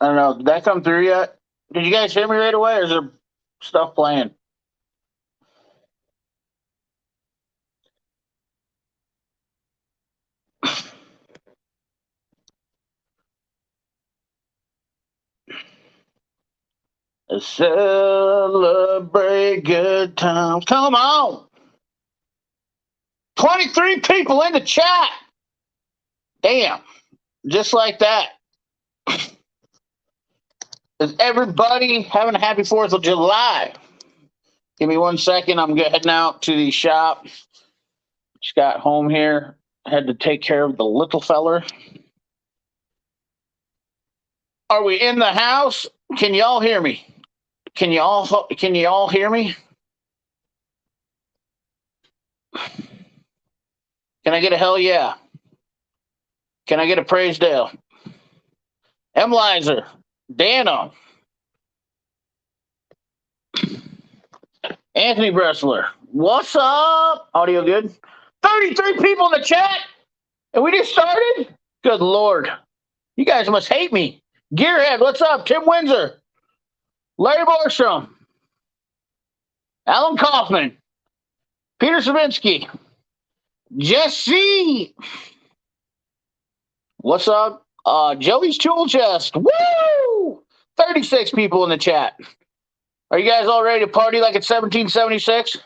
I don't know. Did that come through yet? Did you guys hear me right away, or is there stuff playing? Celebrate good times. Come on. 23 people in the chat. Damn. Just like that. Is everybody having a happy 4th of July? Give me 1 second. I'm heading out to the shop. Just got home here. Had to take care of the little feller. Are we in the house? Can y'all hear me? Can you all hear me? Can I get a hell yeah? Can I get a praise Dale? M. Lizer, Dano, Anthony Bressler. What's up? Audio good? 33 people in the chat, and we just started? Good Lord. You guys must hate me. Gearhead, what's up? Tim Windsor, Larry Borstrom, Alan Kaufman, Peter Savinsky, Jesse. What's up? Joey's Tool Chest. Woo! 36 people in the chat. Are you guys all ready to party like it's 1776?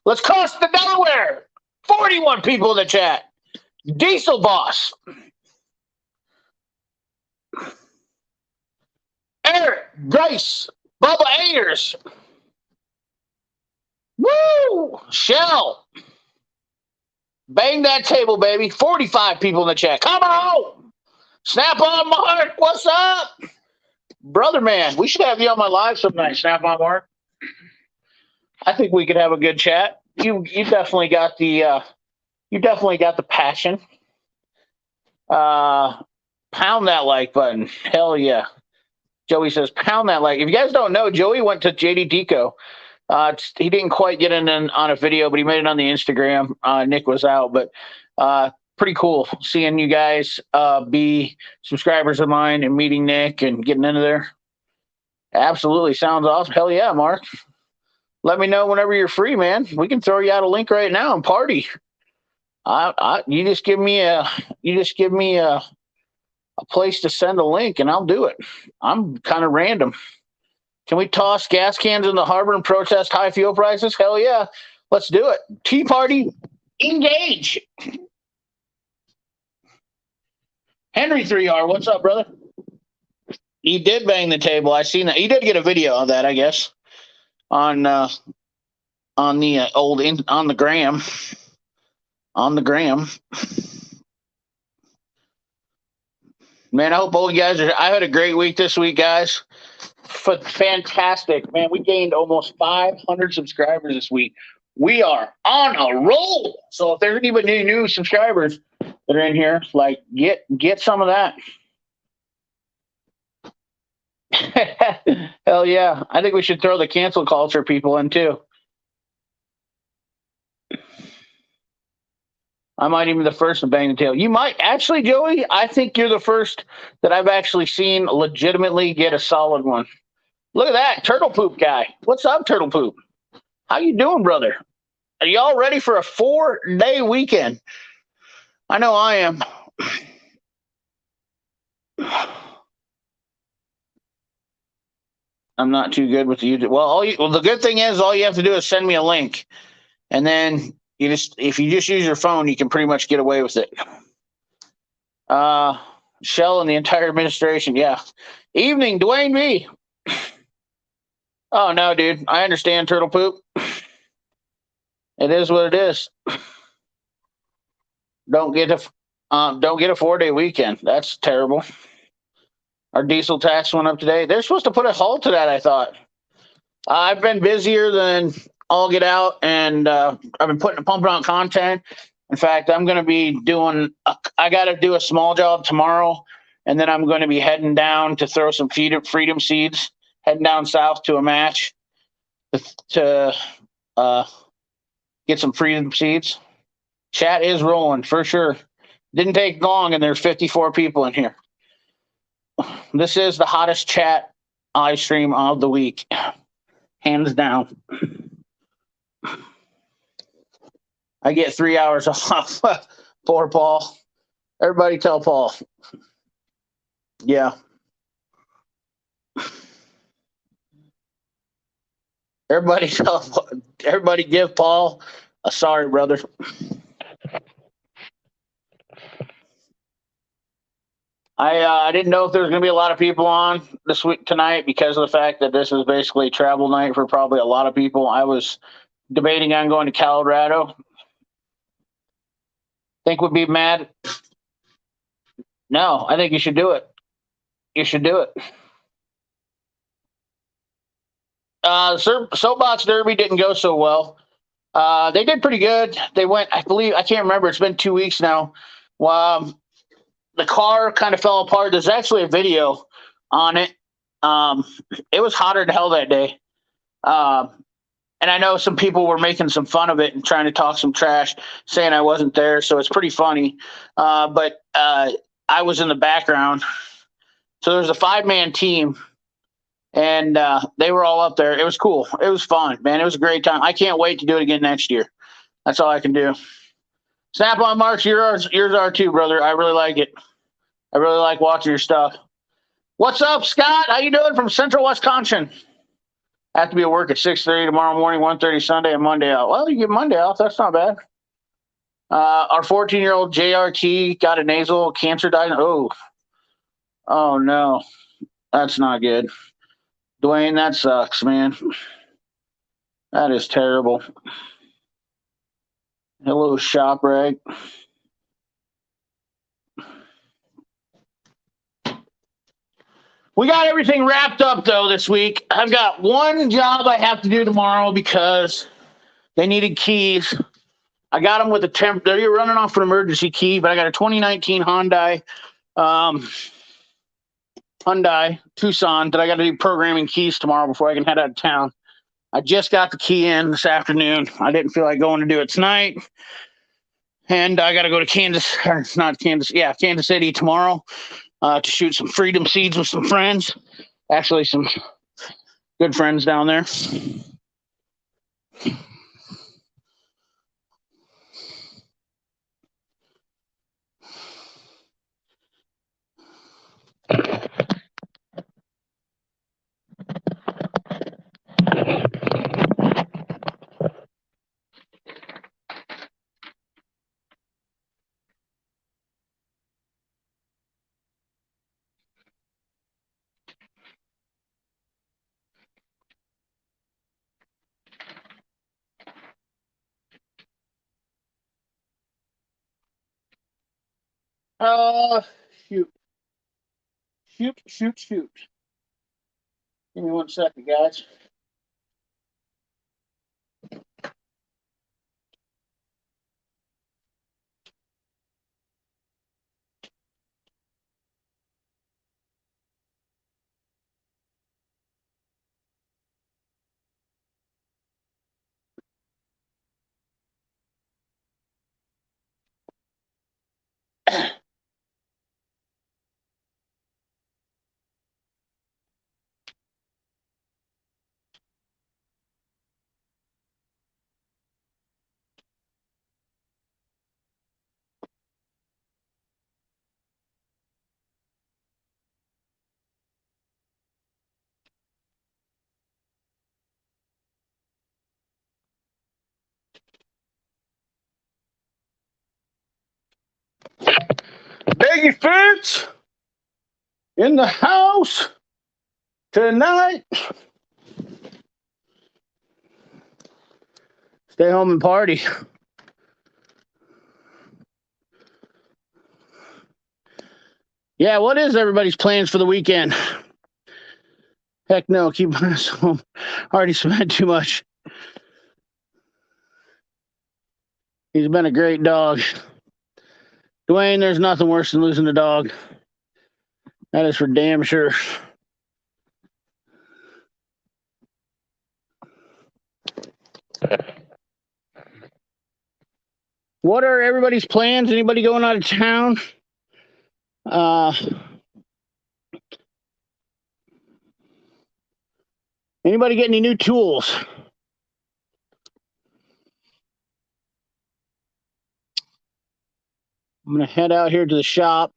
Let's cross the Delaware. 41 people in the chat. Diesel Boss. Eric, Bryce, Bubba Ayers. Woo! Shell. Bang that table, baby. 45 people in the chat. Come on. Snap on Mark. What's up? Brother man, we should have you on my live some night. Snap on Mark. I think we could have a good chat. You definitely got the passion. Pound that like button. Hell yeah. Joey says, pound that like. If you guys don't know, Joey went to JD Deco. He didn't quite get in on a video, but he made it on the Instagram. Nick was out, but pretty cool seeing you guys be subscribers of mine and meeting Nick and getting into there. Absolutely. Sounds awesome. Hell yeah, Mark. Let me know whenever you're free, man. We can throw you out a link right now and party. You just give me a place to send a link and I'll do it. I'm kind of random. Can we toss gas cans in the harbor and protest high fuel prices? Hell yeah. Let's do it. Tea party, engage. Henry 3R, what's up, brother? He did bang the table. I seen that. He did get a video of that, I guess, on the gram. On the gram. Man, I hope all you guys I had a great week this week, guys. Fantastic, man. We gained almost 500 subscribers this week. We are on a roll. So if there's anybody new subscribers that are in here, like get some of that. Hell yeah. I think we should throw the cancel culture people in too. I might even be the first to bang the tail. You might actually, Joey. I think you're the first that I've actually seen legitimately get a solid one. Look at that turtle poop guy. What's up, turtle poop? How you doing, brother? Are y'all ready for a 4-day weekend? I know I am. I'm not too good with the YouTube. Well, the good thing is all you have to do is send me a link, and then if you just use your phone, you can pretty much get away with it. Shell and the entire administration, yeah. Evening, Dwayne B. Oh no, dude. I understand turtle poop. It is what it is. Don't get a 4-day weekend. That's terrible. Our diesel tax went up today. They're supposed to put a halt to that, I thought. I've been busier than all get out, and I've been pumping out content. In fact, I'm going to be I got to do a small job tomorrow, and then I'm going to be heading down to throw some freedom seeds, heading down south to a match to get some freedom seeds. Chat is rolling for sure. Didn't take long, and there's 54 people in here. This is the hottest chat live stream of the week, hands down. I get 3 hours off. Poor Paul. Everybody tell Paul. Yeah. Everybody give Paul a sorry, brother. I didn't know if there was going to be a lot of people on this week tonight because of the fact that this is basically travel night for probably a lot of people. I was debating on going to Colorado. Think would be mad? No, I think you should do it. You should do it. Soapbox Derby didn't go so well. They did pretty good. They went, I believe, I can't remember. It's been 2 weeks now. The car kind of fell apart. There's actually a video on it. It was hotter than hell that day. And I know some people were making some fun of it and trying to talk some trash, saying I wasn't there. So it's pretty funny. But I was in the background. So there's a 5-man team. And they were all up there. It was cool. It was fun, man. It was a great time. I can't wait to do it again next year. That's all I can do. Snap on Marks, yours are too, brother. I really like it. I really like watching your stuff. What's up, Scott? How you doing from Central Wisconsin? I have to be at work at 6:30 tomorrow morning, 1:30 Sunday, and Monday out. Well, you get Monday off. That's not bad. Our 14-year-old JRT got a nasal cancer diagnosis. Oh, no. That's not good. Dwayne, that sucks, man. That is terrible. Hello, ShopRag. We got everything wrapped up, though, this week. I've got one job I have to do tomorrow because they needed keys. I got them with a temp. They're running off an emergency key, but I got a 2019 Hyundai Tucson that I got to do programming keys tomorrow before I can head out of town. I just got the key in this afternoon. I didn't feel like going to do it tonight. And I got to go to Kansas City tomorrow to shoot some Freedom Seeds with some friends. Actually, some good friends down there. Shoot. Give me 1 second, guys. Baggy Fitz in the house tonight. Stay home and party. Yeah, what is everybody's plans for the weekend? Heck no, keep us home. Already spent too much. He's been a great dog. Dwayne, there's nothing worse than losing a dog. That is for damn sure. What are everybody's plans? Anybody going out of town? Anybody get any new tools? I'm going to head out here to the shop.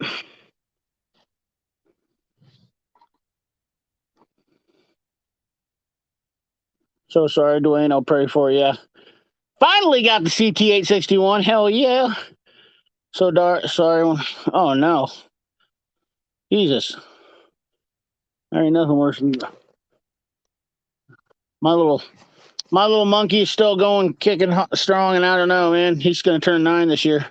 So sorry, Dwayne. I'll pray for you. Finally got the CT861. Hell yeah. So dark. Sorry. Oh, no. Jesus. There ain't nothing worse than my little monkey is still going, kicking strong, and I don't know, man. He's going to turn 9 this year.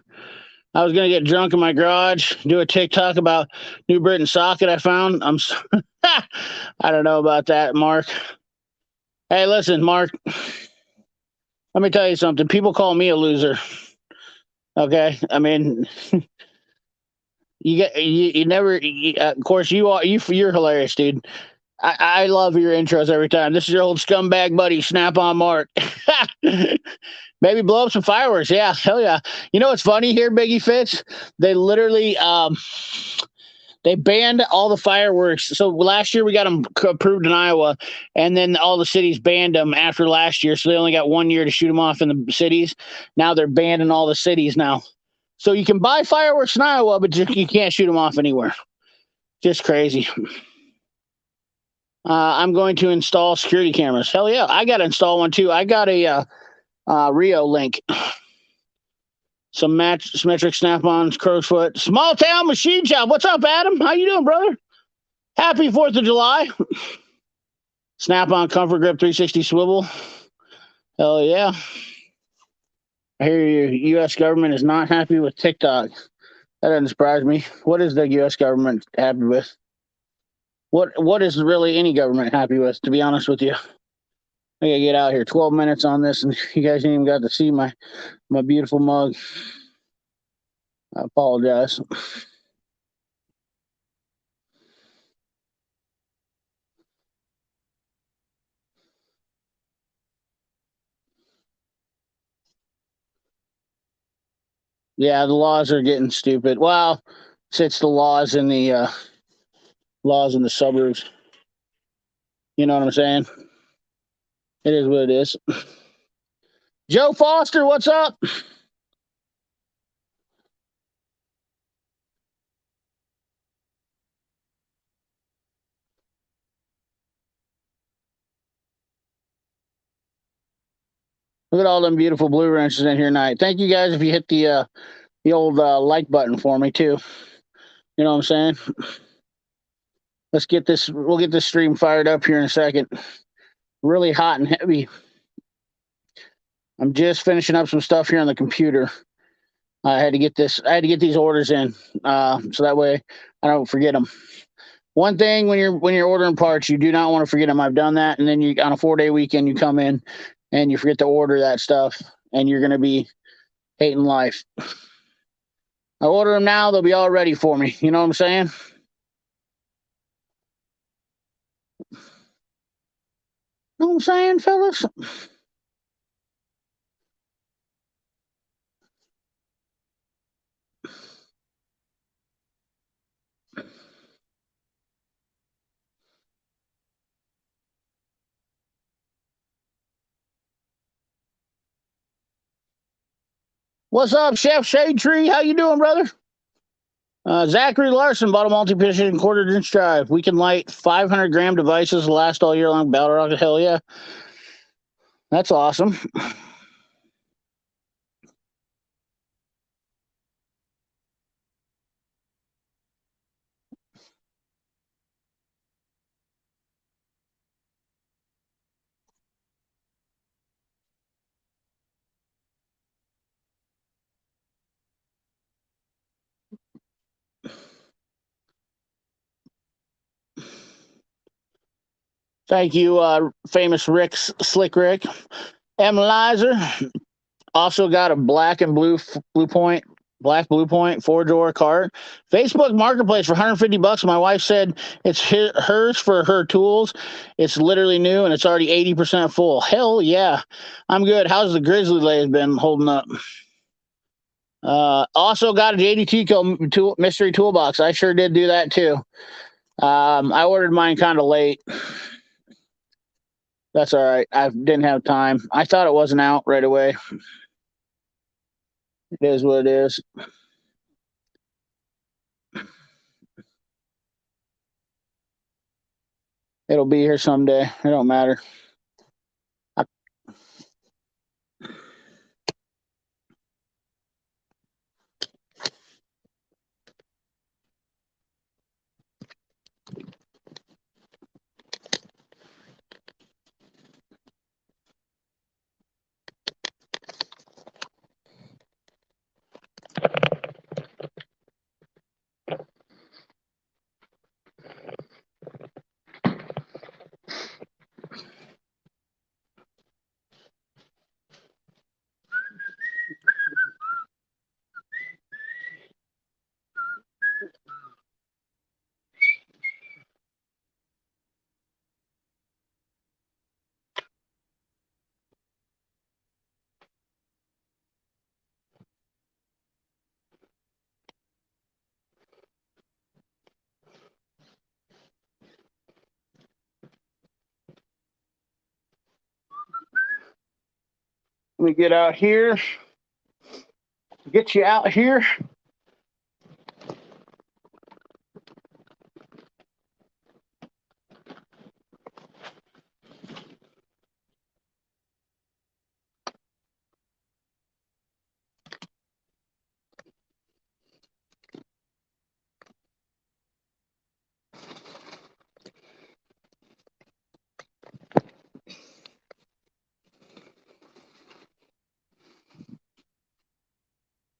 I was going to get drunk in my garage, do a TikTok about New Britain socket I found. I don't know about that, Mark. Hey, listen, Mark. Let me tell you something. People call me a loser. Okay, I mean, you never. Of course, you're hilarious, dude. I love your intros every time. This is your old scumbag buddy, Snap on Mark. Maybe blow up some fireworks. Yeah, hell yeah. You know what's funny here, Biggie Fitz? They literally they banned all the fireworks. So last year we got them approved in Iowa, and then all the cities banned them after last year. So they only got 1 year to shoot them off in the cities. Now they're banned in all the cities now. So you can buy fireworks in Iowa, but you can't shoot them off anywhere. Just crazy. I'm going to install security cameras. Hell yeah, I got to install one too. I got a Rio Link. Some symmetric snap-ons, crowfoot. Small town machine shop. What's up, Adam? How you doing, brother? Happy 4th of July. Snap-on comfort grip 360 swivel. Hell yeah. I hear your U.S. government is not happy with TikTok. That doesn't surprise me. What is the U.S. government happy with? What is really any government happy with, to be honest with you? I gotta get out here. 12 minutes on this, and you guys ain't even got to see my beautiful mug. I apologize. Yeah, the laws are getting stupid. Well, it's the laws in the suburbs. You know what I'm saying? It is what it is. Joe Foster, what's up? Look at all them beautiful blue wrenches in here tonight. Thank you guys if you hit the old like button for me too. You know what I'm saying? Let's get this. We'll get this stream fired up here in a second. Really hot and heavy. I'm just finishing up some stuff here on the computer. I had to get these orders in, so that way I don't forget them. One thing when you're ordering parts, you do not want to forget them. I've done that, and then you on a 4-day weekend, you come in and you forget to order that stuff, and you're gonna be hating life. I order them now; they'll be all ready for me. You know what I'm saying? Know what I'm saying, fellas? What's up, Chef Shade Tree? How you doing, brother? Zachary Larson bought a multi-position quarter-inch drive. We can light 500-gram devices last all year long. Battle Rocket, hell yeah. That's awesome. Thank you, famous Slick Rick. Analyzer. Also got a black blue point 4-door cart. Facebook Marketplace for $150. My wife said it's hers for her tools. It's literally new and it's already 80% full. Hell yeah. I'm good. How's the grizzly lays been holding up? Also got a JDT tool, mystery toolbox. I sure did do that too. I ordered mine kind of late. That's all right. I didn't have time. I thought it wasn't out right away. It is what it is. It'll be here someday. It don't matter. Let me get out here. Get you out here.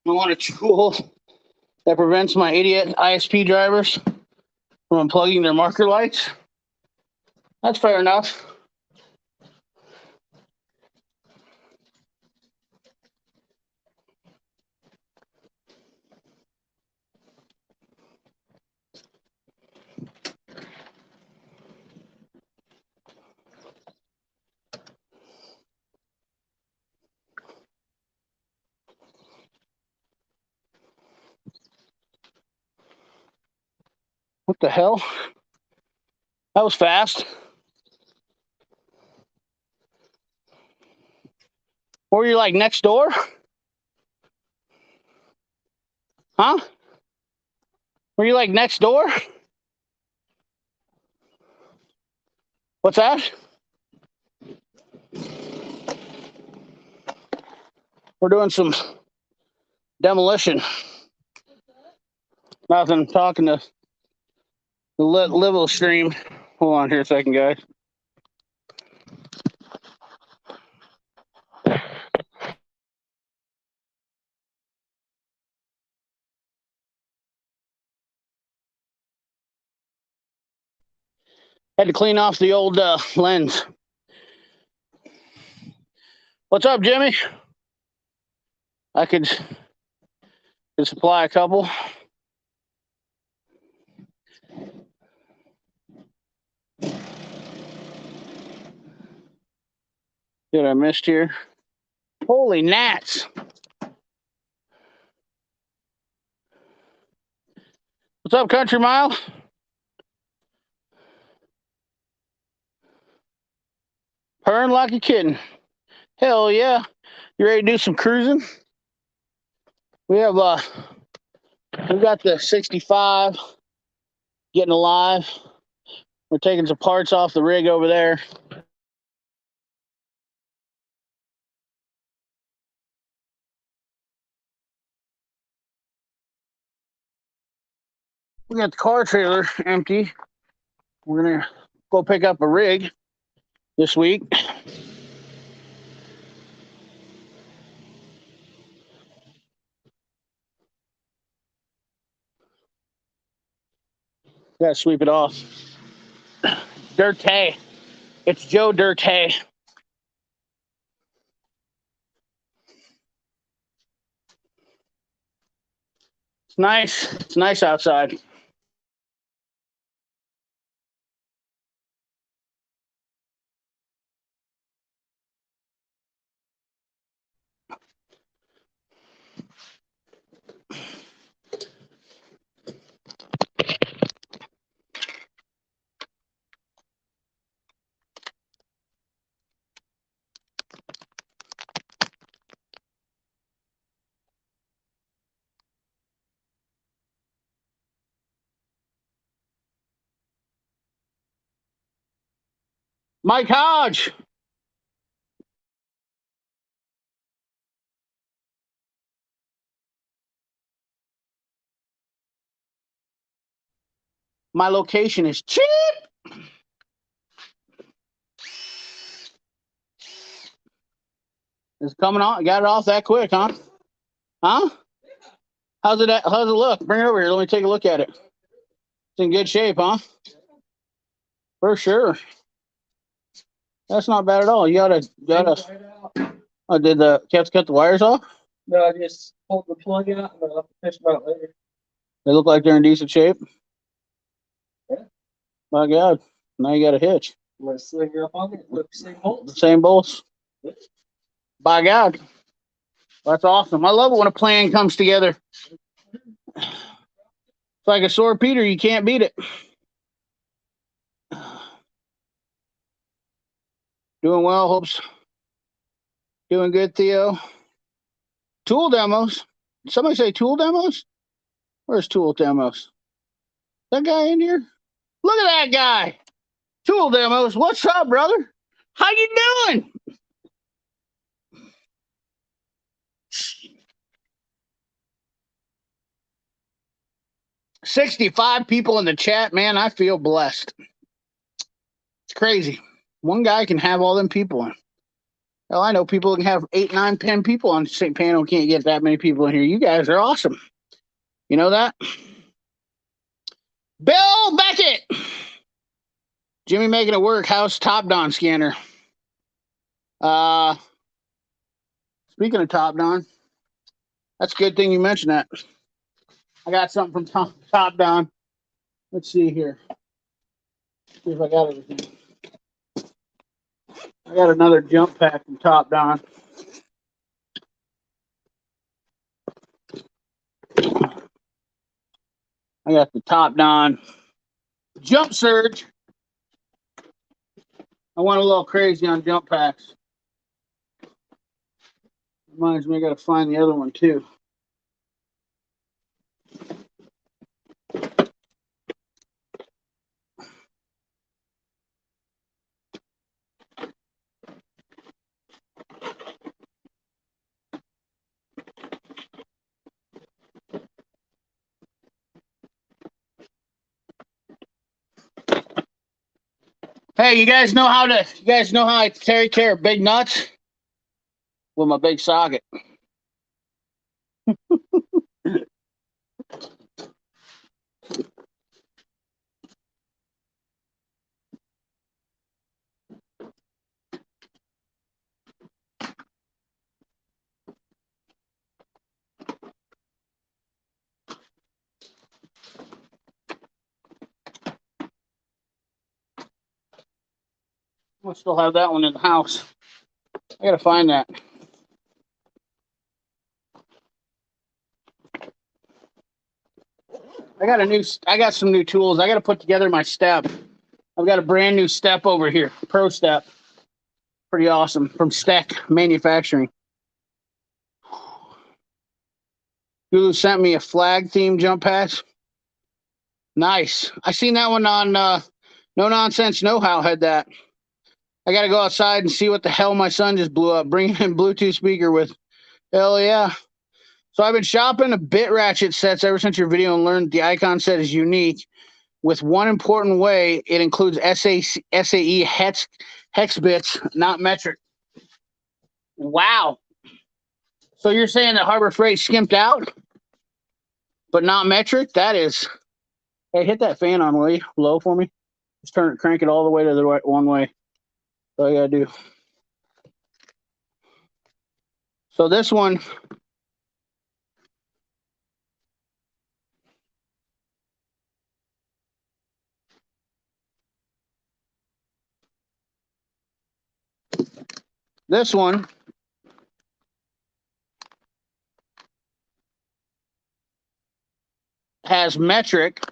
I want a tool that prevents my idiot ISP drivers from unplugging their marker lights. That's fair enough. What the hell? That was fast. Were you like next door? Huh? Were you like next door? What's that? We're doing some demolition. Nothing. Talking to the Live stream. Hold on here a second, guys. Had to clean off the old lens. What's up, Jimmy? I could supply a couple. Did I missed here? Holy gnats! What's up, Country Mile? Purring like a kitten. Hell yeah! You ready to do some cruising? We have we got the 65 getting alive. We're taking some parts off the rig over there. We got the car trailer empty. We're gonna go pick up a rig this week. Gotta sweep it off. Dirtay. It's Joe Dirtay. It's nice. It's nice outside. Mike Hodge. My location is cheap. It's coming on. Got it off that quick, huh? Huh? How's it look? Bring it over here. Let me take a look at it. It's in good shape, huh? For sure. That's not bad at all. You gotta. Oh, did the cats cut the wires off? No, I just pulled the plug out and I'll fish them out later. They look like they're in decent shape. Yeah. My God. Now you got a hitch. I'm gonna sling her up on it with the same bolts. The same bolts. Yeah. By God. That's awesome. I love it when a plan comes together. It's like a sore Peter. You can't beat it. Doing well. Hopes. Doing good, Theo. Tool demos. Did somebody say tool demos? Where's tool demos? That guy in here? Look at that guy. Tool demos. What's up, brother? How you doing? $65 people in the chat, man. I feel blessed. It's crazy. One guy can have all them people in. Hell, I know people can have 8, 9, 10 people on the same panel. Can't get that many people in here. You guys are awesome. You know that? Bill Beckett. Jimmy making it work. How's Top Don scanner? Speaking of Top Don, that's a good thing you mentioned that. I got something from Top Don. Let's see here. See if I got everything. I got another jump pack from Top Don. I got the Top Don Jump Surge. I went a little crazy on jump packs. Reminds me, I got to find the other one too. Hey, you guys know how I take care of big nuts? With my big socket. I still have that one in the house. I gotta find that. I got some new tools. I gotta put together my step. I've got a brand new step over here, Pro Step. Pretty awesome from Steck Manufacturing. Hulu sent me a flag theme jump pass. Nice. I seen that one on No Nonsense Know How had that. I got to go outside and see what the hell my son just blew up. Bring in Bluetooth speaker with. Hell yeah. So I've been shopping a bit ratchet sets ever since your video and learned the icon set is unique. With one important way, it includes SAE hex bits, not metric. Wow. So you're saying that Harbor Freight skimped out, but not metric? That is. Hey, hit that fan on, will you? Low for me. Just crank it all the way to the right one way. That's all you gotta do. So this one. This one has metric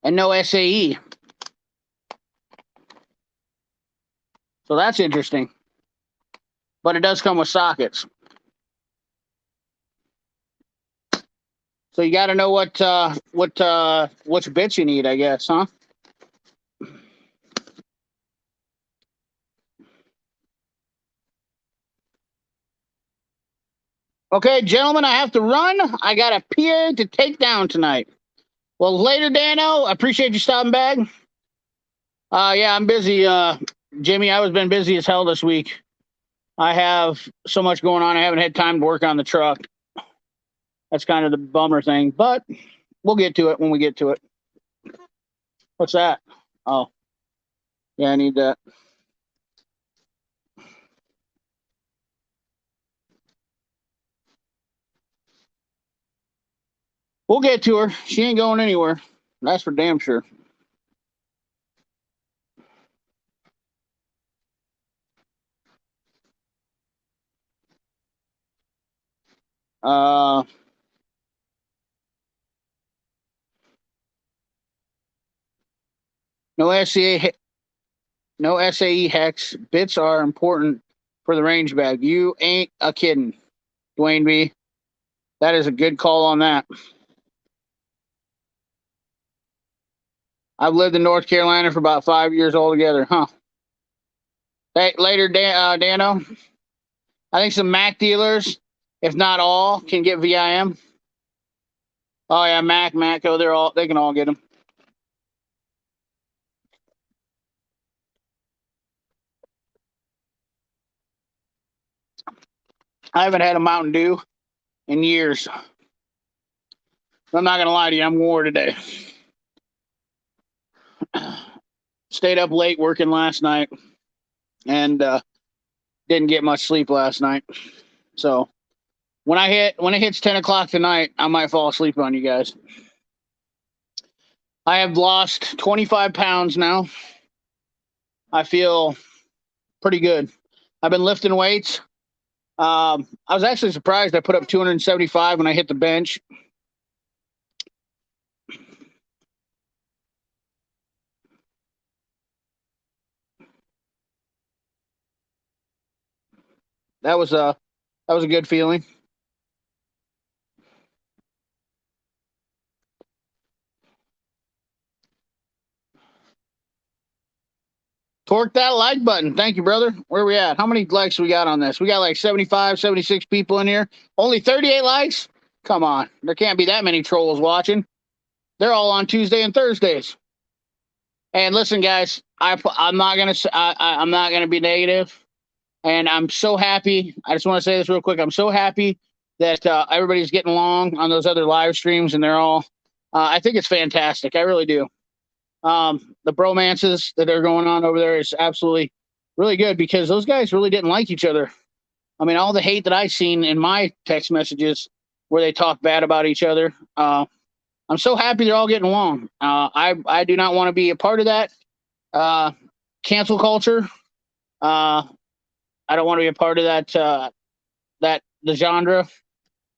and no SAE. So that's interesting. But it does come with sockets. So you got to know which bits you need, I guess, huh? Okay, gentlemen, I have to run. I got a PA to take down tonight. Well, later, Dano. I appreciate you stopping back. Yeah, I'm busy. Jimmy, I was been busy as hell this week. I have so much going on. I haven't had time to work on the truck. That's kind of the bummer thing, but we'll get to it when we get to it. What's that? Oh, yeah, I need that. We'll get to her. She ain't going anywhere. That's for damn sure. Uh, no SCA, no SAE hex. Bits are important for the range bag. You ain't a kidding, Dwayne B. That is a good call on that. I've lived in North Carolina for about 5 years altogether, huh? Hey, later, Dano. I think some Mac dealers, if not all, can get VIM. Oh yeah, Mac. Oh, they can all get them. I haven't had a Mountain Dew in years. I'm not gonna lie to you, I'm wore today. Stayed up late working last night, and didn't get much sleep last night. So when it hits 10 o'clock tonight, I might fall asleep on you guys. I have lost 25 pounds now. I feel pretty good. I've been lifting weights. I was actually surprised I put up 275 when I hit the bench. That was a good feeling. Torque that like button. Thank you, brother. Where are we at? How many likes we got on this? We got like 75, 76 people in here. Only 38 likes? Come on. There can't be that many trolls watching. They're all on Tuesday and Thursdays. And listen, guys, I'm not gonna be negative, and I'm so happy. I just want to say this real quick. I'm so happy that everybody's getting along on those other live streams, and they're all. I think it's fantastic. I really do. The bromances that are going on over there is absolutely really good because those guys really didn't like each other. I mean, all the hate that I've seen in my text messages where they talk bad about each other. I'm so happy they're all getting along. I do not want to be a part of that cancel culture. I don't want to be a part of that. That the genre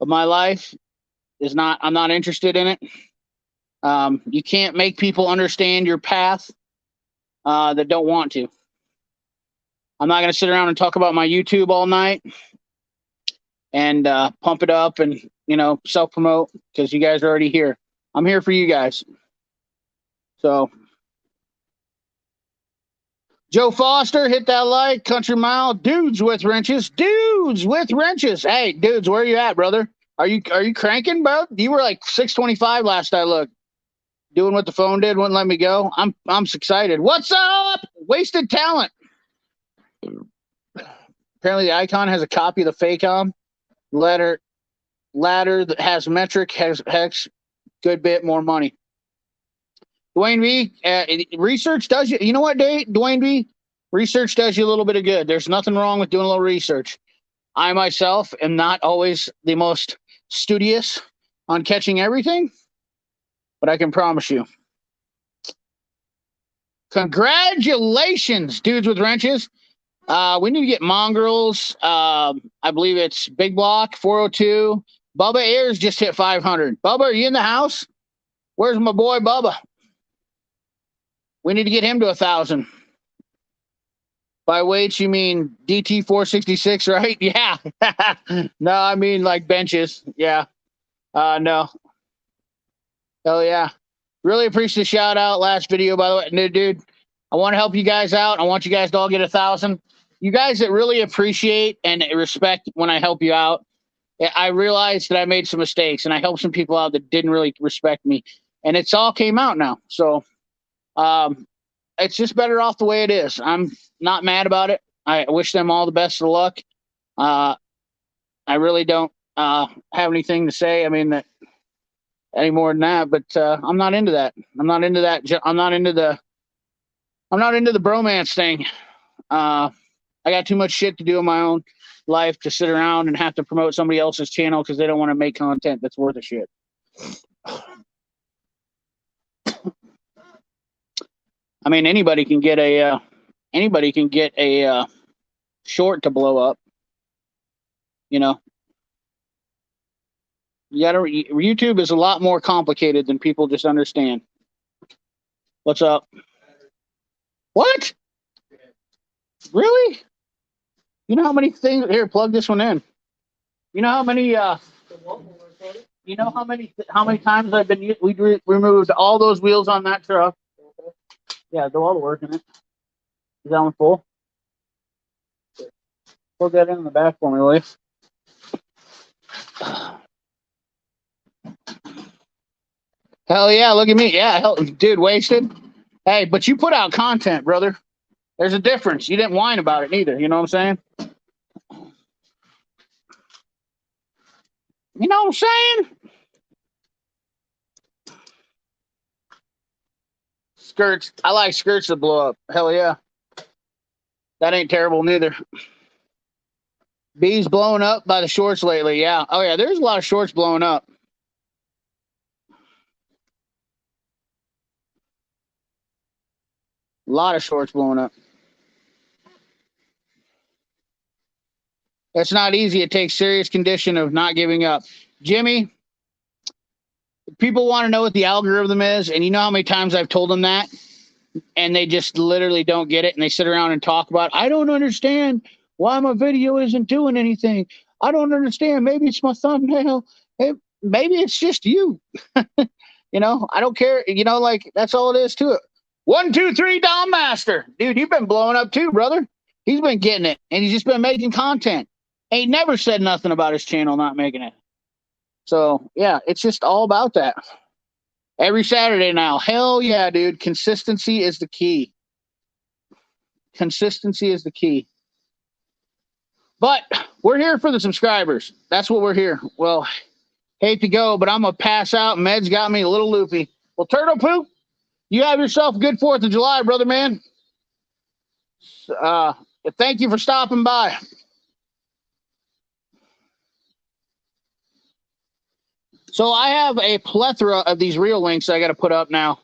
of my life is not. I'm not interested in it. You can't make people understand your path that don't want to. I'm not going to sit around and talk about my YouTube all night and pump it up and self promote because you guys are already here. I'm here for you guys. So, Joe Foster, hit that like. Country Mile, dudes with wrenches. Hey, dudes, where you at, brother? Are you cranking, bro? You were like 625 last I looked. Doing what the phone did, wouldn't let me go. I'm excited. What's up? Wasted talent. Apparently, the icon has a copy of the Facom ladder that has metric, has hex, good bit more money. Dwayne B, research does you. You know what, Dwayne B? Research does you a little bit of good. There's nothing wrong with doing a little research. I myself am not always the most studious on catching everything, but I can promise you. Congratulations, dudes with wrenches. We need to get mongrels. I believe it's Big Block 402. Bubba Ayers just hit 500. Bubba, are you in the house? Where's my boy Bubba? We need to get him to 1,000. By weights, you mean DT 466, right? Yeah. No, I mean like benches. Yeah. No. Hell yeah. Really appreciate the shout out. Last video, by the way, dude. I want to help you guys out. I want you guys to all get 1,000. You guys that really appreciate and respect when I help you out, I realized that I made some mistakes, and I helped some people out that didn't really respect me, and it's all came out now. So it's just better off the way it is. I'm not mad about it. I wish them all the best of luck. I really don't have anything to say. I mean, that any more than that, but I'm not into that. I'm not into that. I'm not into the bromance thing. I got too much shit to do in my own life to sit around and have to promote somebody else's channel because they don't want to make content that's worth a shit. I mean, anybody can get a short to blow up. You know, YouTube is a lot more complicated than people just understand. What's up? What? Really? You know how many things here? Plug this one in. You know how many? You know how many times we removed all those wheels on that truck? Yeah, do all the work in it. Is that one full? Plug that in the back for me, will you? Hell yeah, look at me. Yeah, hell, dude, wasted. Hey, but you put out content, brother. There's a difference. You didn't whine about it neither. You know what I'm saying? You know what I'm saying? Skirts. I like skirts that blow up. Hell yeah. That ain't terrible neither. Bees blowing up by the shorts lately. Yeah. Oh yeah, there's a lot of shorts blowing up. A lot of shorts blowing up. It's not easy. It takes serious condition of not giving up. Jimmy, people want to know what the algorithm is, and you know how many times I've told them that, and they just literally don't get it, and they sit around and talk about, I don't understand why my video isn't doing anything. I don't understand. Maybe it's my thumbnail. Hey, maybe it's just you. You know, I don't care. You know, like, that's all it is to it. 1, 2, 3, Dom Master. Dude, you've been blowing up too, brother. He's been getting it, and he's just been making content. Ain't never said nothing about his channel not making it. So, yeah, it's just all about that. Every Saturday now. Hell yeah, dude. Consistency is the key. Consistency is the key. But we're here for the subscribers. That's what we're here. Well, hate to go, but I'm going to pass out. Med's got me a little loopy. Well, Turtle Poop, you have yourself a good 4th of July, brother, man. Thank you for stopping by. So I have a plethora of these reel links I got to put up now.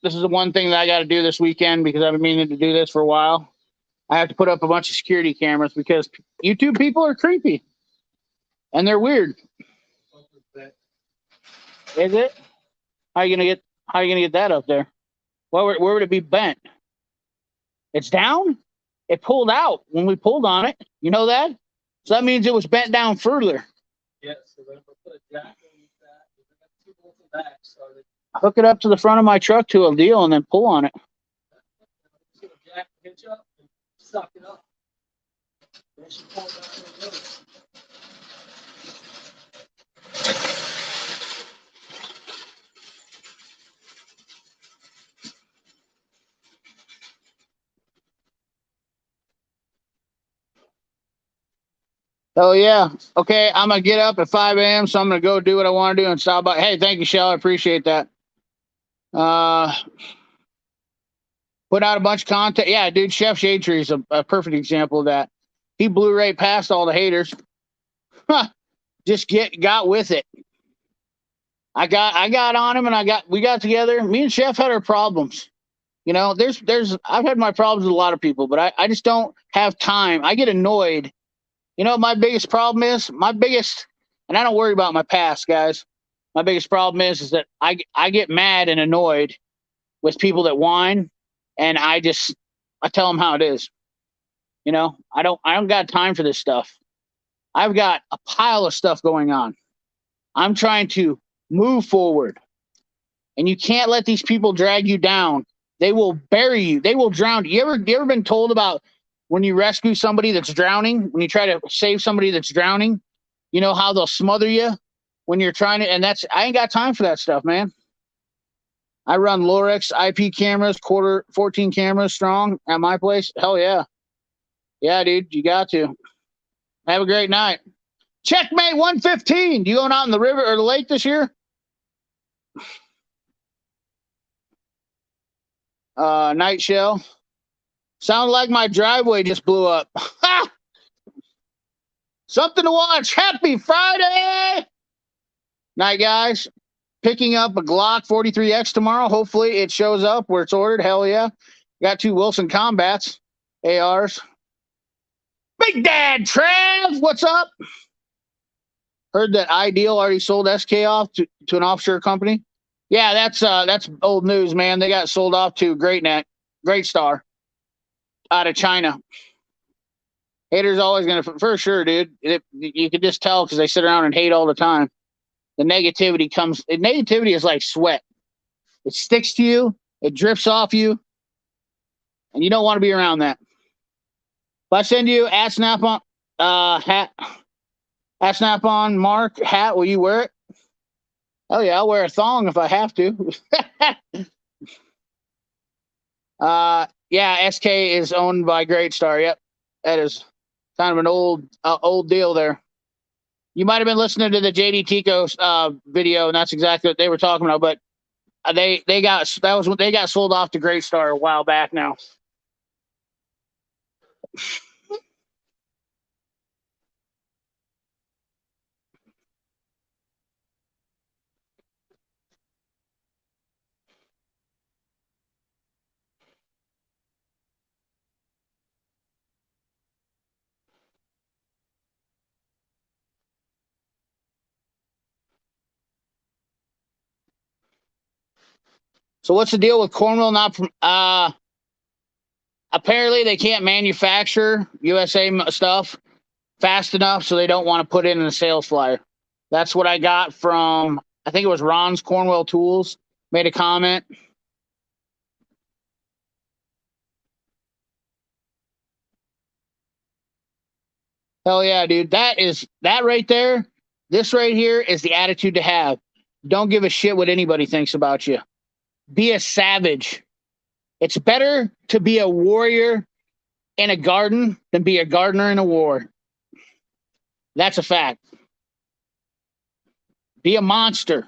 This is the one thing that I got to do this weekend because I've been meaning to do this for a while. I have to put up a bunch of security cameras because YouTube people are creepy and they're weird. Is it? How are you gonna get that up there? Where would it be bent? It's down? It pulled out when we pulled on it. You know that? So that means it was bent down further. Yes, so then we'll put a jack on that. We're gonna 2 bolts in the back, so hook it up to the front of my truck to a deal and then pull on it. so the jack hitch up and suck it up. Then she pull it down and go. Oh yeah. Okay, I'm gonna get up at 5 a.m. So I'm gonna go do what I want to do and stop by. Hey, thank you, Shell. I appreciate that. Put out a bunch of content. Yeah, dude, Chef Shade Tree is a perfect example of that. He blew right past all the haters. Just got with it. I got on him and we got together. Me and Chef had our problems. You know, I've had my problems with a lot of people, but I just don't have time. I get annoyed. You know, my biggest problem is and I don't worry about my past, guys. My biggest problem is that I get mad and annoyed with people that whine, and I tell them how it is. You know, I don't got time for this stuff. I've got a pile of stuff going on. I'm trying to move forward, and you can't let these people drag you down. They will bury you. They will drown you. You ever been told about when you rescue somebody that's drowning, when you try to save somebody that's drowning, you know how they'll smother you when you're trying to, and I ain't got time for that stuff, man. I run Lorex IP cameras, 14 cameras strong at my place. Hell yeah. Yeah, dude, you got to. Have a great night. Checkmate 115. You going out in the river or the lake this year? Night shell. Sounded like my driveway just blew up. Ha! Something to watch. Happy Friday. Night, guys. Picking up a Glock 43X tomorrow. Hopefully it shows up where it's ordered. Hell yeah. Got 2 Wilson Combats ARs. Big Dad Trav, what's up? Heard that Ideal already sold SK off to an offshore company. Yeah, that's old news, man. They got sold off to Great Star out of China. Haters always gonna, for sure, dude. You can just tell because they sit around and hate all the time. The negativity negativity is like sweat. It sticks to you, it drips off you, and you don't want to be around that. If I send you at Snap-on hat, at Snap-on Mark hat, will you wear it? Oh yeah, I'll wear a thong if I have to. Yeah, SK is owned by Great Star. Yep, that is kind of an old deal there. You might have been listening to the JD Tico video, and that's exactly what they were talking about. But they got sold off to Great Star a while back now. So what's the deal with Cornwall not from apparently they can't manufacture USA stuff fast enough, so they don't want to put it in a sales flyer. That's what I got from, I think it was Ron's Cornwall Tools made a comment. Hell yeah, dude. That right there, this right here is the attitude to have. Don't give a shit what anybody thinks about you. Be a savage. It's better to be a warrior in a garden than be a gardener in a war. That's a fact. Be a monster.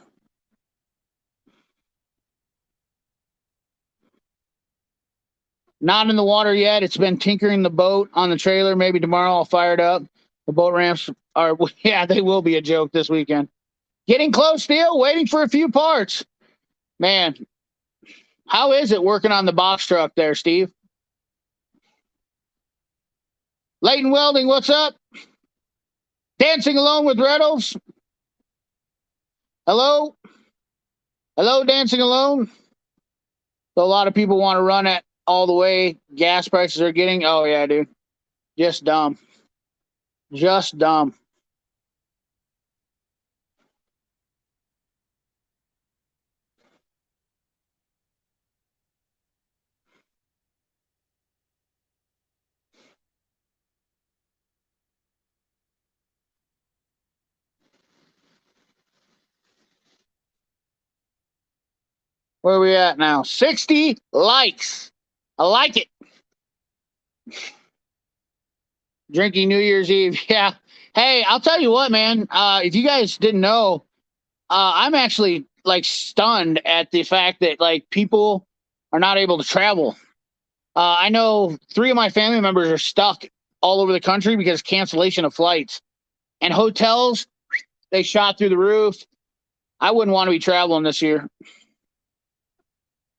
Not in the water yet. It's been tinkering the boat on the trailer. Maybe tomorrow I'll fire it up. The boat ramps are, yeah, they will be a joke this weekend. Getting close still, waiting for a few parts. Man, how is it working on the box truck there, Steve? Leighton Welding, what's up? Dancing Alone with Reynolds. Hello? Hello, Dancing Alone? So a lot of people want to run it all the way gas prices are getting. Oh, yeah, dude. Just dumb. Just dumb. Where are we at now? 60 likes. I like it. Drinking New Year's Eve. Yeah. Hey, I'll tell you what, man. If you guys didn't know, I'm actually like stunned at the fact that like people are not able to travel. I know 3 of my family members are stuck all over the country because cancellation of flights and hotels. They shot through the roof. I wouldn't want to be traveling this year.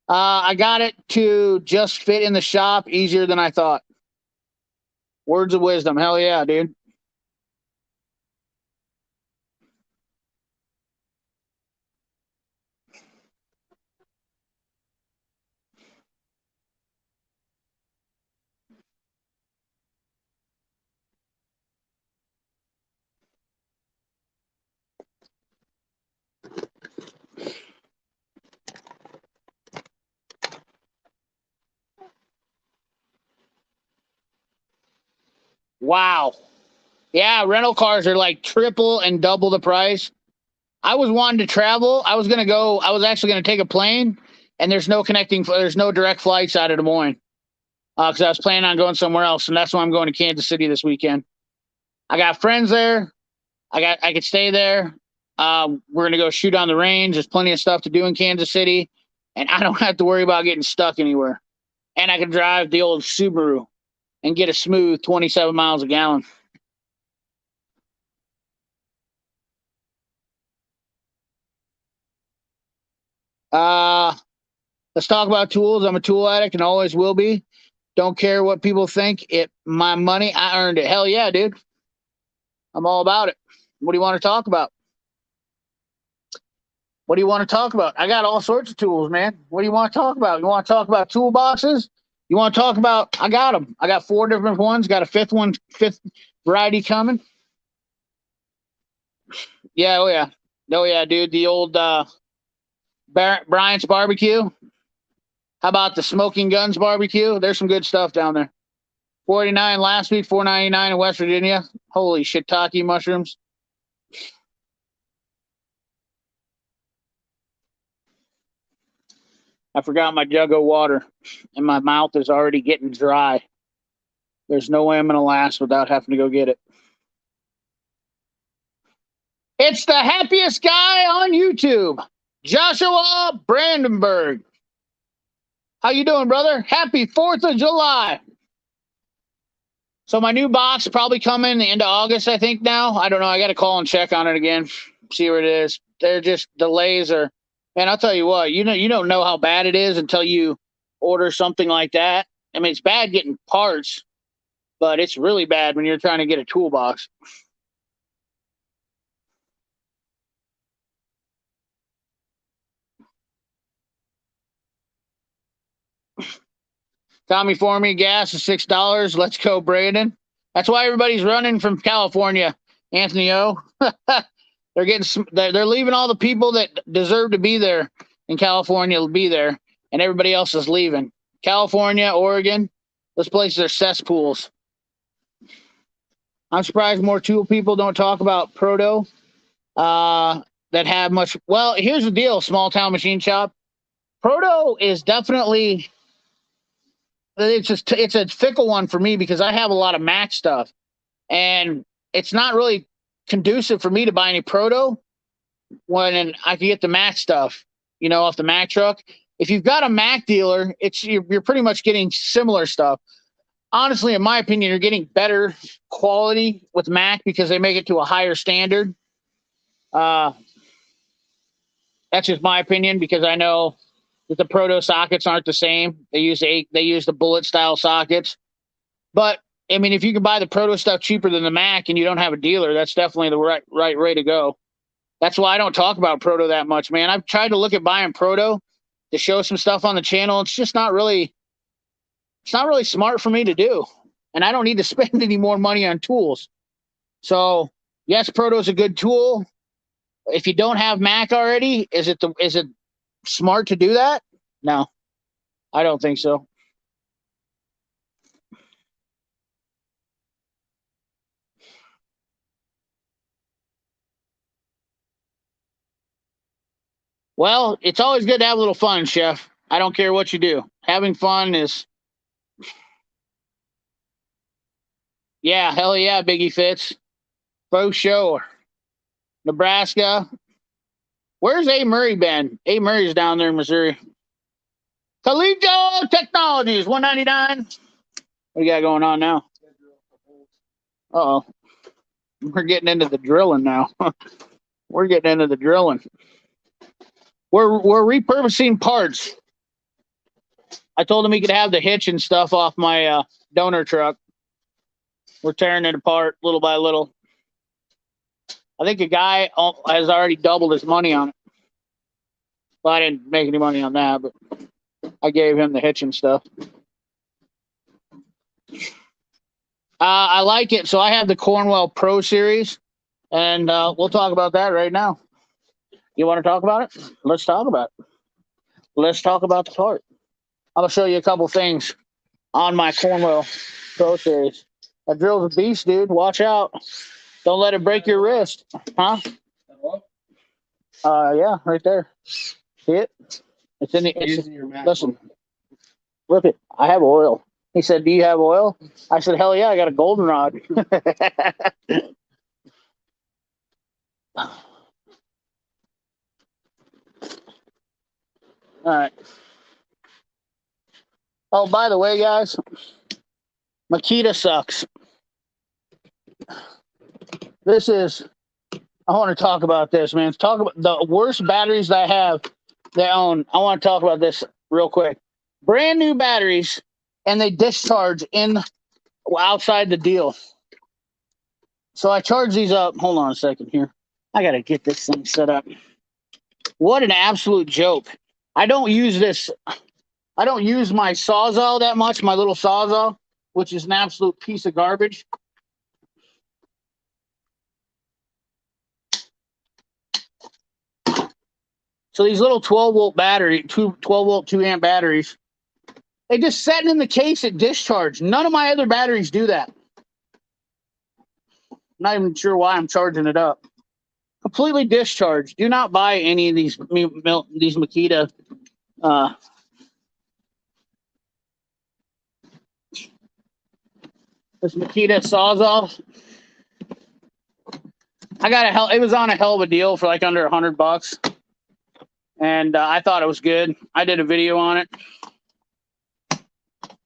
I got it to just fit in the shop easier than I thought. Words of wisdom. Hell yeah, dude. Wow. Yeah, rental cars are like triple and double the price. I was wanting to travel. I was actually going to take a plane, and there's no direct flights out of Des Moines because I was planning on going somewhere else, and that's why I'm going to Kansas City this weekend. I got friends there. I could stay there. We're going to go shoot on the range. There's plenty of stuff to do in Kansas City, and I don't have to worry about getting stuck anywhere. And I can drive the old Subaru and get a smooth 27 miles a gallon. Let's talk about tools. I'm a tool addict and always will be. Don't care what people think. My money, I earned it. Hell yeah, dude. I'm all about it. What do you want to talk about? What do you want to talk about? I got all sorts of tools, man. What do you want to talk about? You want to talk about toolboxes? You want to talk about? I got them. I got 4 different ones. Got a fifth variety coming. Yeah, oh yeah, dude. The old Bryant's barbecue. How about the Smoking Guns barbecue? There's some good stuff down there. $4.89 last week, $4.99 in West Virginia. Holy shiitake mushrooms. I forgot my jug of water, and my mouth is already getting dry. There's no way I'm going to last without having to go get it. It's the happiest guy on YouTube, Joshua Brandenburg. How you doing, brother? Happy 4th of July. So my new box probably coming the end of August, I think now. I don't know. I got to call and check on it again, see where it is. They're just delays are, man, I'll tell you what, you don't know how bad it is until you order something like that. I mean, it's bad getting parts, but it's really bad when you're trying to get a toolbox. Tommy for me, gas is $6. Let's go, Brandon. That's why everybody's running from California. Anthony O. They're leaving all the people that deserve to be there in California will be there, and everybody else is leaving. California, Oregon, those places are cesspools. I'm surprised more tool people don't talk about proto that have much. Well, here's the deal, small town machine shop. Proto is definitely it's a fickle one for me because I have a lot of Mac stuff, and it's not really conducive for me to buy any proto when I can get the Mac stuff, off the Mac truck. If you've got a Mac dealer, you're pretty much getting similar stuff. Honestly, in my opinion, you're getting better quality with Mac because they make it to a higher standard. That's just my opinion because I know that the proto sockets aren't the same. They use the bullet style sockets. But I mean, if you can buy the proto stuff cheaper than the Mac and you don't have a dealer, that's definitely the right way to go. That's why I don't talk about proto that much, man. I've tried to look at buying proto to show some stuff on the channel. It's just not really smart for me to do. And I don't need to spend any more money on tools. So yes, proto is a good tool. If you don't have Mac already, is it smart to do that? No, I don't think so. Well, it's always good to have a little fun, Chef. I don't care what you do. Having fun is, yeah, hell yeah, Biggie Fitz. For sure. Nebraska. Where's A. Murray been? A. Murray's down there in Missouri. Collegio Technologies, $199. What do you got going on now? Uh-oh. We're getting into the drilling now. We're getting into the drilling. We're repurposing parts. I told him he could have the hitch and stuff off my donor truck. We're tearing it apart little by little. I think a guy has already doubled his money on it. Well, I didn't make any money on that, but I gave him the hitch and stuff. I like it. So I have the Cornwell Pro Series, and we'll talk about that right now. You want to talk about it? Let's talk about it. Let's talk about the part. I'm going to show you a couple things on my Cornwell Pro Series. That drill's a beast, dude. Watch out. Don't let it break your wrist. Huh? Hello? Yeah, right there. See it? It's in the. It's, Using your Mac listen, phone. rip it. I have oil. He said, "Do you have oil?" I said, "Hell yeah, I got a goldenrod." All right. Oh, by the way, guys, Makita sucks. This is. I want to talk about this, man. Talk about the worst batteries that I have that own. I want to talk about this real quick. Brand new batteries, and they discharge in outside the deal. So I charge these up. Hold on a second here. I got to get this thing set up. What an absolute joke. I don't use this. I don't use my Sawzall that much, my little Sawzall, which is an absolute piece of garbage. So these little 12-volt battery, 12-volt 2-amp batteries, they just setting in the case at discharge. None of my other batteries do that. Not even sure why I'm charging it up. Completely discharged. Do not buy any of these Makita. This Makita Sawzall. I got a hell. It was on a hell of a deal for like under $100, and I thought it was good. I did a video on it.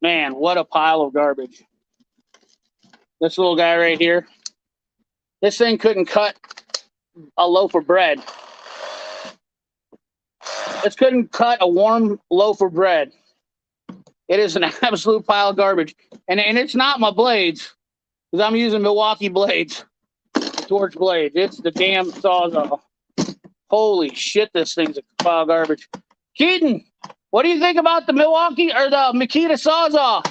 Man, what a pile of garbage! This little guy right here. This thing couldn't cut a loaf of bread. This couldn't cut a warm loaf of bread. It is an absolute pile of garbage, and it's not my blades because I'm using Milwaukee blades. Torch blade. It's the damn Sawzall. Holy shit, this thing's a pile of garbage. Keaton, what do you think about the Milwaukee or the Makita Sawzall?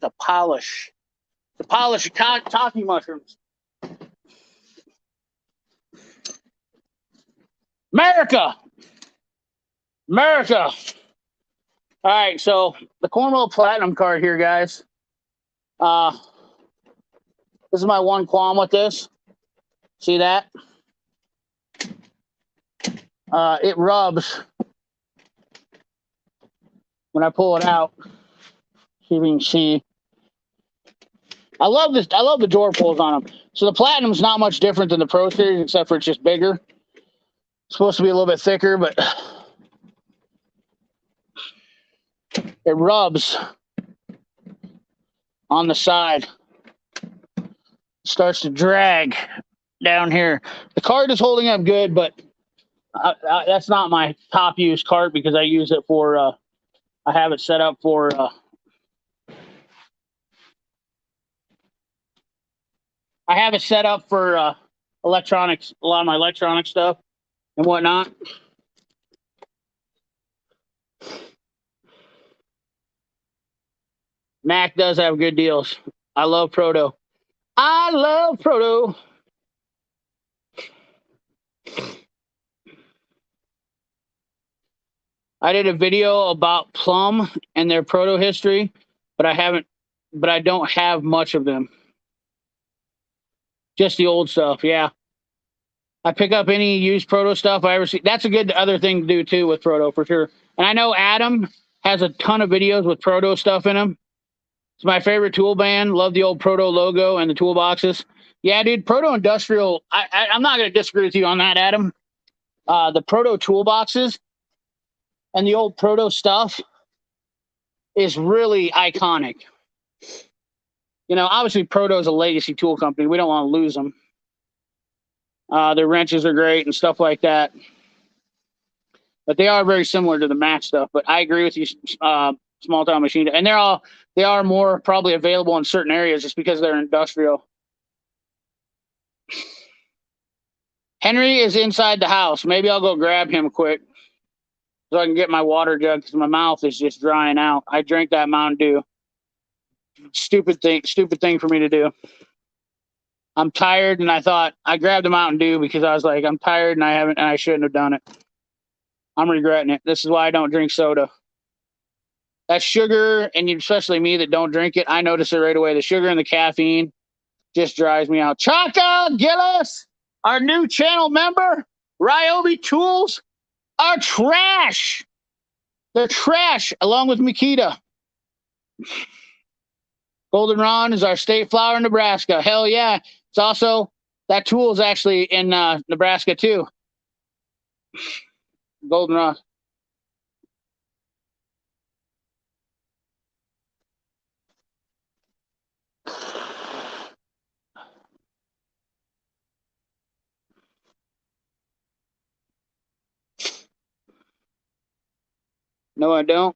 The polish talkie mushrooms. America. All right, so the Cornwall Platinum card here, guys. This is my one qualm with this. See that? It rubs when I pull it out. See if you can see. I love this. I love the drawer pulls on them. So the Platinum's not much different than the Pro Series, except for it's just bigger. It's supposed to be a little bit thicker, but it rubs on the side. Starts to drag down here. The card is holding up good, but that's not my top use card because I use it for, I have it set up for, electronics, a lot of my electronic stuff and whatnot. Mac does have good deals. I love Proto. I love Proto. I did a video about Plum and their Proto history, but I don't have much of them. Just the old stuff, yeah. I pick up any used Proto stuff I ever see. That's a good other thing to do too with Proto for sure. And I know Adam has a ton of videos with Proto stuff in them. It's my favorite tool band. Love the old Proto logo and the toolboxes. Yeah, dude, Proto Industrial. I'm not going to disagree with you on that, Adam. The Proto toolboxes and the old Proto stuff is really iconic. You know, obviously Proto is a legacy tool company. We don't want to lose them. Their wrenches are great and stuff like that. But they are very similar to the Mac stuff. But I agree with you, small town machine. And they are more probably available in certain areas just because they're industrial. Henry is inside the house. Maybe I'll go grab him quick so I can get my water jug because my mouth is just drying out. I drank that Mountain Dew. Stupid thing for me to do. I'm tired, and I thought I grabbed the Mountain Dew because I was like, I'm tired, and I shouldn't have done it. I'm regretting it. This is why I don't drink soda. That sugar, and especially me that don't drink it, I notice it right away. The sugar and the caffeine just drives me out. Chaka Gillis, our new channel member, Ryobi Tools are trash. They're trash, along with Makita. Goldenrod is our state flower in Nebraska. Hell yeah. It's also, that tool is actually in Nebraska too. Goldenrod. No, I don't.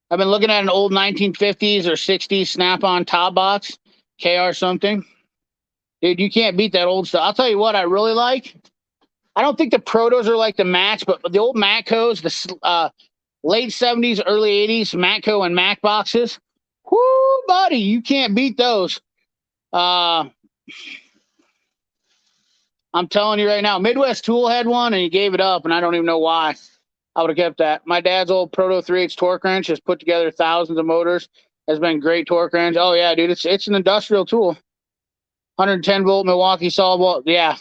I've been looking at an old 1950s or 60s Snap-on top box, KR something. Dude, you can't beat that old stuff. I'll tell you what I really like. I don't think the Protos are like the Macs, but the old Matcos, the late 70s, early 80s Matco and Mac boxes. Whoo, buddy, you can't beat those. I'm telling you right now, Midwest Tool had one and he gave it up, and I don't even know why. I would have kept that. My dad's old Proto 3/8 torque wrench has put together thousands of motors. Has been great torque wrench. Oh yeah, dude, it's an industrial tool. 110 volt Milwaukee sawzall. Yeah,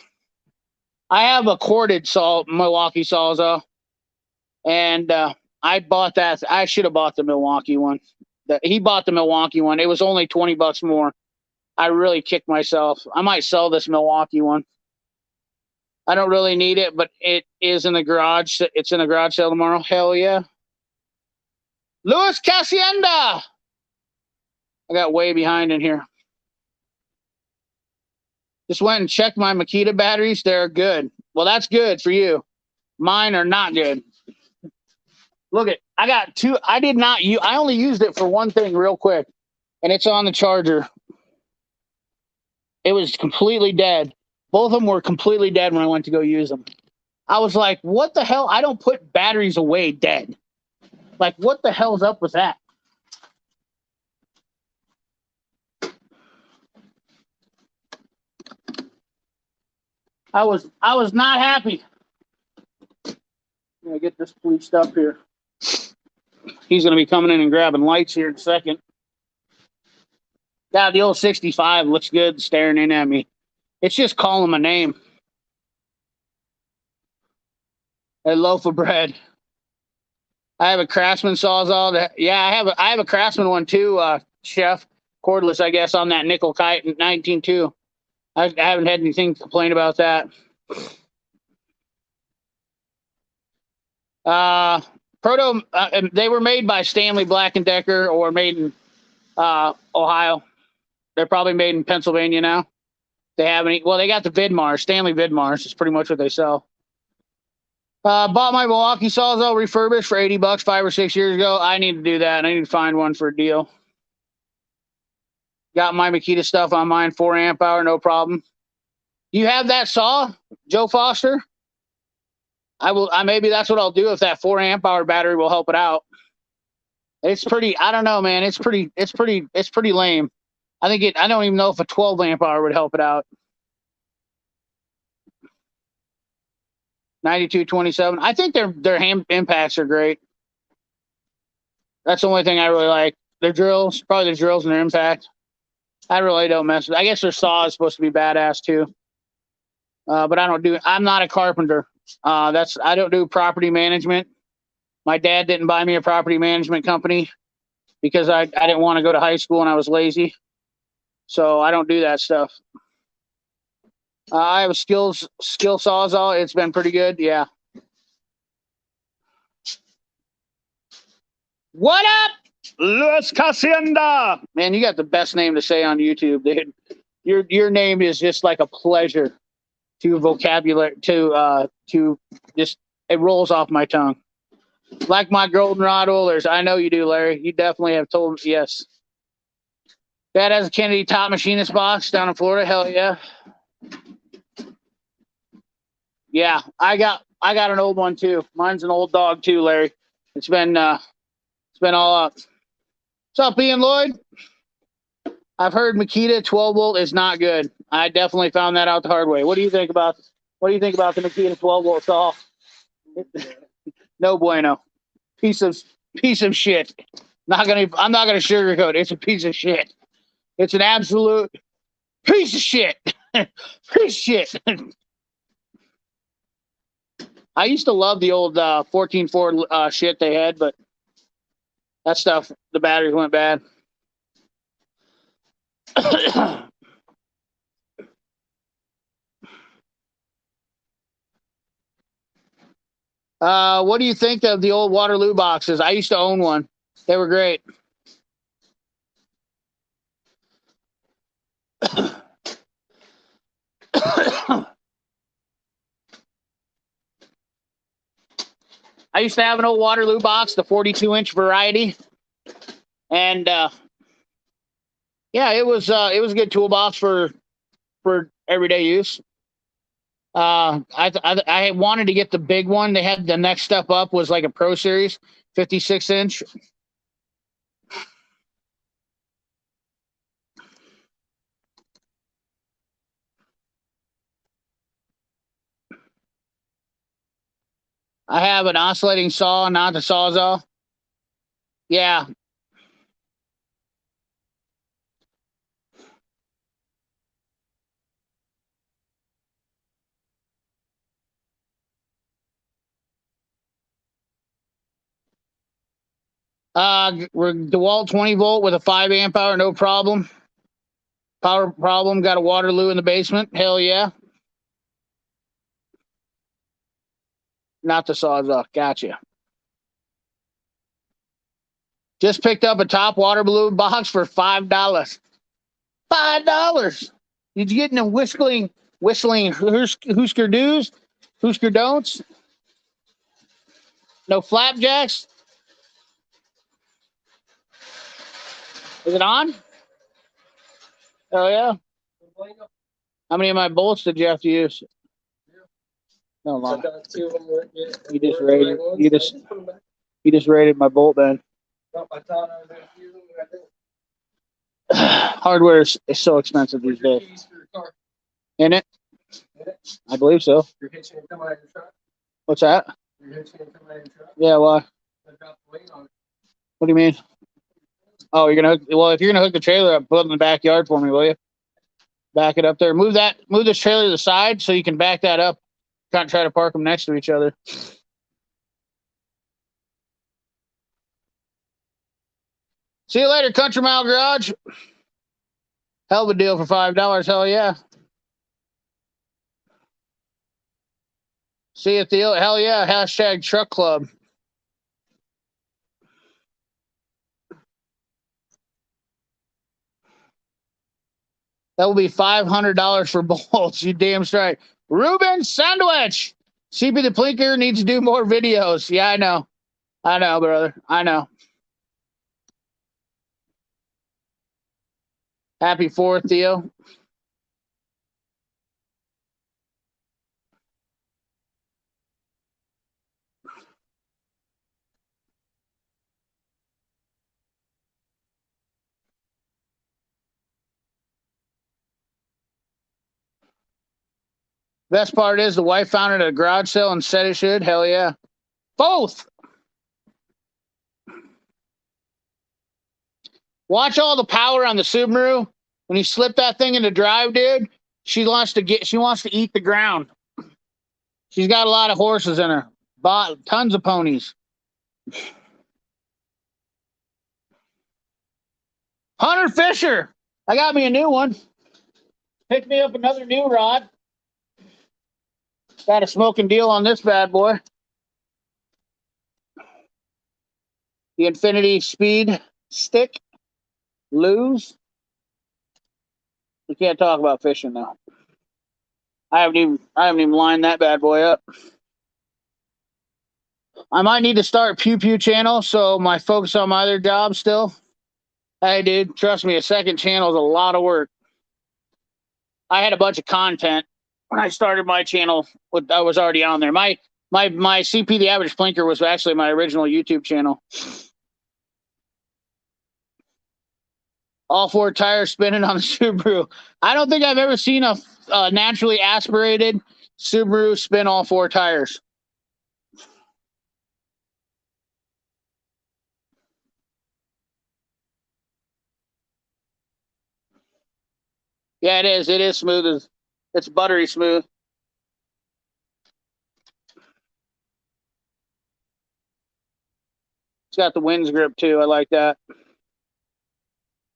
I have a corded Milwaukee sawzall, and I bought that. I should have bought the Milwaukee one. He bought the Milwaukee one. It was only $20 more. I really kicked myself. I might sell this Milwaukee one. I don't really need it, but it is in the garage. It's in the garage sale tomorrow. Hell yeah. Luis Casienda. I got way behind in here. Just went and checked my Makita batteries. They're good. Well, that's good for you. Mine are not good. Look at, I got two. I did not use, I only used it for one thing real quick, and it's on the charger. It was completely dead. Both of them were completely dead when I went to go use them. I was like, what the hell? I don't put batteries away dead. Like, what the hell's up with that? I was not happy. I'm gonna get this bleached up here. He's gonna be coming in and grabbing lights here in a second. Yeah, the old 65 looks good staring in at me. It's just calling my name. A loaf of bread. I have a Craftsman sawzall. I have a Craftsman one too, Chef. Cordless, I guess, on that nickel kite in 19.2. I haven't had anything to complain about that. Proto, they were made by Stanley Black & Decker, or made in Ohio. They're probably made in Pennsylvania now. They have any? Well, they got the Vidmars. Stanley Vidmars is pretty much what they sell. Bought my Milwaukee sawzall refurbished for $80 5 or 6 years ago. I need to do that. I need to find one for a deal. Got my Makita stuff on mine, 4 amp hour, no problem. You have that saw, Joe Foster? Maybe that's what I'll do if that 4 amp hour battery will help it out. It's pretty, I don't know, man. It's pretty lame. I don't even know if a 12 amp hour would help it out. 9227. I think their hand impacts are great. That's the only thing I really like. Their drills, probably the drills and their impact. I really don't mess with. I guess their saw is supposed to be badass too. But I'm not a carpenter. I don't do property management. My dad didn't buy me a property management company because I didn't want to go to high school and I was lazy. So I don't do that stuff. I have a skill sawzall. It's been pretty good. Yeah. What up, Luis Casienda? Man, you got the best name to say on YouTube, dude. Your name is just like a pleasure to vocabulary to just, it rolls off my tongue. Like my goldenrod oilers. I know you do, Larry. You definitely have told me. Yes. Dad has a Kennedy top machinist box down in Florida. Hell yeah. Yeah, I got an old one too. Mine's an old dog too, Larry. It's been all up. What's up, Ian Lloyd? I've heard Makita 12 volt is not good. I definitely found that out the hard way. What do you think about the Makita 12 volt saw? No bueno. Piece of Piece of shit. I'm not gonna sugarcoat it. It's a piece of shit. It's an absolute piece of shit. Piece of shit. I used to love the old 14.4 shit they had, but that stuff, the batteries went bad. What do you think of the old Waterloo boxes? I used to own one. They were great. I used to have an old Waterloo box, the 42-inch variety, and yeah, it was a good toolbox for everyday use. I wanted to get the big one. They had the next step up was like a Pro Series, 56-inch. I have an oscillating saw, not the Sawzall. Yeah. DeWalt 20-volt with a 5 amp hour, no problem. Power problem, got a Waterloo in the basement. Hell yeah. Not the Sawzall. Gotcha. Just picked up a top Waterloo box for $5. $5. Did you get in a whistling Husker do's? Husker don'ts? No flapjacks? Is it on? Oh yeah. How many of my bolts did you have to use? No, long. You just rated my bolt bend. Hardware is so expensive these days. In it? I believe so. What's that? Yeah, why? What do you mean? Oh, you're gonna hook. Well, if you're gonna hook the trailer up, put it in the backyard for me, will you? Back it up there. Move this trailer to the side so you can back that up. Can't try to park them next to each other. See you later, Country Mile Garage. Hell of a deal for $5. Hell yeah. See you, Theo. Hell yeah. Hashtag Truck Club. That will be $500 for bolts. You damn straight. Ruben Sandwich. CP the Plinker needs to do more videos. Yeah, I know. I know, brother. I know. Happy 4th, Theo. Best part is the wife found it at a garage sale and said it should. Hell yeah. Both. Watch all the power on the Subaru. When you slip that thing into drive, dude, she wants to eat the ground. She's got a lot of horses in her. Bought tons of ponies. Hunter Fisher. I got me a new one. Picked me up another new rod. Got a smoking deal on this bad boy. The Infinity Speed Stick. Lose. We can't talk about fishing though. I haven't even lined that bad boy up. I might need to start Pew Pew channel so my focus on my other job still. Hey dude, trust me, a second channel is a lot of work. I had a bunch of content when I started my channel. I was already on there. My CP the Average Plinker was actually my original YouTube channel. All 4 tires spinning on the Subaru. I don't think I've ever seen a naturally aspirated Subaru spin all 4 tires. Yeah, it is. It is smooth. It's buttery smooth. It's got the winds grip too. I like that.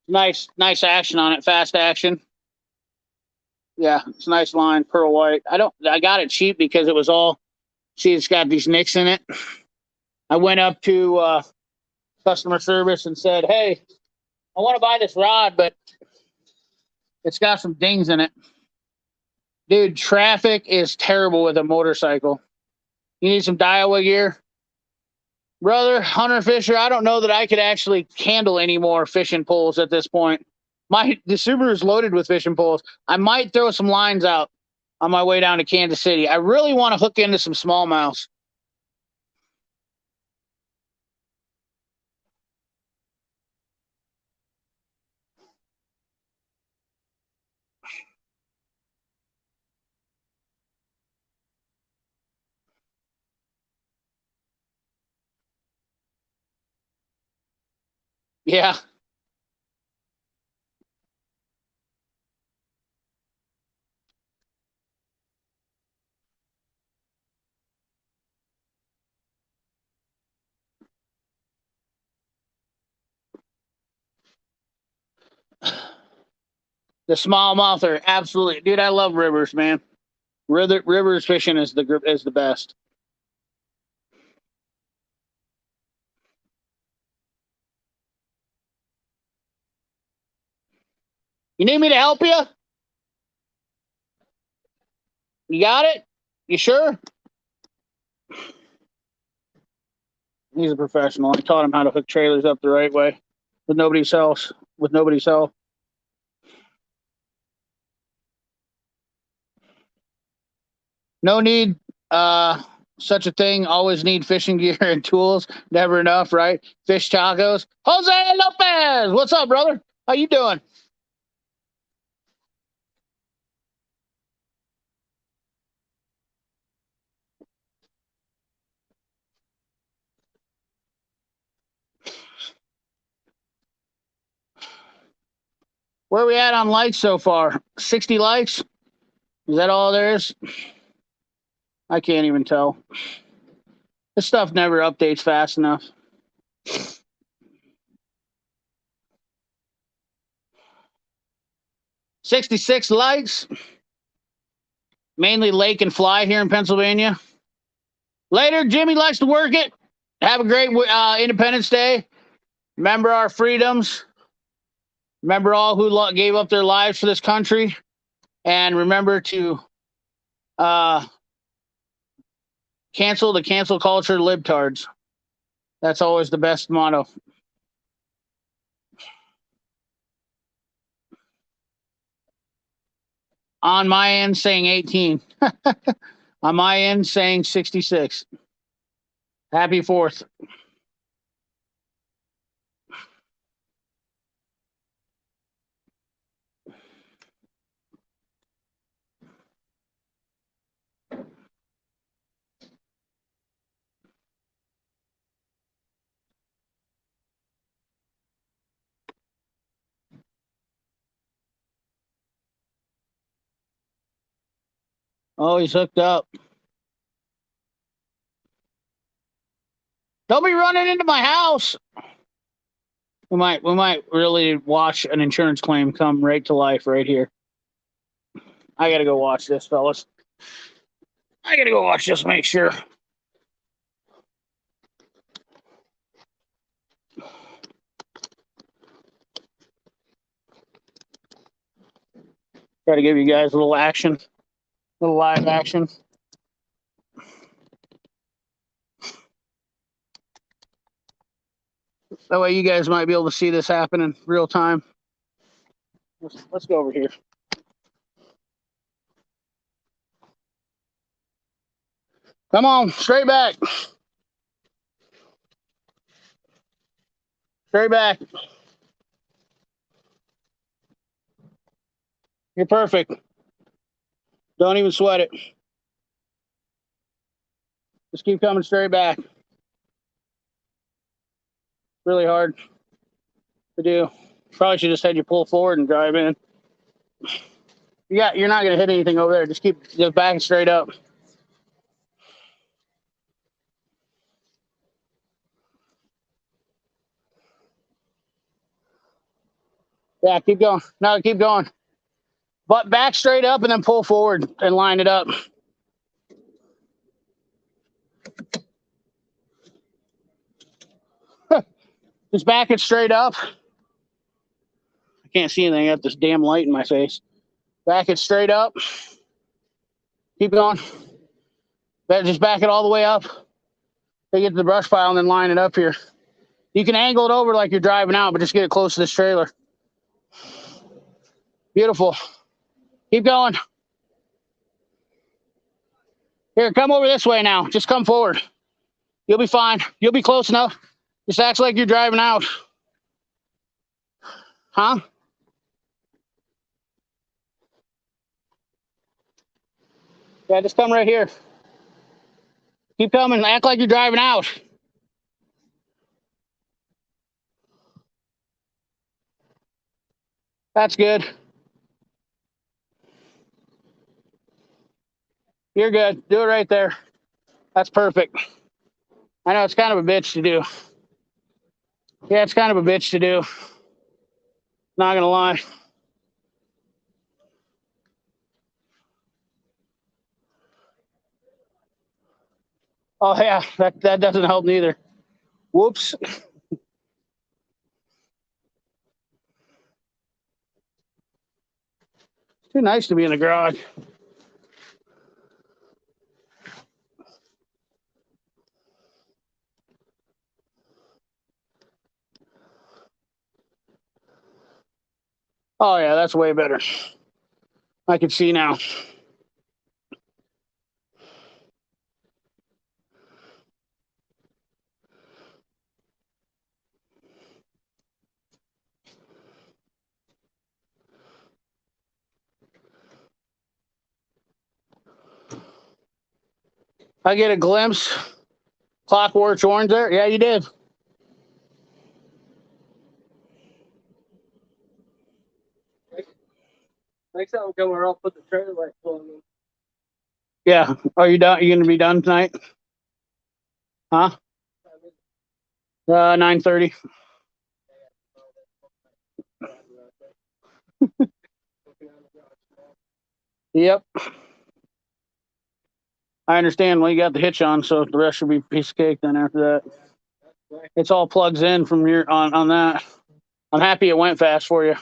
Nice action on it. Fast action. Yeah, it's a nice line, pearl white. I got it cheap because it was all. See, it's got these nicks in it. I went up to customer service and said, "Hey, I want to buy this rod, but it's got some dings in it." Dude, traffic is terrible with a motorcycle. You need some Daiwa gear. Brother, Hunter Fisher, I don't know that I could actually handle any more fishing poles at this point. The Subaru is loaded with fishing poles. I might throw some lines out on my way down to Kansas City. I really want to hook into some smallmouths. Yeah. The smallmouth are absolutely, dude. I love rivers, man. Rivers fishing is the best. You need me to help you? You got it? You sure? He's a professional. I taught him how to hook trailers up the right way with nobody's else. With nobody's help. No need such a thing. Always need fishing gear and tools. Never enough, right? Fish tacos. Jose Lopez, what's up, brother? How you doing? Where are we at on likes so far? 60 likes? Is that all there is? I can't even tell. This stuff never updates fast enough. 66 likes. Mainly lake and fly here in Pennsylvania. Later, Jimmy likes to work it. Have a great Independence Day. Remember our freedoms. Remember all who gave up their lives for this country. And remember to cancel the cancel culture libtards. That's always the best motto. On my end, saying 18. On my end, saying 66. Happy 4th. Oh, he's hooked up. Don't be running into my house. We might really watch an insurance claim come right to life right here. I gotta go watch this, fellas. I gotta go watch this, make sure. Try to give you guys a little action, a little live action. That way you guys might be able to see this happen in real time. Let's go over here. Come on, straight back. Straight back. You're perfect. Don't even sweat it. Just keep coming straight back. Really hard to do. Probably should just had you pull forward and drive in. You're not gonna hit anything over there. Just keep the back straight up. Yeah, keep going. No, keep going. But back straight up and then pull forward and line it up. Just back it straight up. I can't see anything. I got this damn light in my face. Back it straight up. Keep going. Just back it all the way up. Take it to the brush pile and then line it up here. You can angle it over like you're driving out, but just get it close to this trailer. Beautiful. Keep going. Here, come over this way now. Just come forward. You'll be fine. You'll be close enough. Just acts like you're driving out. Huh? Yeah, just come right here. Keep coming. Act like you're driving out. That's good. You're good. Do it right there. That's perfect. I know it's kind of a bitch to do. Yeah, it's kind of a bitch to do. Not gonna lie. Oh yeah, that doesn't help neither. Whoops. Too nice to be in the garage. Oh yeah, that's way better. I can see now. I get a glimpse. Clockwork orange there. Yeah, you did. Next time I'm coming, I'll put the trailer light on. Yeah. Are you done? Are you gonna be done tonight? Huh? 9:30. Yep. I understand. Well, you got the hitch on, so the rest should be a piece of cake then after that. It's all plugs in from your on that. I'm happy it went fast for you.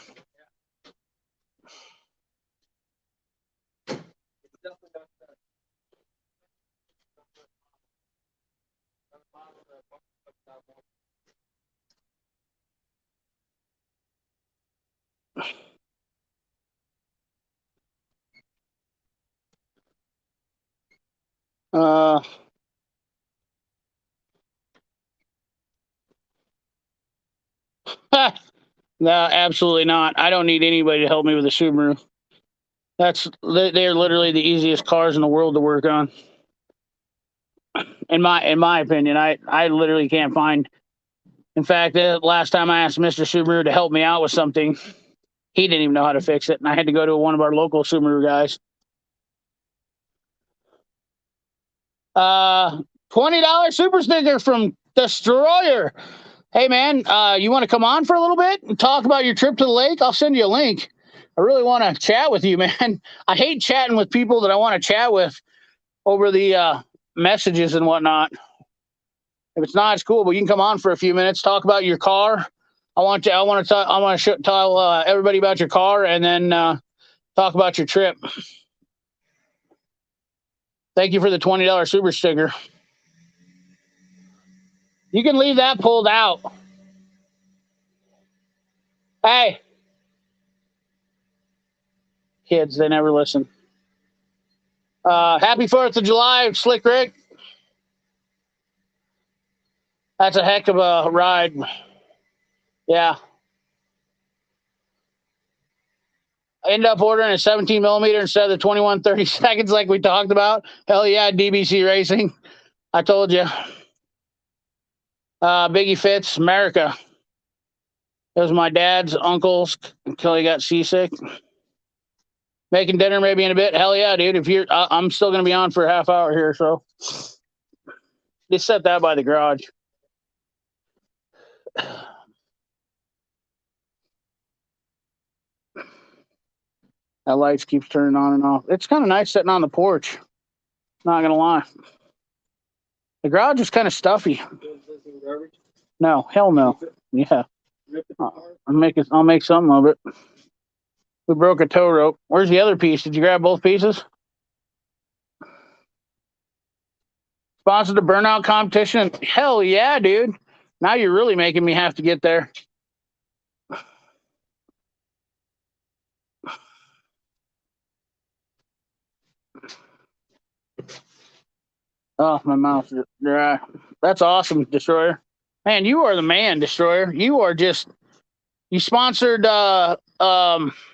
Uh, no, absolutely not. I don't need anybody to help me with a Subaru. They're literally the easiest cars in the world to work on. In my opinion, I literally can't find. In fact, the last time I asked Mr. Subaru to help me out with something, he didn't even know how to fix it, and I had to go to one of our local Subaru guys. $20 super sticker from Destroyer. Hey man, you want to come on for a little bit and talk about your trip to the lake? I'll send you a link. I really want to chat with you, man. I hate chatting with people that I want to chat with over the messages and whatnot. If it's not, it's cool, but you can come on for a few minutes, talk about your car. I want to tell everybody about your car, and then talk about your trip. Thank you for the $20 super sticker. You can leave that pulled out. Hey, kids, they never listen. Happy 4th of July, Slick Rick. That's a heck of a ride. Yeah. I ended up ordering a 17 millimeter instead of the 21/32 like we talked about. Hell yeah, DBC Racing. I told you. Biggie Fitz, America. It was my dad's uncle's until he got seasick. Making dinner maybe in a bit. Hell yeah, dude. If you're, I'm still gonna be on for a half hour here, so just set that by the garage. That lights keeps turning on and off. It's kind of nice sitting on the porch. Not gonna lie. The garage is kind of stuffy. No, hell no. Yeah, I'll make something of it. We broke a tow rope. Where's the other piece? Did you grab both pieces? Sponsored the burnout competition. Hell yeah, dude. Now you're really making me have to get there. Oh, my mouth's dry. That's awesome, Destroyer. Man, you are the man, Destroyer. You are just, you sponsored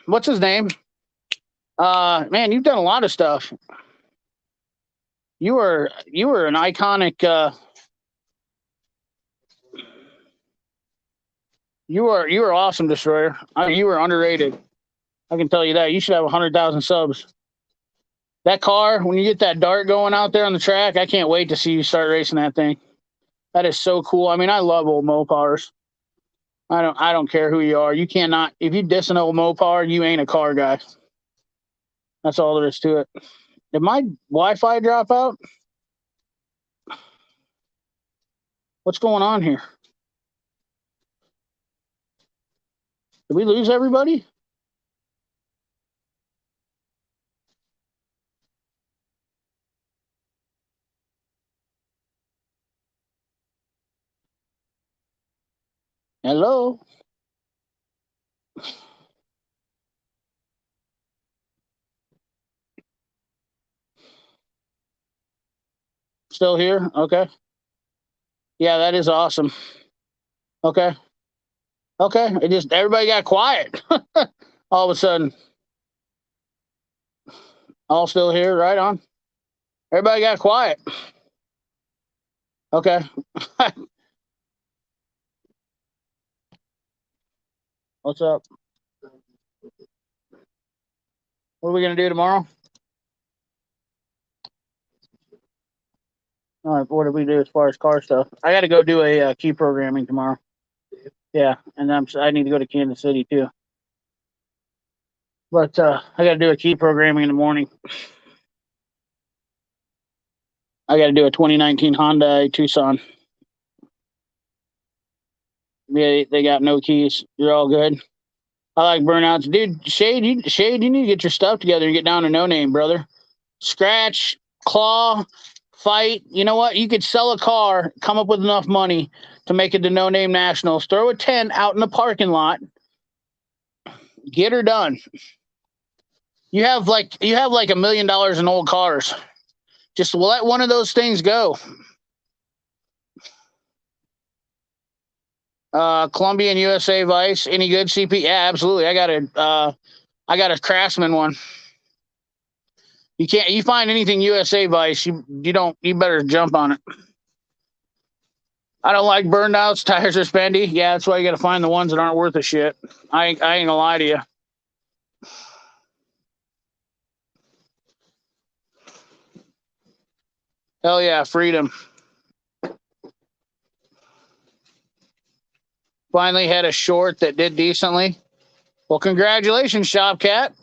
what's his name? Man, you've done a lot of stuff. You were an iconic you were awesome, Destroyer. You were underrated. I can tell you that. You should have 100,000 subs. That car, when you get that dart going out there on the track, I can't wait to see you start racing that thing. That is so cool. I mean, I love old Mopars. I don't care who you are. You cannot, if you diss an old Mopar, you ain't a car guy. That's all there is to it. Did my Wi-Fi drop out? What's going on here? Did we lose everybody? Hello? Still here? Okay. Yeah, that is awesome. Okay. Okay. It just, everybody got quiet. All of a sudden. All still here, right on. Everybody got quiet. Okay. What's up? What are we gonna do tomorrow? All right, what do we do as far as car stuff? I got to go do a key programming tomorrow. Yeah, and I need to go to Kansas City too. But I got to do a key programming in the morning. I got to do a 2019 Honda Tucson. Yeah, they got no keys. You're all good. I like burnouts, dude. Shade, you need to get your stuff together and get down to no name, brother. Scratch, claw, fight. You know what? You could sell a car, come up with enough money to make it to no name nationals. Throw a tent out in the parking lot. Get her done. You have like $1 million in old cars. Just let one of those things go. Colombian USA Vice. Any good CP? Yeah, absolutely. I got a Craftsman one. You find anything USA Vice, you better jump on it. I don't like burnouts. Tires are spendy. Yeah, that's why you got to find the ones that aren't worth a shit. I ain't gonna lie to you. Hell yeah, freedom. Finally had a short that did decently. Well, congratulations, Shopcat.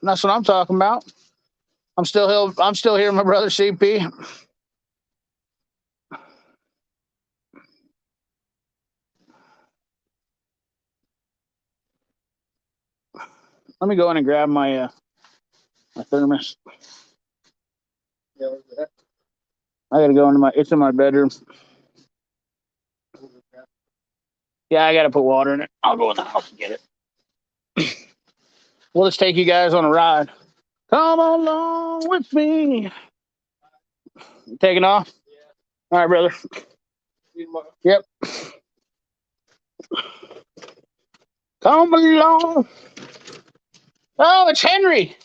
That's what I'm talking about. I'm still here, my brother CP. Let me go in and grab my thermos. I gotta go into it's in my bedroom. Yeah, I gotta put water in it. I'll go in the house and get it. We'll just take you guys on a ride. Come along with me. You taking off? All right, brother. Yep. Come along. Oh, it's Henry.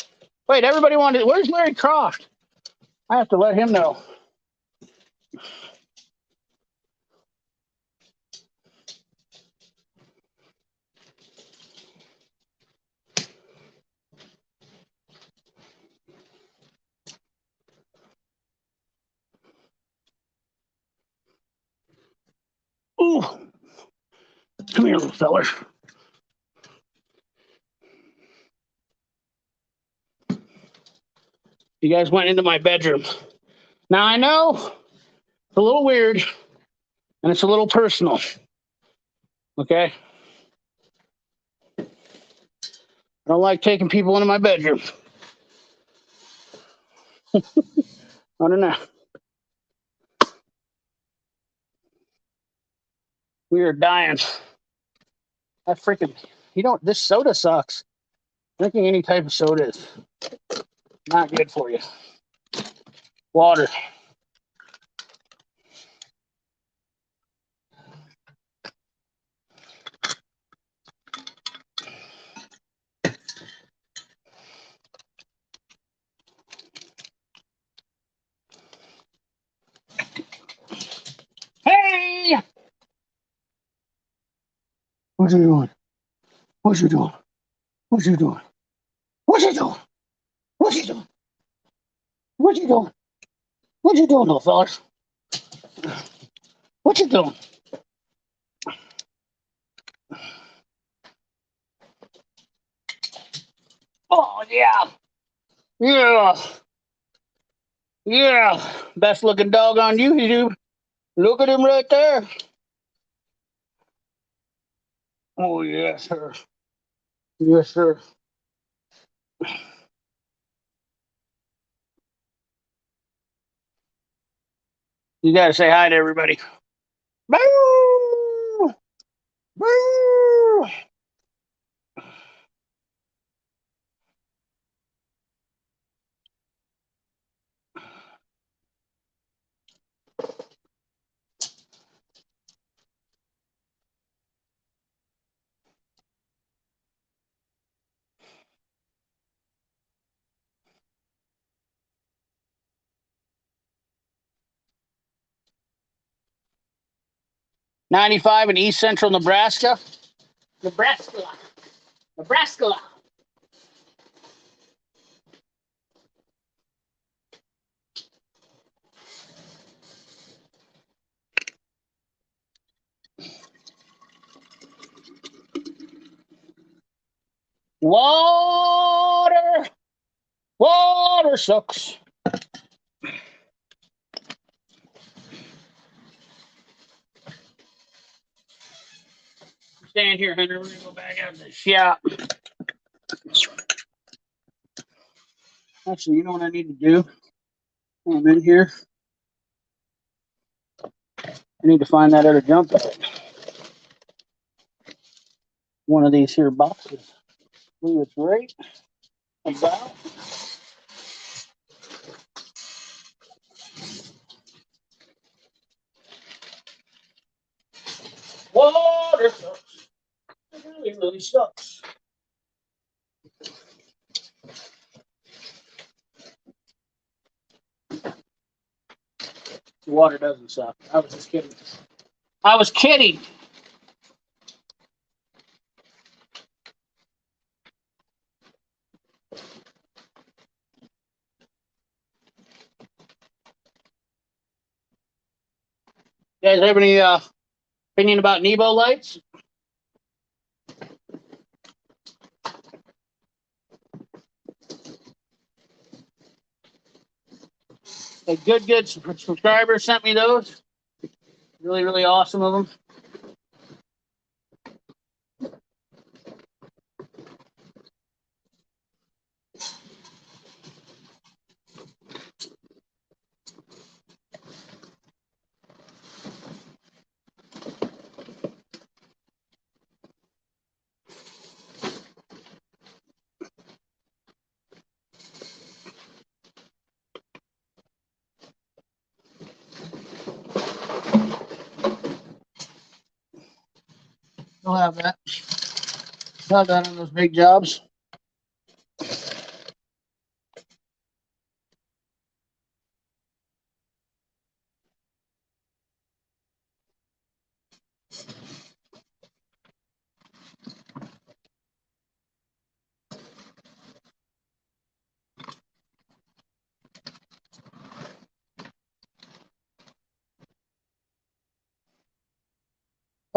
Wait, everybody wanted. Where's Larry Croft? I have to let him know. Ooh. Come here, little feller. You guys went into my bedroom. Now I know it's a little weird and it's a little personal. Okay? I don't like taking people into my bedroom. I don't know. We are dying. That freaking, this soda sucks. Drinking any type of soda is not good for you. Water. Hey! What you doing? What you doing? What you doing? What you doing? What you doing? What you doing? What you doing, little fellas? What you doing? Oh, yeah. Yeah. Yeah. Best looking dog on YouTube. Look at him right there. Oh, yes, sir. Yes, sir. You got to say hi to everybody. Boo! Boo! '95 in East Central Nebraska. Nebraska. Nebraska. Water. Water sucks. Stand here, Hunter. We're going to go back out to the shop. Actually, you know what I need to do? I'm in here. I need to find that other jump bag. One of these here boxes. I believe it's right about. Water sucks. It really, really sucks. The water doesn't suck. I was just kidding. I was kidding. You guys have any opinion about Nebo lights? A good subscriber sent me those. Really, really awesome of them. They'll have that. They'll have that on those big jobs.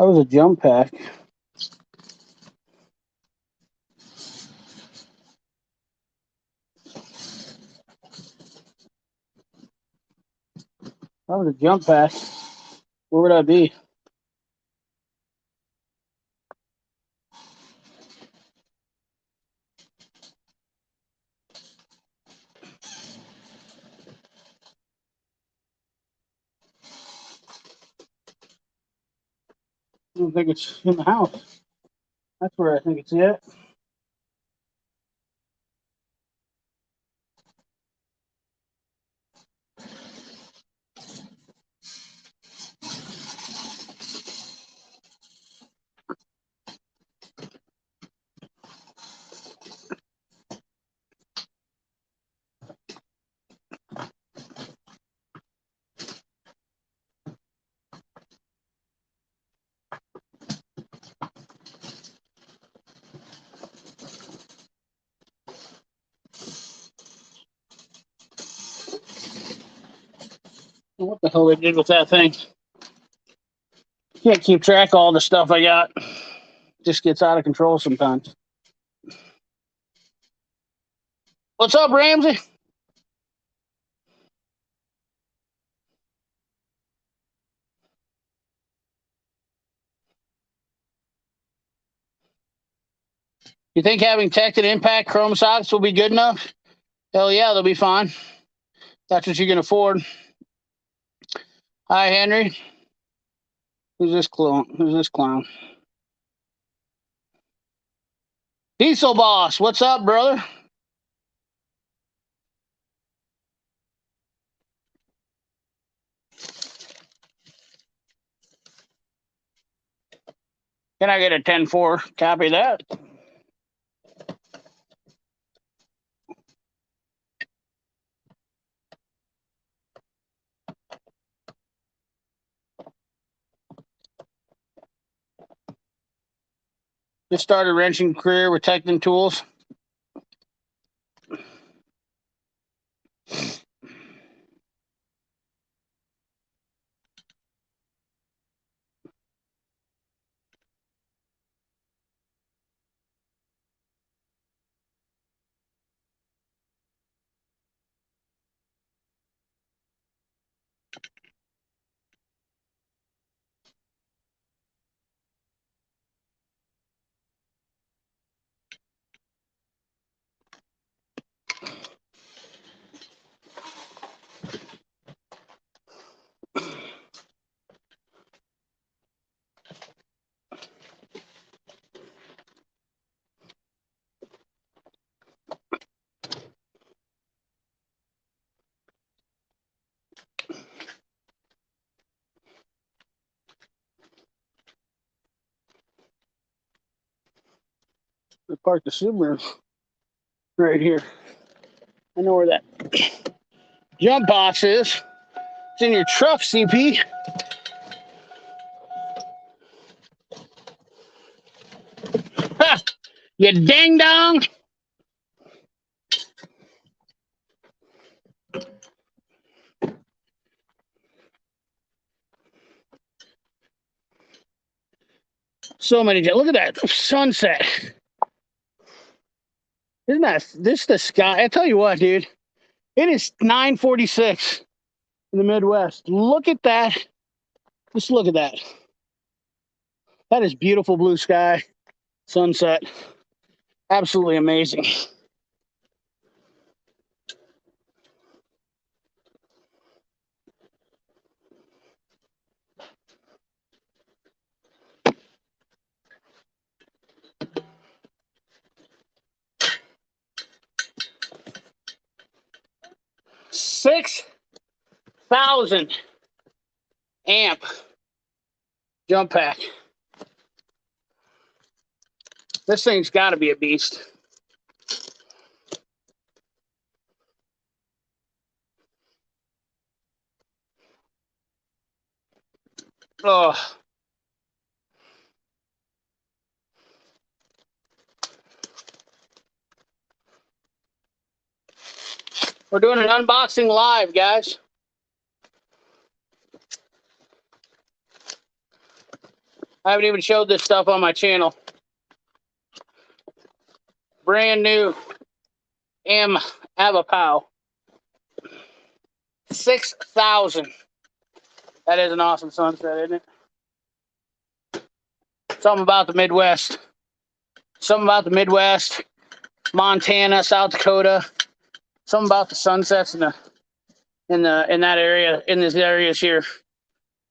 That was a jump pack. That was a jump pack. Where would I be? I don't think it's in the house. That's where I think it's at. What the hell they did with that thing? Can't keep track of all the stuff I got. Just gets out of control sometimes. What's up, Ramsey? You think having Tecton Impact chrome socks will be good enough? Hell yeah, they'll be fine. That's what you can afford. Hi, Henry. Who's this clown? Who's this clown? Diesel Boss, what's up, brother? Can I get a 10-4? Copy that. Just started wrenching career with Tecton tools. We parked the Subaru right here. I know where that jump box is. It's in your truck, CP. Ha! You ding dong. So many. Look at that sunset. Isn't that this the sky? I tell you what, dude. It is 9:46 in the Midwest. Look at that. Just look at that. That is beautiful blue sky, sunset. Absolutely amazing. $6,000 amp jump pack. This thing's got to be a beast. Oh. We're doing an unboxing live, guys. I haven't even showed this stuff on my channel. Brand new Avapow. 6,000. That is an awesome sunset, isn't it? Something about the Midwest. Something about the Midwest, Montana, South Dakota. Something about the sunsets in that area, in these areas here.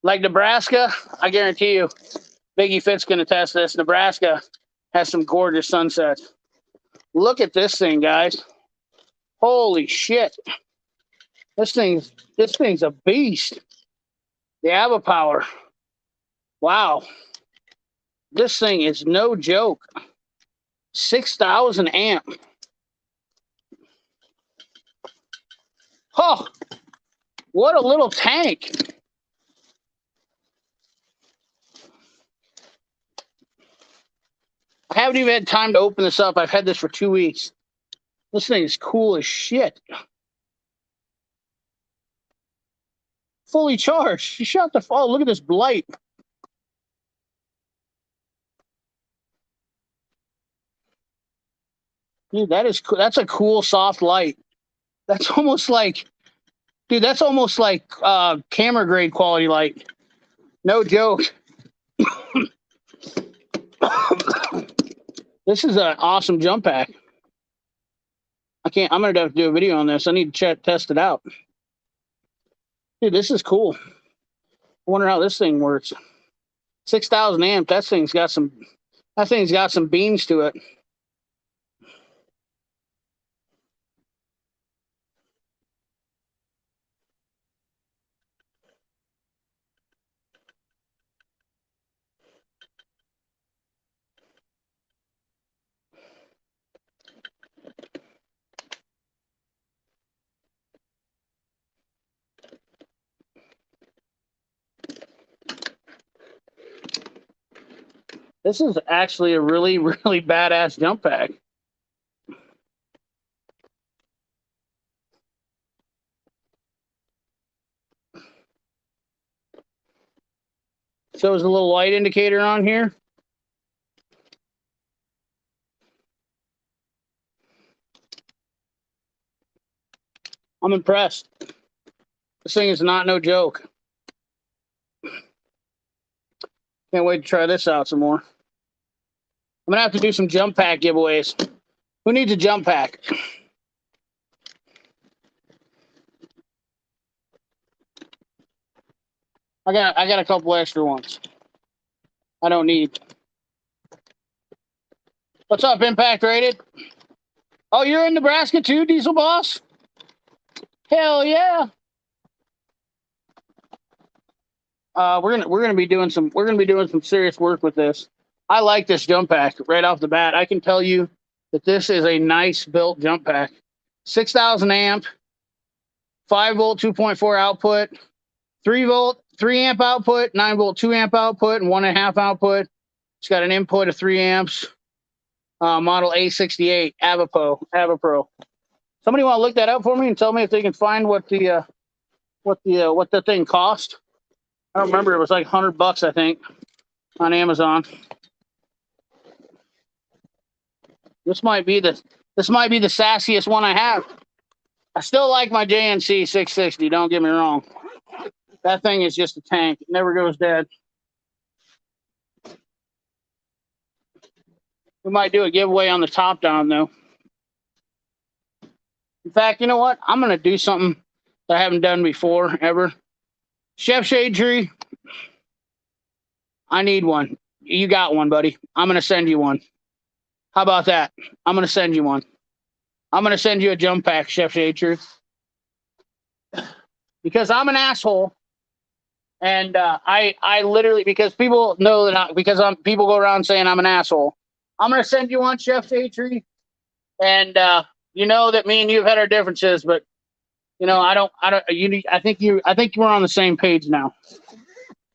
Like Nebraska, I guarantee you, Biggie Fitz can attest this. Nebraska has some gorgeous sunsets. Look at this thing, guys. Holy shit. This thing's a beast. The Avapower. Wow. This thing is no joke. 6,000 amp. Oh, what a little tank. I haven't even had time to open this up. I've had this for 2 weeks. This thing is cool as shit. Fully charged. She shot the fall. Look at this blight. Dude, that's a cool soft light. That's almost like, dude, that's almost like camera grade quality light. No joke. This is an awesome jump pack. I'm gonna have to do a video on this. I need to test it out. Dude, this is cool. I wonder how this thing works. 6,000 amp. That thing's got some beams to it. This is actually a really, really badass jump pack. Shows a little light indicator on here. I'm impressed. This thing is not no joke. Can't wait to try this out some more. I'm gonna have to do some jump pack giveaways. Who needs a jump pack? I got a couple extra ones. I don't need. What's up, Impact Rated? Oh, you're in Nebraska too, Diesel Boss? Hell yeah! We're gonna be doing some serious work with this. I like this jump pack right off the bat. I can tell you that this is a nice built jump pack. 6,000 amp, 5 volt 2.4 output, 3 volt 3 amp output, 9 volt 2 amp output, and 1.5 output. It's got an input of 3 amps. Model A68 Avapro. Somebody want to look that up for me and tell me if they can find what the thing cost? I don't remember. It was like $100, I think, on Amazon. This might be the sassiest one I have. I still like my JNC 660. Don't get me wrong. That thing is just a tank. It never goes dead. We might do a giveaway on the top down though. In fact, you know what? I'm gonna do something that I haven't done before ever. Chef Shade Tree, I need one. You got one, buddy. I'm gonna send you one. How about that? I'm gonna send you one. I'm gonna send you a jump pack, Chef Shade Tree. Because I'm an asshole. And I literally, because people know that people go around saying I'm an asshole. I'm gonna send you one, Chef Shade Tree. And you know that me and you've had our differences, but you know, I think we're on the same page now.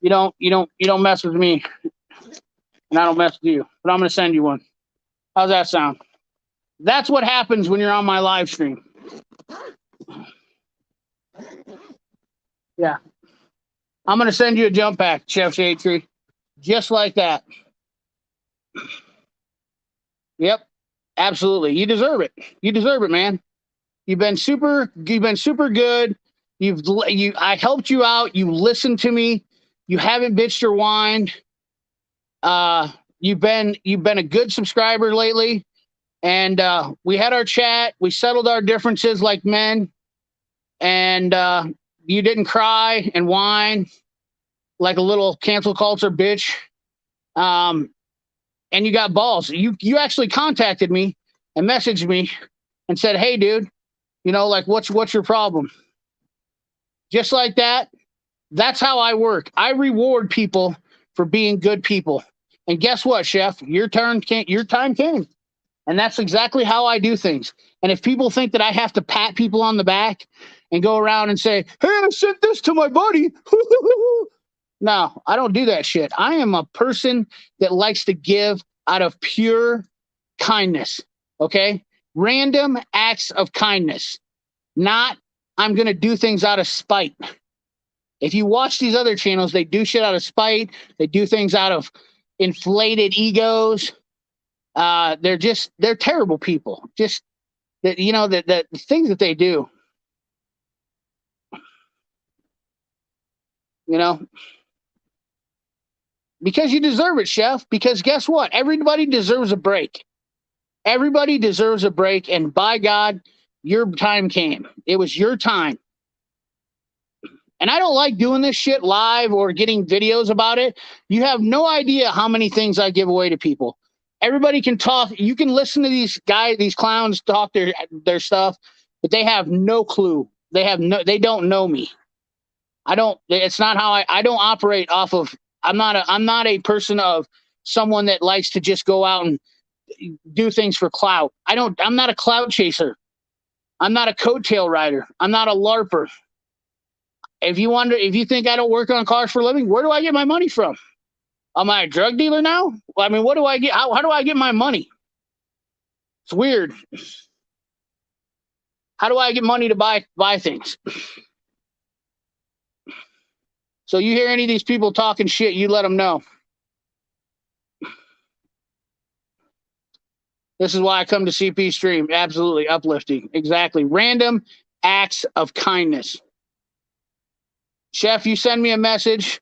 You don't mess with me, and I don't mess with you. But I'm gonna send you one. How's that sound? That's what happens when you're on my live stream. Yeah. I'm gonna send you a jump pack, Chef Shade Tree. Just like that. Yep. Absolutely. You deserve it. You deserve it, man. You've been super good. I helped you out. You listened to me. You haven't bitched or whined. You've been a good subscriber lately. And we had our chat. We settled our differences like men. And you didn't cry and whine like a little cancel culture bitch. And you got balls. You actually contacted me and messaged me and said, "Hey, dude, you know, like what's your problem?" Just like that. That's how I work. I reward people for being good people. And guess what, Chef? Your time came. And that's exactly how I do things. And if people think that I have to pat people on the back and go around and say, "Hey, I sent this to my buddy." No, I don't do that shit. I am a person that likes to give out of pure kindness. Okay? Random acts of kindness. Not, I'm going to do things out of spite. If you watch these other channels, they do shit out of spite. They do things out of inflated egos. They're terrible people. Just that, you know, the things that they do, you know, because you deserve it, Chef. Because guess what? Everybody deserves a break. Everybody deserves a break. And by God, your time came. It was your time. And I don't like doing this shit live or getting videos about it. You have no idea how many things I give away to people. Everybody can talk. You can listen to these clowns talk their stuff, but they have no clue. They don't know me. It's not how I don't operate off of, I'm not a person of someone that likes to just go out and do things for clout. I'm not a clout chaser. I'm not a coattail rider. I'm not a LARPer. If you think I don't work on cars for a living, where do I get my money from? Am I a drug dealer now? Well, I mean, what do I get? How do I get my money? It's weird. How do I get money to buy things? So you hear any of these people talking shit, you let them know. This is why I come to CP Stream. Absolutely uplifting. Exactly. Random acts of kindness. Chef, you send me a message.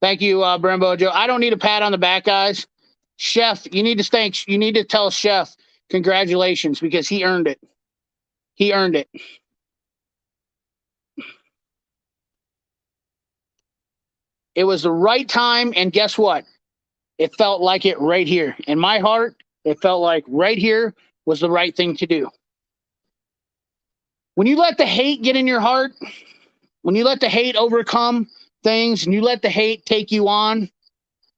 Thank you, Brembo Joe. I don't need a pat on the back, guys. Chef, you need to tell Chef congratulations because he earned it. He earned it. It was the right time, and guess what? It felt like it right here. In my heart, it felt like right here was the right thing to do. When you let the hate get in your heart, when you let the hate overcome things and you let the hate take you on,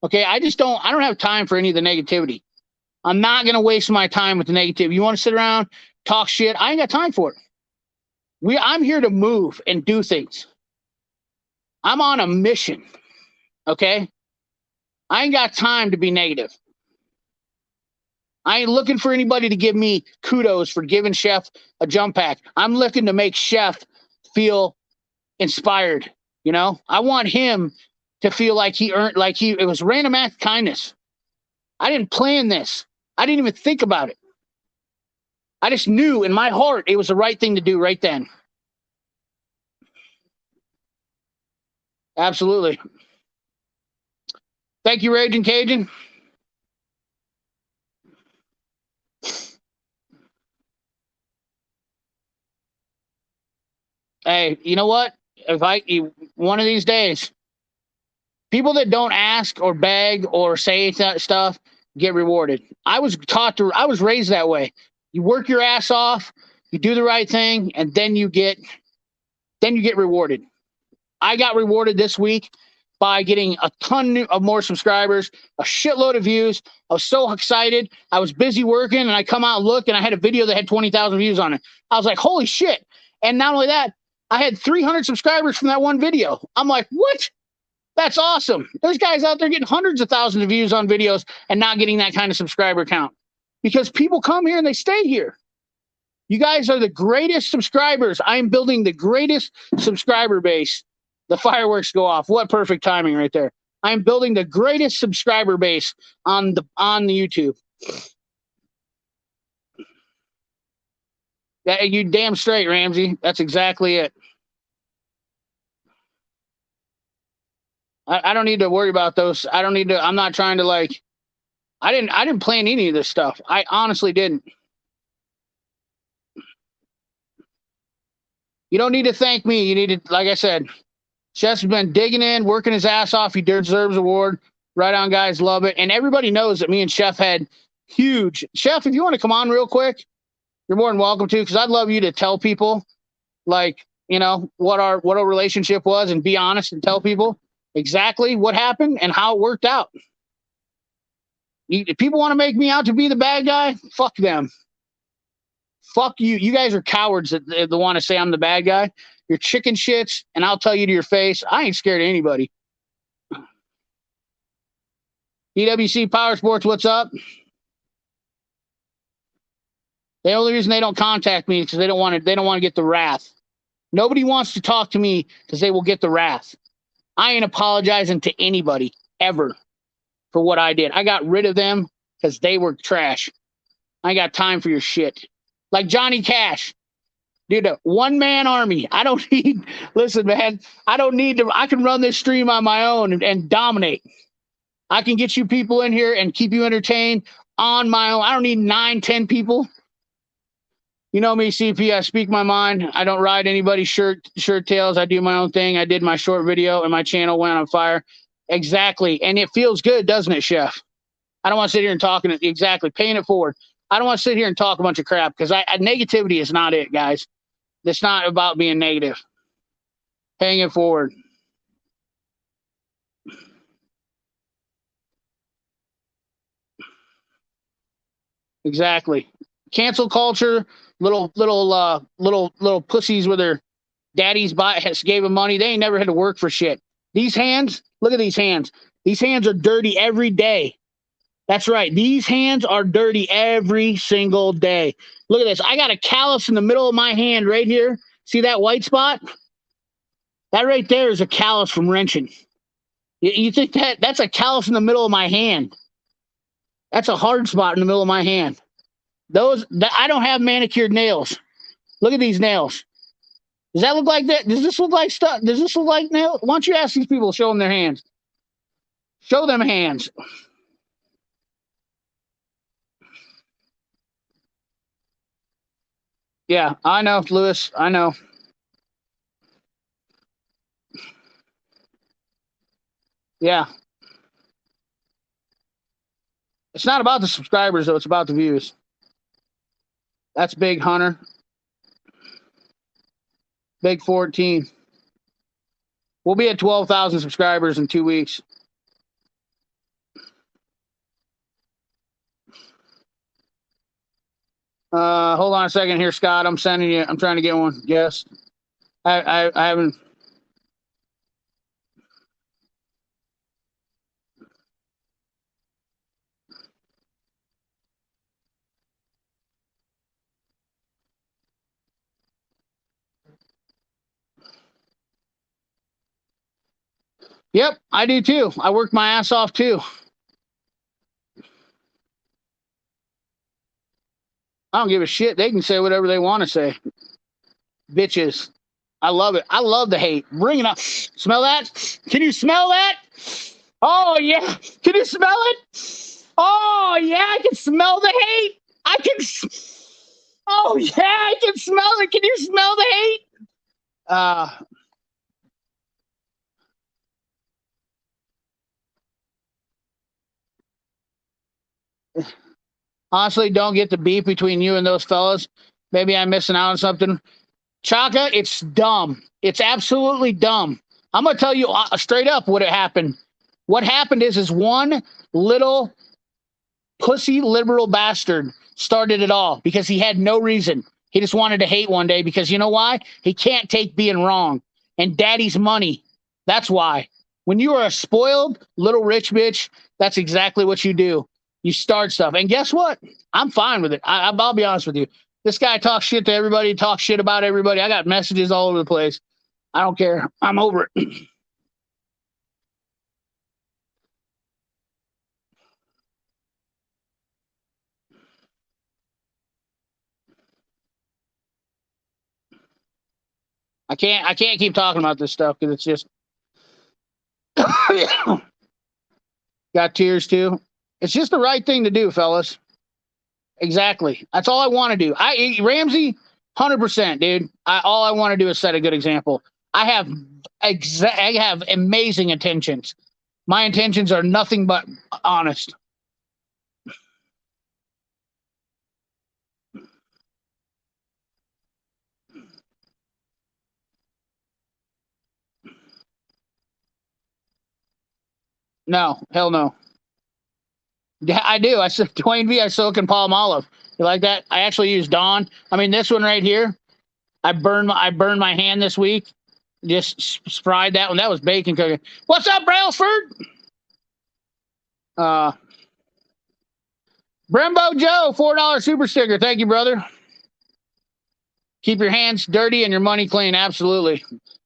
okay, I don't have time for any of the negativity. I'm not going to waste my time with the negativity. You want to sit around, talk shit? I ain't got time for it. I'm here to move and do things. I'm on a mission, okay? I ain't got time to be negative. I ain't looking for anybody to give me kudos for giving Chef a jump pack. I'm looking to make Chef feel inspired. You know, I want him to feel like it was random act of kindness. I didn't plan this. I didn't even think about it. I just knew in my heart it was the right thing to do right then. Absolutely. Thank you, Raging Cajun. Hey, you know what? One of these days, people that don't ask or beg or say that stuff get rewarded. I was raised that way. You work your ass off, you do the right thing, and then you get rewarded. I got rewarded this week by getting a ton of more subscribers, a shitload of views. I was so excited. I was busy working, and I come out and look, and I had a video that had 20,000 views on it. I was like, holy shit. And not only that, I had 300 subscribers from that one video. I'm like, what? That's awesome. There's guys out there getting hundreds of thousands of views on videos and not getting that kind of subscriber count because people come here and they stay here. You guys are the greatest subscribers. I'm building the greatest subscriber base. The fireworks go off. What perfect timing right there. I'm building the greatest subscriber base on the YouTube. Yeah, you damn straight, Ramsey. That's exactly it. I don't need to worry about those. I don't need to. I'm not trying to like. I didn't plan any of this stuff. I honestly didn't. You don't need to thank me. You need to, like I said, Chef's been digging in, working his ass off. He deserves an award. Right on, guys. Love it. And everybody knows that me and Chef had huge. Chef, if you want to come on real quick, you're more than welcome to, because I'd love you to tell people, like, you know, what our relationship was, and be honest and tell people exactly what happened and how it worked out. If people want to make me out to be the bad guy, fuck them. Fuck you. You guys are cowards that want to say I'm the bad guy. You're chicken shits, and I'll tell you to your face, I ain't scared of anybody. EWC Power Sports, what's up? The only reason they don't contact me is because they don't want to get the wrath. Nobody wants to talk to me because they will get the wrath. I ain't apologizing to anybody ever for what I did. I got rid of them because they were trash. I ain't got time for your shit. Like Johnny Cash. Dude, a one-man army. I don't need, listen, man, I don't need to, I can run this stream on my own and dominate. I can get you people in here and keep you entertained on my own. I don't need 9, 10 people. You know me, CP, I speak my mind. I don't ride anybody's shirt tails. I do my own thing. I did my short video and my channel went on fire. Exactly. And it feels good, doesn't it, Chef? I don't want to sit here and talk it. Exactly. Paying it forward. I don't want to sit here and talk a bunch of crap, because negativity is not it, guys. It's not about being negative. Paying it forward. Exactly. Cancel culture. Little pussies with their daddies gave them money. They ain't never had to work for shit. These hands, look at these hands. These hands are dirty every day. That's right. These hands are dirty every single day. Look at this. I got a callus in the middle of my hand right here. See that white spot? That right there is a callus from wrenching. You think that's a callus in the middle of my hand? That's a hard spot in the middle of my hand. I don't have manicured nails. Look at these nails. Does that look like that? Does this look like stuff? Does this look like nails? Why don't you ask these people to show them their hands? Show them hands. Yeah, I know, Lewis. I know. Yeah. It's not about the subscribers, though. It's about the views. That's big, Hunter. Big 14. We'll be at 12,000 subscribers in 2 weeks. Hold on a second here, Scott. I'm trying to get one. Yes. I haven't. Yep, I do too. I work my ass off too. I don't give a shit. They can say whatever they want to say. Bitches. I love it. I love the hate. Bring it up. Smell that? Can you smell that? Oh, yeah. Can you smell it? Oh, yeah. I can smell the hate. Oh, yeah. I can smell it. Can you smell the hate? Honestly, don't get the beef between you and those fellas. Maybe I'm missing out on something. Chaka, it's dumb. It's absolutely dumb. I'm going to tell you straight up what happened. What happened is one little pussy liberal bastard started it all because he had no reason. He just wanted to hate one day because you know why? He can't take being wrong. And daddy's money. That's why. When you are a spoiled little rich bitch, that's exactly what you do. You start stuff. And guess what? I'm fine with it. I'll be honest with you. This guy talks shit to everybody, talks shit about everybody. I got messages all over the place. I don't care. I'm over it. I can't keep talking about this stuff because it's just got tears too. It's just the right thing to do, fellas. Exactly. That's all I want to do. Ramsey, 100%, dude. All I want to do is set a good example. I have amazing intentions. My intentions are nothing but honest. No, hell no. Yeah, I do. I said Dwayne V. I silicon palm olive. You like that? I actually use Dawn. I mean, this one right here. I burned my hand this week. Just fried that one. That was bacon cooking. What's up, Brailsford? Brembo Joe, $4 super sticker. Thank you, brother. Keep your hands dirty and your money clean. Absolutely.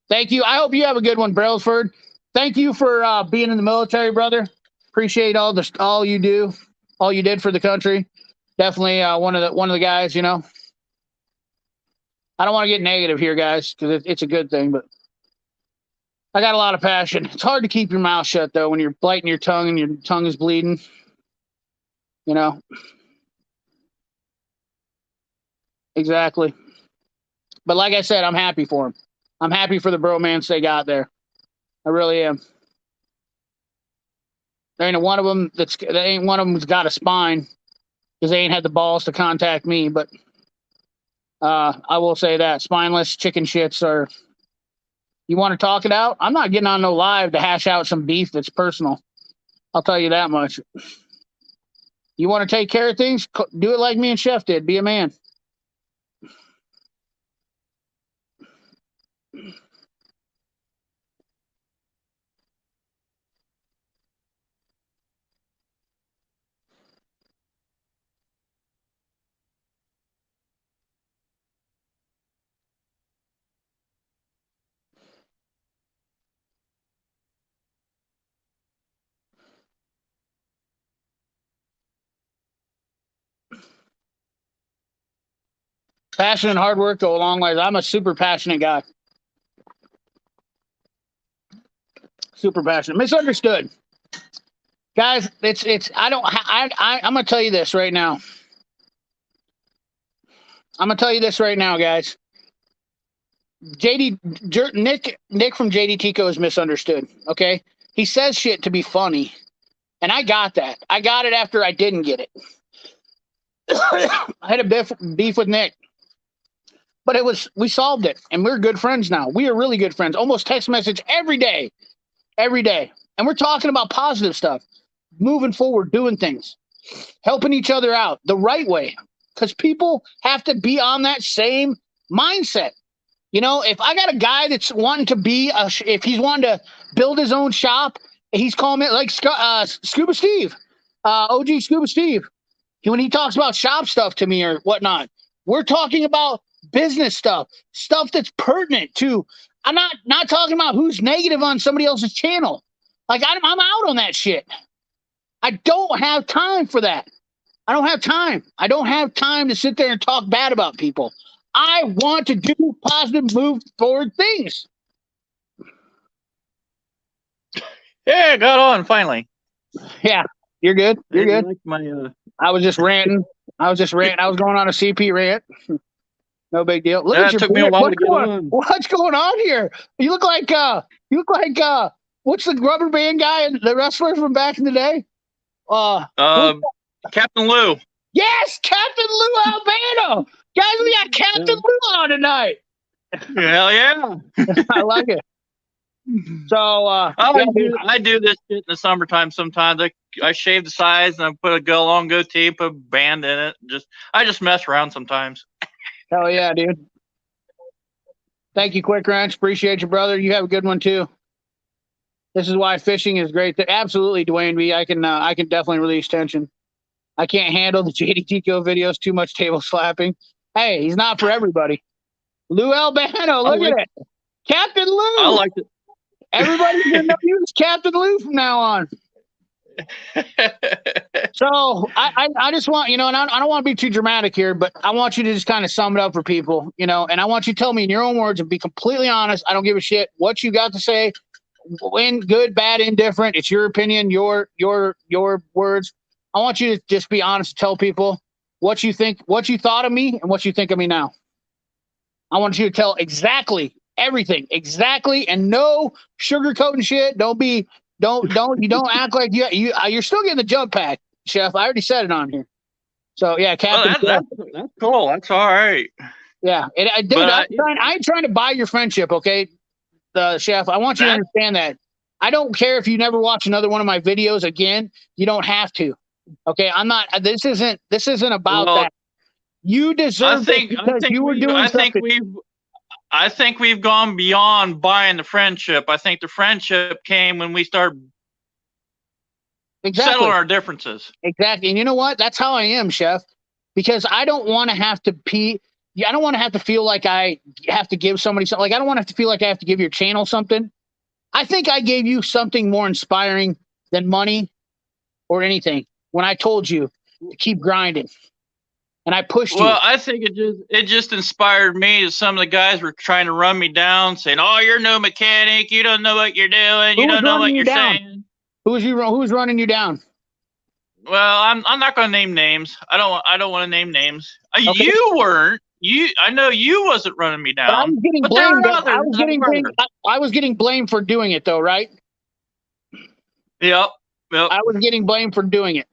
Thank you. I hope you have a good one, Brailsford. Thank you for being in the military, brother. Appreciate all you do, all you did for the country. Definitely one of the guys. You know, I don't want to get negative here, guys, because it's a good thing, but I got a lot of passion. It's hard to keep your mouth shut though when you're biting your tongue and your tongue is bleeding. You know. Exactly. But like I said, I'm happy for them. I'm happy for the bromance they got there. I really am. There ain't one of them that's got a spine because they ain't had the balls to contact me. But I will say that spineless chicken shits are. You want to talk it out? I'm not getting on no live to hash out some beef that's personal. I'll tell you that much. You want to take care of things? Do it like me and Chef did. Be a man. Passion and hard work go a long ways. I'm a super passionate guy. Super passionate. Misunderstood. Guys, I'm gonna tell you this right now. Guys. Nick from JD Tico is misunderstood. Okay, he says shit to be funny, and I got that. I got it after I didn't get it. I had a beef with Nick, but we solved it, and we're good friends now. We are really good friends. Almost text message every day, and we're talking about positive stuff, moving forward, doing things, helping each other out the right way, because people have to be on that same mindset. You know, if I got a guy that's wanting to if he's wanting to build his own shop, he's calling it like Scuba Steve, OG Scuba Steve. When he talks about shop stuff to me or whatnot, we're talking about business stuff that's pertinent to. I'm not talking about who's negative on somebody else's channel. Like I'm out on that shit. I don't have time for that. I don't have time. I don't have time to sit there and talk bad about people. I want to do positive, move forward things. Yeah, got on finally. Yeah, you're good. You're good. Like I was just ranting. I was going on a CP rant. No big deal. Look at your took me a while to get on. What's going on here? You look like what's the rubber band guy, the wrestler from back in the day? Captain Lou. Yes, Captain Lou Albano. Guys, we got Captain Lou on tonight. Hell yeah. I like it. So I do this shit in the summertime sometimes. I shave the sides and I put a long goatee, put a band in it. I just mess around sometimes. Hell yeah, dude. Thank you, Quick Ranch. Appreciate you, brother. You have a good one too. This is why fishing is great. Absolutely, Dwayne V. I can definitely release tension. I can't handle the JD Tico videos, too much table slapping. Hey, he's not for everybody. Lou Albano, look at it. Captain Lou. I like it. Everybody's going to know you as Captain Lou from now on. So I just want, and I don't want to be too dramatic here, but I want you to just kind of sum it up for people, and I want you to tell me in your own words and be completely honest. I don't give a shit what you got to say, in good, bad, indifferent. It's your opinion, your words. I want you to just be honest and tell people what you think, what you thought of me, and what you think of me now. I want you to tell exactly everything, exactly, and no sugarcoating shit. You don't act like you're still getting the jump pack, Chef. I already said it on here. So yeah, Captain. That's cool. That's all right. Yeah, dude, I ain't trying to buy your friendship, okay, Chef. I want you to understand that. I don't care if you never watch another one of my videos again. You don't have to. Okay, I'm not. This isn't about that. You deserve it because you were doing something. I think we've gone beyond buying the friendship. I think the friendship came when we started settling our differences. Exactly. And you know what? That's how I am, Chef. Because I don't want to have to I don't want to have to feel like I have to give somebody something. Like, I don't want to have to feel like I have to give your channel something. I think I gave you something more inspiring than money or anything when I told you to keep grinding. And I pushed you. Well, I think it just inspired me. Some of the guys were trying to run me down, saying, "Oh, you're no mechanic. You don't know what you're doing. You don't know what you're saying." Who's running you down? Well, I'm not going to name names. I don't want to name names. Okay. You weren't. I know you wasn't running me down. But I was getting blamed. I was getting blamed for doing it, though, right? Yep. I was getting blamed for doing it.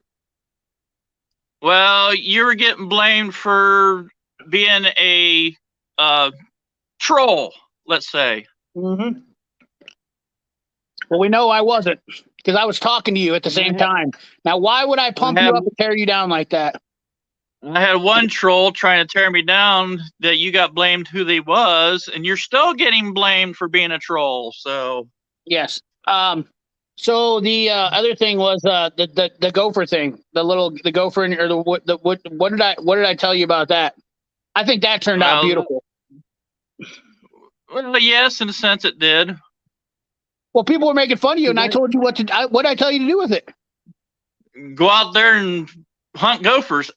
Well, you were getting blamed for being a troll, let's say. Mm-hmm. Well, we know I wasn't, because I was talking to you at the same time. Now, why would I pump you up and tear you down like that? I had one troll trying to tear me down that you got blamed who they was, and you're still getting blamed for being a troll. So yes. So the other thing was the gopher thing, the gopher, or what did I tell you about that? I think that turned out beautiful. Well, yes, in a sense it did. Well, people were making fun of you, and I told you what did I tell you to do with it? Go out there and hunt gophers.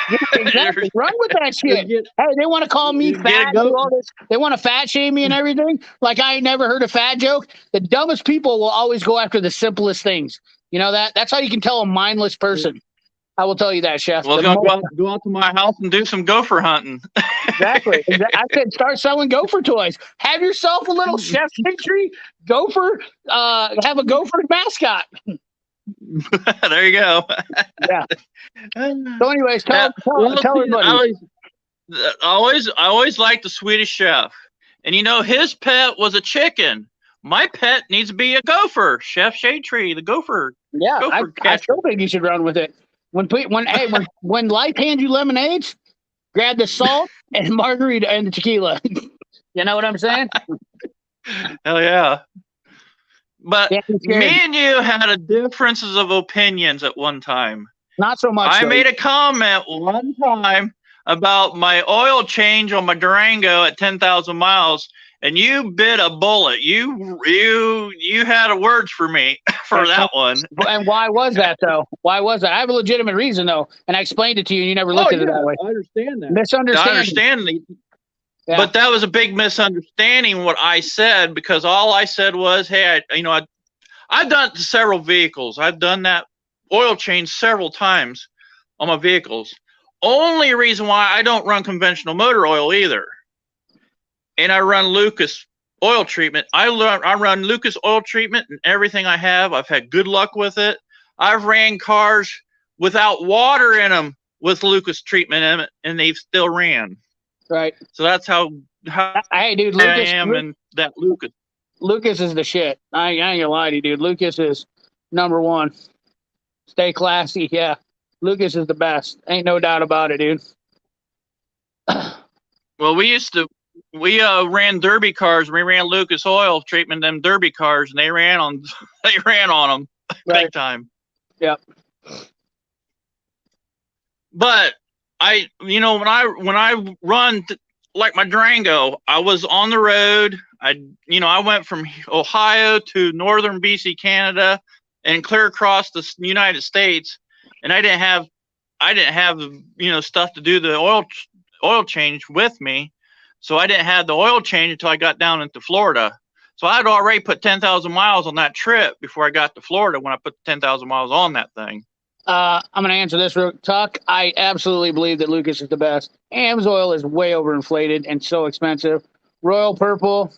Yeah, exactly. Run with that shit. Hey, they want to call me fat. Do all this. They want to fat shame me and everything. Like I ain't never heard a fat joke. The dumbest people will always go after the simplest things. You know that? That's how you can tell a mindless person. I will tell you that, Chef. Well, go out to my house and do some gopher hunting. Exactly. I said start selling gopher toys. Have yourself a little Chef Century gopher. Have a gopher mascot. There you go. Yeah. So, anyways, tell everybody. I always liked the Swedish Chef, and his pet was a chicken. My pet needs to be a gopher. Chef Shade Tree, the gopher. Yeah, I still think you should run with it. When life hands you lemonades, grab the salt and margarita and the tequila. You know what I'm saying? Hell yeah. But me and you had differences of opinions at one time. Not so much. I made a comment one time about my oil change on my Durango at 10,000 miles, and you bit a bullet. You had words for me for that one. And why was that, though? Why was that? I have a legitimate reason, though, and I explained it to you, and you never looked at it that way. I understand that. Misunderstanding. I understand. Yeah. But that was a big misunderstanding what I said, because all I said was, hey, I've done it to several vehicles. I've done that oil change several times on my vehicles. Only reason why I don't run conventional motor oil either. And I run Lucas oil treatment. I run Lucas oil treatment and everything I have. I've had good luck with it. I've ran cars without water in them with Lucas treatment in it, and they've still ran. Right. So that's how hey, dude, Lucas, I am in that Lucas. Lucas is the shit. I ain't gonna lie to you, dude. Lucas is number one. Stay classy. Yeah. Lucas is the best. Ain't no doubt about it, dude. Well, we ran derby cars. We ran Lucas oil treatment, them derby cars, and they ran on them big time. Yep. But when I run like my Durango, I was on the road. I went from Ohio to northern BC, Canada, and clear across the United States, and I didn't have stuff to do the oil change with me, so I didn't have the oil change until I got down into Florida. So I'd already put 10,000 miles on that trip before I got to Florida when I put 10,000 miles on that thing. I'm going to answer this real talk. I absolutely believe that Lucas is the best. AMSOIL is way overinflated and so expensive. Royal Purple,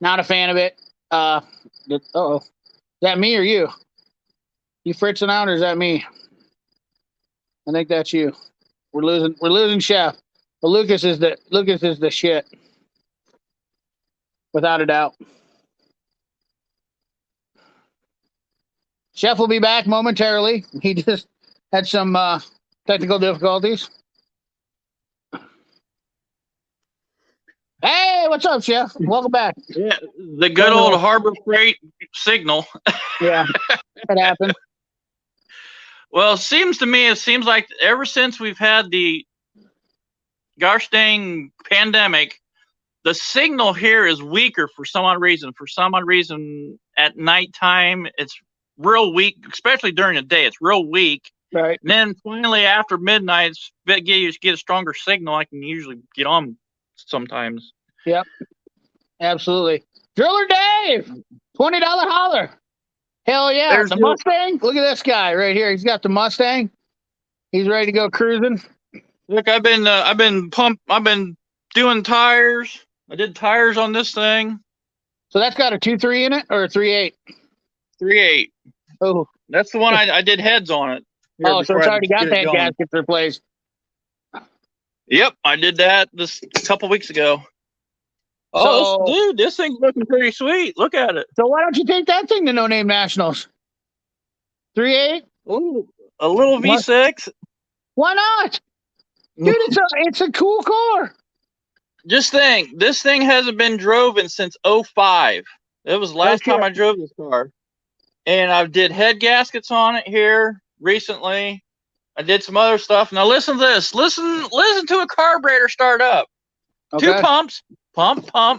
not a fan of it. Uh-oh. Is that me or you? You fritzing out, or is that me? I think that's you. We're losing Chef. But Lucas is the shit. Without a doubt. Chef will be back momentarily. He just had some technical difficulties. Hey, what's up, Chef? Welcome back. Yeah, the good old Harbor Freight signal. Yeah, that happened. Well, it seems like ever since we've had the gosh dang pandemic, the signal here is weaker for some odd reason. For some odd reason, at nighttime, it's real weak, especially during the day. It's real weak. Right. And then finally, after midnight, you get a stronger signal. I can usually get on sometimes. Yep. Absolutely. Driller Dave, $20 holler. Hell yeah. There's the Mustang. Look at this guy right here. He's got the Mustang. He's ready to go cruising. Look, I've been doing tires. I did tires on this thing. So that's got a 2.3 in it or a 3.8? 3.8. Oh, that's the one I did heads on it. Oh, so it's already got that gasket replaced. Yep, I did that this a couple weeks ago. Oh, dude, this thing's looking pretty sweet. Look at it. So why don't you take that thing to No Name Nationals? 3.8? Ooh, a little V6. Why not? Dude, it's a cool car. This thing hasn't been driven since 05. It was the last time I drove this car. And I did head gaskets on it here recently. I did some other stuff. Now listen to this. Listen to a carburetor start up. Okay. 2 pumps. Pump. Ow.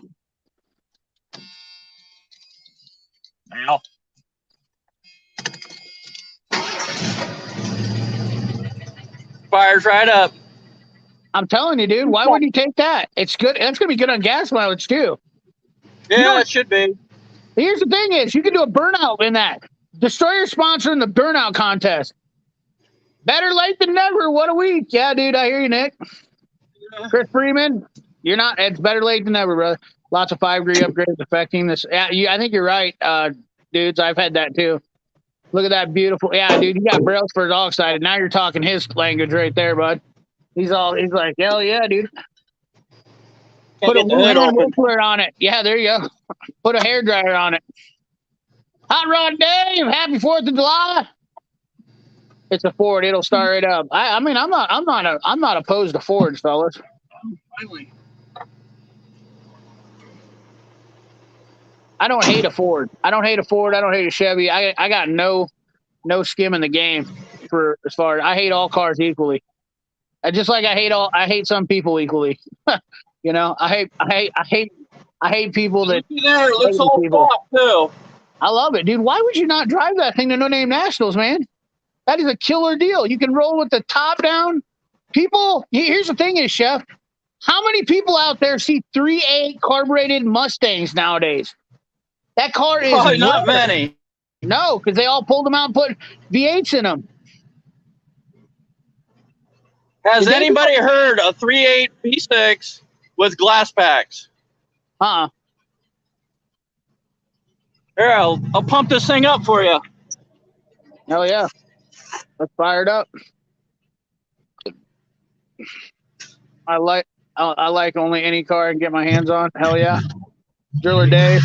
Fires right up. I'm telling you, dude. Why would you take that? It's good. That's going to be good on gas mileage, too. Yeah, it should be. Here's the thing is, you can do a burnout in that. Destroyer sponsoring the burnout contest. Better late than never. What a week. Yeah, dude. I hear you, Nick. Chris Freeman, it's better late than never, brother. Lots of 5-degree upgrades affecting this. Yeah, I think you're right, dudes. I've had that, too. Look at that beautiful. Yeah, dude. You got Brailsford all excited. Now you're talking his language right there, bud. He's like, hell yeah, dude. Put a whistler on it. Yeah, there you go. Put a hairdryer on it. Hot Rod Dave, happy 4th of July. It's a Ford. It'll start right up. I mean, I'm not opposed to Fords, fellas. Finally. I don't hate a Ford. I don't hate a Chevy. I got no skim in the game for as far as I hate all cars equally. Just like I hate some people equally. You know, I hate people that. There, it looks all pop too. I love it, dude. Why would you not drive that thing to No Name Nationals, man? That is a killer deal. You can roll with the top down. People, here's the thing is, Chef, how many people out there see 3.8 carbureted Mustangs nowadays? That car is probably not many. No, because they all pulled them out and put V8s in them. Has anybody heard a 3.8 V6 with glass packs? Uh-uh. Here, I'll pump this thing up for you. Hell yeah. Let's fire it up. I like only any car I can get my hands on. Hell yeah. Driller Dave.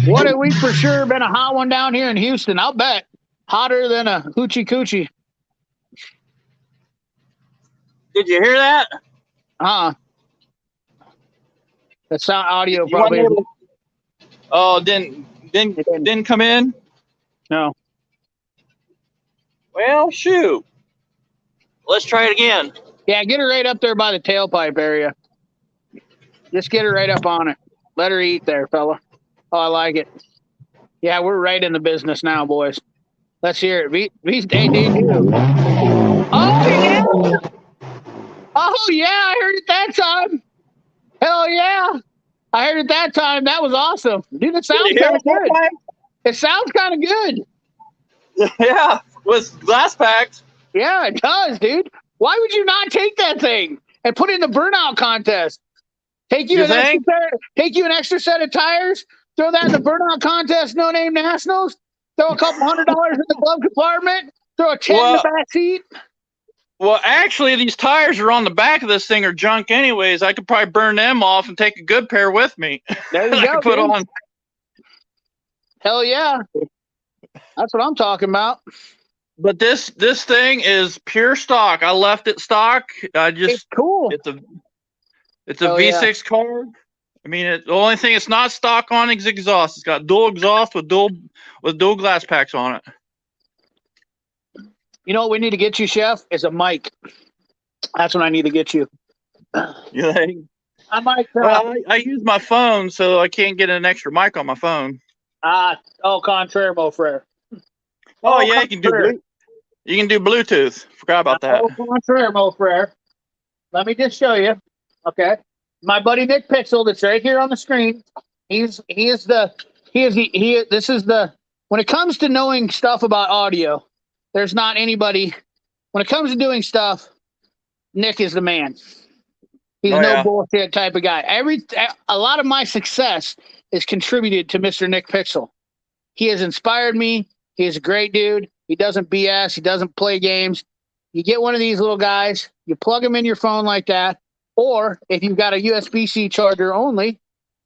What a week for sure. Been a hot one down here in Houston. I'll bet. Hotter than a hoochie coochie. Did you hear that? The sound audio probably. Oh, didn't come in? No. Well, shoot. Let's try it again. Yeah, get her right up there by the tailpipe area. Just get her right up on it. Let her eat there, fella. Oh, I like it. Yeah, we're right in the business now, boys. Let's hear it. Hey, dude. Oh, yeah. Oh, yeah. I heard it that time. Hell yeah. I heard it that time. That was awesome. Dude, it sounds kind of good. It sounds kind of good. Yeah, with glass packs. Yeah, it does, dude. Why would you not take that thing and put it in the burnout contest? Take you an extra set of tires, throw that in the burnout contest, no name nationals, throw a couple $100 in the glove compartment, throw a 10 in the back seat. Well, actually, these tires are on the back of this thing are junk anyways. I could probably burn them off and take a good pair with me. There you go. Put on. Hell yeah. That's what I'm talking about. But this thing is pure stock. I left it stock. It's cool. It's a V6 car. I mean, the only thing it's not stock on is exhaust. It's got dual exhaust with dual glass packs on it. You know what we need to get you, Chef? Is a mic. That's what I need to get you. You think? I might. Well, I use my phone, so I can't get an extra mic on my phone. Contraire, mon frere. Oh yeah, you can do Bluetooth. Forgot about that. Contraire, mon frere. Let me just show you. Okay, my buddy Nick Pixel, that's right here on the screen. This is the when it comes to knowing stuff about audio, there's not anybody. When it comes to doing stuff, Nick is the man. He's bullshit type of guy. A lot of my success is contributed to Mr. Nick Pixel. He has inspired me. He is a great dude. He doesn't BS. He doesn't play games. You get one of these little guys, you plug them in your phone like that, or if you've got a USB-C charger only,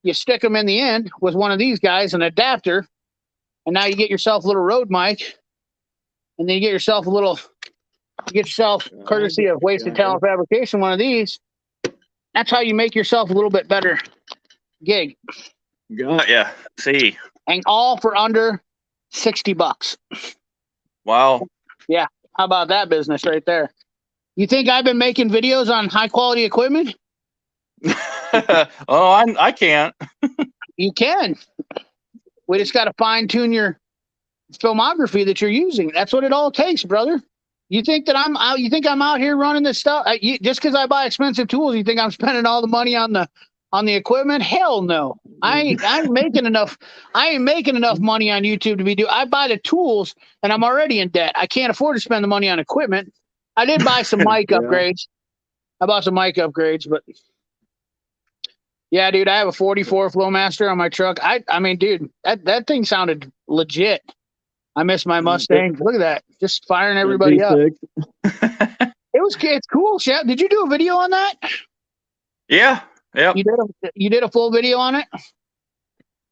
you stick them in the end with one of these guys, an adapter, and now you get yourself a little Rode mic, and then you get yourself courtesy of Wasted Talent Fabrication, one of these. That's how you make yourself a little bit better gig. Got ya. See. And all for under $60. Wow. Yeah. How about that business right there? You think I've been making videos on high quality equipment? I can't. You can. We just got to fine tune your filmography that you're using. That's what it all takes, brother. You think that I'm out? You think I'm out here running this stuff? Just because I buy expensive tools, you think I'm spending all the money on the equipment? Hell no. I ain't making enough. I ain't making enough money on YouTube to be doing. I buy the tools and I'm already in debt. I can't afford to spend the money on equipment. I did buy some mic upgrades. I bought some mic upgrades, but yeah, dude, I have a 44 Flowmaster on my truck. I mean, dude, that thing sounded legit. I miss my Mustang. Look at that. Just firing everybody up. It's cool, Chef. Did you do a video on that? Yeah. Yep. You did a full video on it?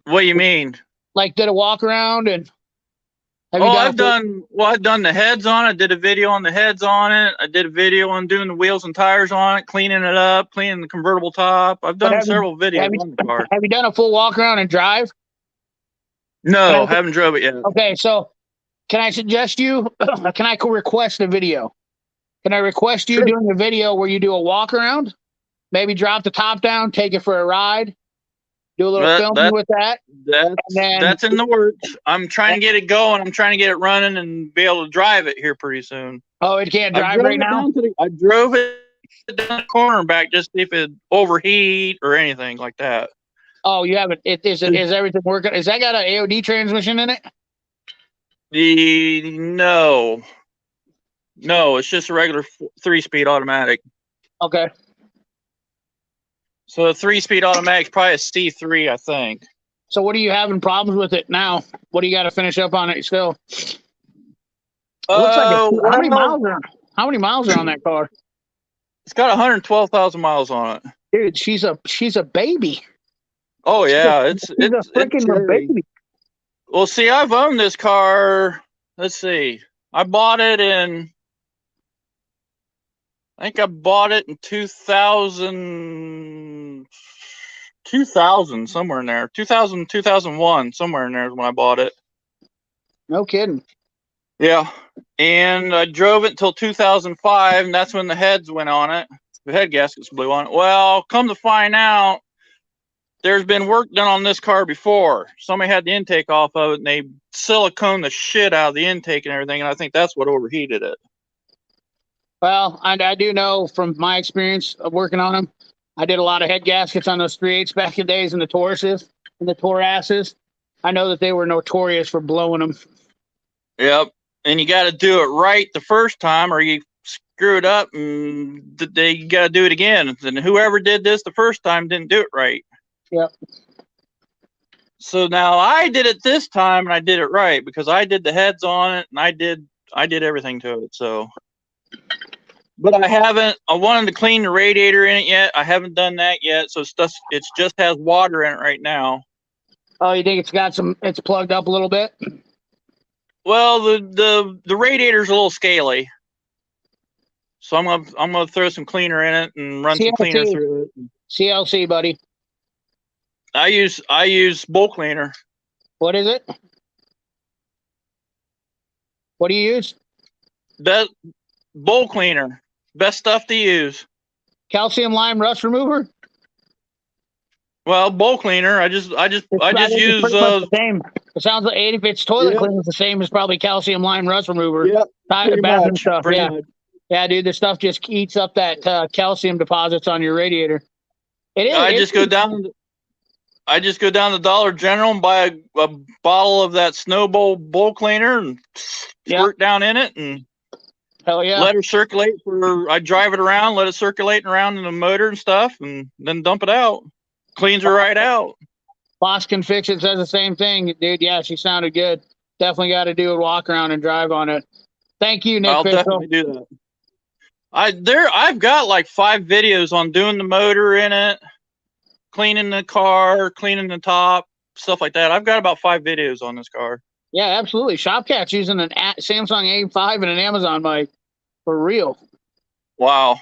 What do you mean? Like did a walk around and I've done the heads on it, did a video on the heads on it. I did a video on doing the wheels and tires on it, cleaning it up, cleaning the convertible top. I've done several videos on the car. Have you done a full walk around and drive? No, haven't drove it yet. Okay, so can I suggest you, can I request a video? Can I request you doing a video where you do a walk around? Maybe drop the top down, take it for a ride, do a little filming with that. That's in the works. I'm trying to get it going. I'm trying to get it running and be able to drive it here pretty soon. Oh, it can't drive right now? I drove it down the corner and back just to see if it overheat or anything like that. Oh, you haven't. Is everything working? Has that got an AOD transmission in it? No, it's just a regular 3-speed automatic. Okay. So a 3-speed automatic is probably a C3, I think. So what are you having problems with it now? What do you got to finish up on it still? How many miles are on that car? It's got 112,000 miles on it. Dude, she's a baby. Oh yeah, it's a freaking baby. Well, see, I've owned this car. Let's see, I bought it in 2000 somewhere in there. 2001 somewhere in there is when I bought it. No kidding. Yeah, And I drove it until 2005, and that's when the heads went on it. The head gaskets blew on it. Well, come to find out, there's been work done on this car before. Somebody had the intake off of it, and they silicone the shit out of the intake and everything, and I think that's what overheated it. Well, I do know from my experience of working on them, I did a lot of head gaskets on those 3/8 back in the days and the Tauruses and the Taurasses. I know that they were notorious for blowing them. Yep. And you got to do it right the first time, or you screw it up, and you got to do it again. And whoever did this the first time didn't do it right. Yep. So now I did it this time, and I did it right because I did the heads on it, and I did everything to it. So, but I wanted to clean the radiator in it yet. I haven't done that yet. So it just has water in it right now. Oh, you think it's plugged up a little bit? Well, the radiator's a little scaly, so I'm gonna throw some cleaner in it and run some cleaner through it. CLC, buddy. I use bowl cleaner. What is it? What do you use? That bowl cleaner, best stuff to use. Calcium lime rust remover. Well, bowl cleaner. I just use. The same. It sounds like if it's toilet cleaner, it's the same as probably calcium lime rust remover. Yeah, bathroom stuff. Yeah, dude. The stuff just eats up that calcium deposits on your radiator. I just go down to Dollar General and buy a bottle of that Snowball bowl cleaner and squirt down in it and hell yeah, let it circulate. I drive it around, let it circulate around in the motor and stuff, and then dump it out. Cleans her right out. Boss Can Fix It says the same thing, dude. Yeah, she sounded good. Definitely got to do a walk around and drive on it. Thank you, Nick. I'll definitely do that. I've got like 5 videos on doing the motor in it, cleaning the car, cleaning the top, stuff like that. I've got about 5 videos on this car. Yeah, absolutely. Shopcat's using an Samsung A5 and an Amazon mic for real. Wow.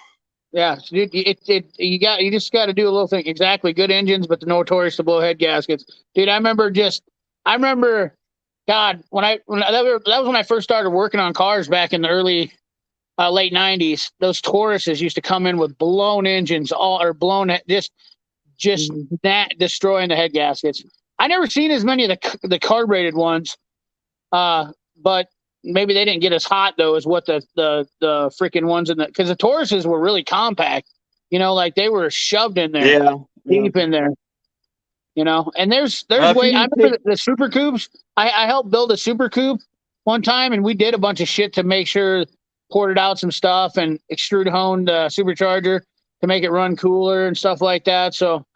Yeah, dude, you just got to do a little thing. Exactly, good engines, but the notorious to blow head gaskets, dude. I remember, God, that was when I first started working on cars back in the early, late '90s. Those Tauruses used to come in with blown engines, just destroying the head gaskets. I never seen as many of the carbureted ones, but maybe they didn't get as hot though as what the freaking ones because the Tauruses were really compact, like they were shoved in there, deep in there, and there's way. I remember the Super Coupes. I helped build a Super Coupe one time, and we did a bunch of shit to make sure, ported out some stuff and extrude honed supercharger to make it run cooler and stuff like that. So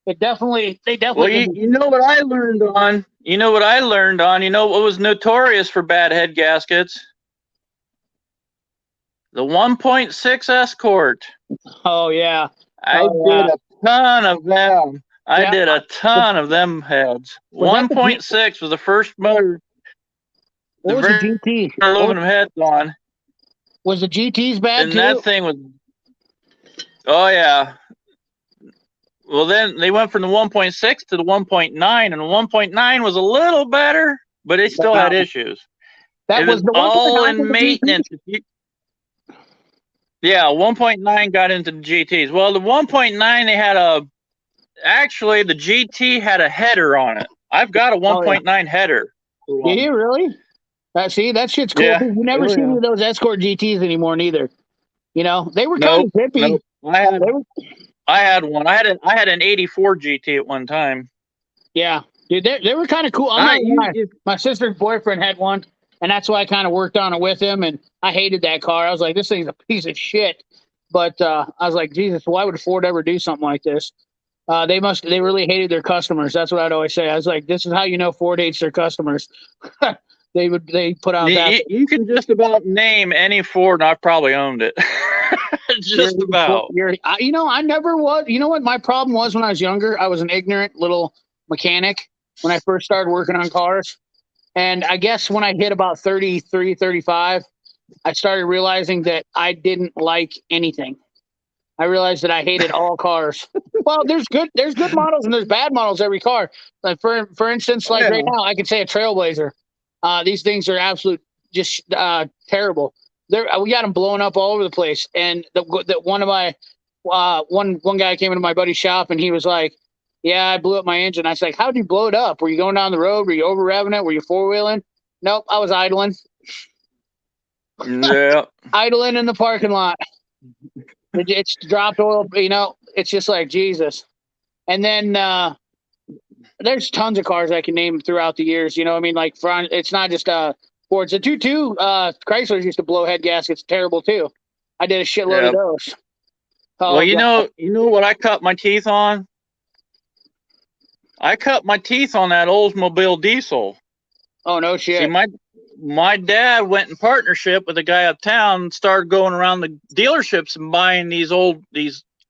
they definitely. Well, you know what I learned on. You know what was notorious for bad head gaskets? The 1.6 Escort. Oh yeah. I did a ton of them. I did a ton of them heads. 1.6 was the first motor. What was the GT? Aluminum heads on. Was the GTs bad too? And that thing was. Oh yeah. Well, then they went from the 1.6 to the 1.9, and the 1.9 was a little better, but it still had issues. It was all in maintenance. Yeah, 1.9 got into the GTs. Well, the 1.9, they had actually, the GT had a header on it. I've got a 1.9 header. Do you really? See, that shit's cool. Yeah. You never see any of those Escort GTs anymore, neither. They were kind of zippy. Nope. I had one. I had an 84 GT at one time. Yeah, dude, they were kind of cool. My sister's boyfriend had one, and that's why I kind of worked on it with him. And I hated that car. I was like, this thing's a piece of shit. But I was like, Jesus, why would Ford ever do something like this? They really hated their customers. That's what I'd always say. I was like, this is how you know Ford hates their customers. They put out that. You can just about name any Ford, and I've probably owned it. Just about. I never was. You know what my problem was when I was younger? I was an ignorant little mechanic when I first started working on cars. And I guess when I hit about 33, 35, I started realizing that I didn't like anything. I realized that I hated all cars. Well, there's good models and there's bad models every car. Like for instance, right now, I could say a Trailblazer. These things are absolute just terrible. We got them blowing up all over the place. And one of my one guy came into my buddy's shop and he was like, "Yeah, I blew up my engine." I was like, "How'd you blow it up? Were you going down the road? Were you over revving it? Were you four wheeling?" Nope, I was idling. Yeah. Idling in the parking lot. It's dropped oil. You know, it's just like Jesus. And then there's tons of cars I can name throughout the years. You know, I mean, like front. It's not just Fords. The 2.2 Chryslers used to blow head gaskets terrible too. I did a shitload of those. Well, you know what I cut my teeth on? I cut my teeth on that Oldsmobile diesel. Oh no shit! See, my dad went in partnership with a guy uptown, started going around the dealerships and buying these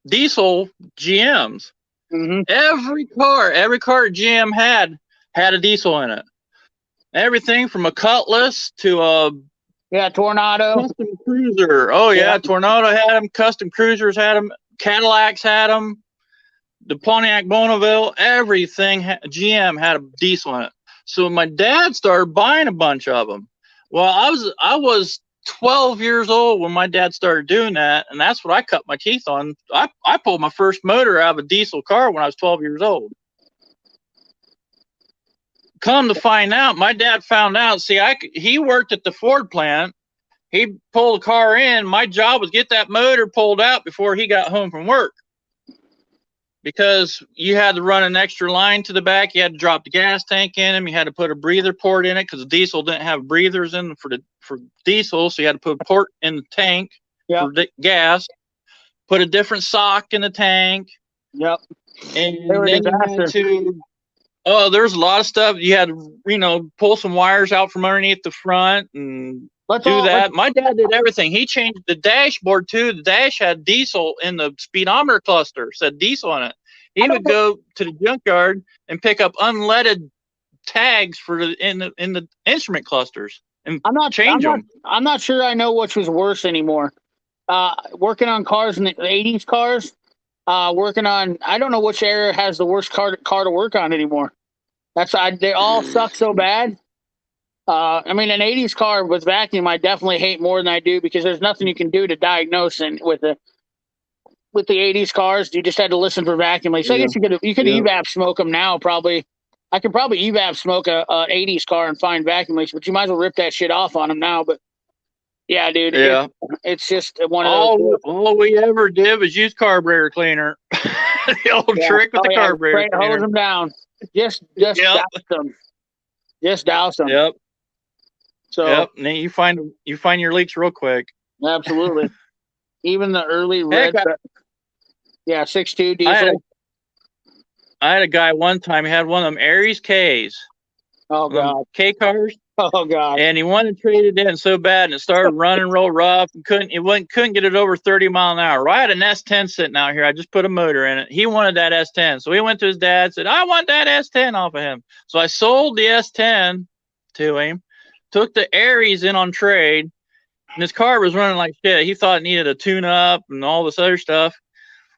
diesel GMs. Mm-hmm. Every car GM had a diesel in it. Everything from a Cutlass to a Tornado, custom cruiser. Oh yeah, Tornado had them. Custom cruisers had them. Cadillacs had them. The Pontiac Bonneville, everything GM had a diesel in it. So my dad started buying a bunch of them. Well, I was 12 years old when my dad started doing that, and that's what I cut my teeth on. I pulled my first motor out of a diesel car when I was 12 years old. Come to find out, my dad found out. See, he worked at the Ford plant. He pulled a car in. My job was get that motor pulled out before he got home from work. Because you had to run an extra line to the back. You had to drop the gas tank in them. You had to put a breather port in it because the diesel didn't have breathers in for diesel. So you had to put a port in the tank for gas. Put a different sock in the tank. Yep. And then you had to. Oh, there's a lot of stuff. You had to, pull some wires out from underneath the front and do that. My dad did everything. He changed the dashboard too. The dash had diesel in the speedometer cluster, said diesel on it. He would go to the junkyard and pick up unleaded tags in the instrument clusters and change them. I'm not sure I know which was worse anymore. Working on cars in the 80s cars, I don't know which era has the worst car to work on anymore. They all suck so bad. I mean, an 80s car with vacuum, I definitely hate more than I do because there's nothing you can do to diagnose with the 80s cars. You just had to listen for vacuum leaks. So I guess you could evap smoke them now. Probably, I could probably evap smoke a 80s car and find vacuum leaks, but you might as well rip that shit off on them now. But yeah, dude, it's just one of those. All we ever did was use carburetor cleaner. The old trick with the carburetor cleaner. Hose them down. Just douse them. Just douse them. Yep. So and then you find your leaks real quick. Absolutely. Even the early red. 6.2 diesel. I had a guy one time. He had one of them Aries Ks. Oh God. K cars. Oh God. And he wanted to trade it in so bad, and it started running real rough. And couldn't get it over 30 mile an hour. Well, I had an S10 sitting out here. I just put a motor in it. He wanted that S10, so he went to his dad. Said, "I want that S10 off of him." So I sold the S10 to him. Took the Aries in on trade, and his car was running like shit. He thought it needed a tune-up and all this other stuff.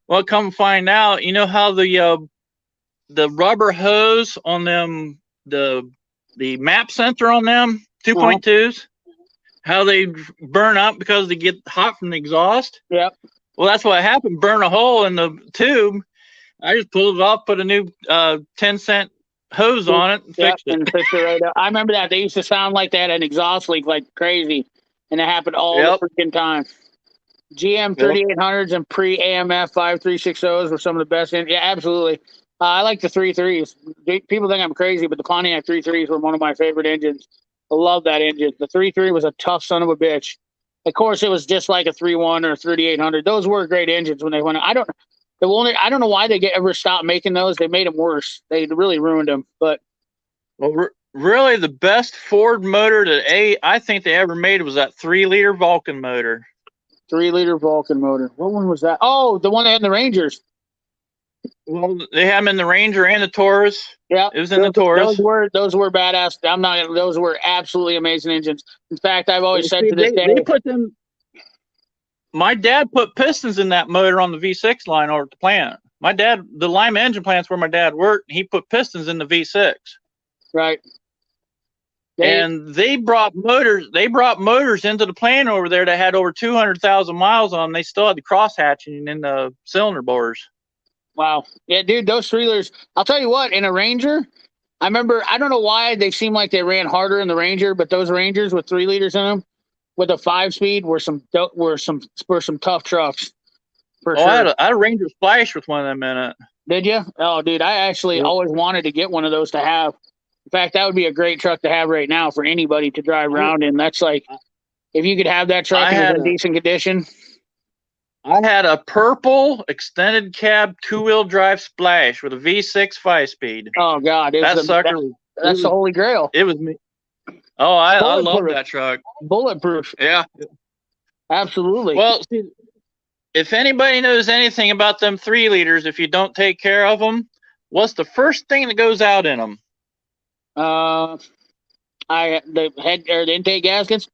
Well, come find out, you know how the rubber hose on them, the map sensor on them 2.2s, how they burn up because they get hot from the exhaust? Yep. Well, that's what happened. Burn a hole in the tube. I just pulled it off, put a new 10-cent hose on it and fixed it. And fixed it right up. I remember that. They used to sound like they had an exhaust leak like crazy, and it happened all the freaking time. GM 3800s and pre-AMF 5360s were some of the best. Yeah, absolutely. I like the 3.3s. People think I'm crazy, but the Pontiac 3.3s were one of my favorite engines. I love that engine. The 3.3 was a tough son of a bitch. Of course, it was just like a 3.1 or a 3800. Those were great engines when they went. I don't know why they ever stopped making those. They made them worse. They really ruined them. But really, the best Ford motor that I think they ever made was that 3-liter Vulcan motor. 3-liter Vulcan motor. What one was that? Oh, the one they had in the Rangers. Well, they had them in the Ranger and the Taurus. Yeah, it was in the Taurus. Those were badass. Those were absolutely amazing engines. In fact, I've always said to this day, they put them. My dad put pistons in that motor on the V6 line over at the plant. The Lima engine plant's where my dad worked. He put pistons in the V6. Right. And they brought motors. They brought motors into the plant over there that had over 200,000 miles on them. They still had the cross hatching in the cylinder bores. Wow. Yeah, dude, those 3-liters. I'll tell you what. In a Ranger, I remember. I don't know why they seem like they ran harder in the Ranger, but those Rangers with 3 liters in them, with a 5-speed, were some tough trucks. For sure. I had a Ranger Splash with one of them in it. Did you? Oh, dude, I actually always wanted to get one of those to have. In fact, that would be a great truck to have right now for anybody to drive around in. That's like, if you could have that truck in decent condition. I had a purple extended cab 2-wheel drive Splash with a V6 5-speed. Oh God, that's the holy grail. It was me. Oh, I love that truck. Bulletproof. Yeah, absolutely. Well, see, if anybody knows anything about them 3-liters, if you don't take care of them, what's the first thing that goes out in them? The head or the intake gaskets.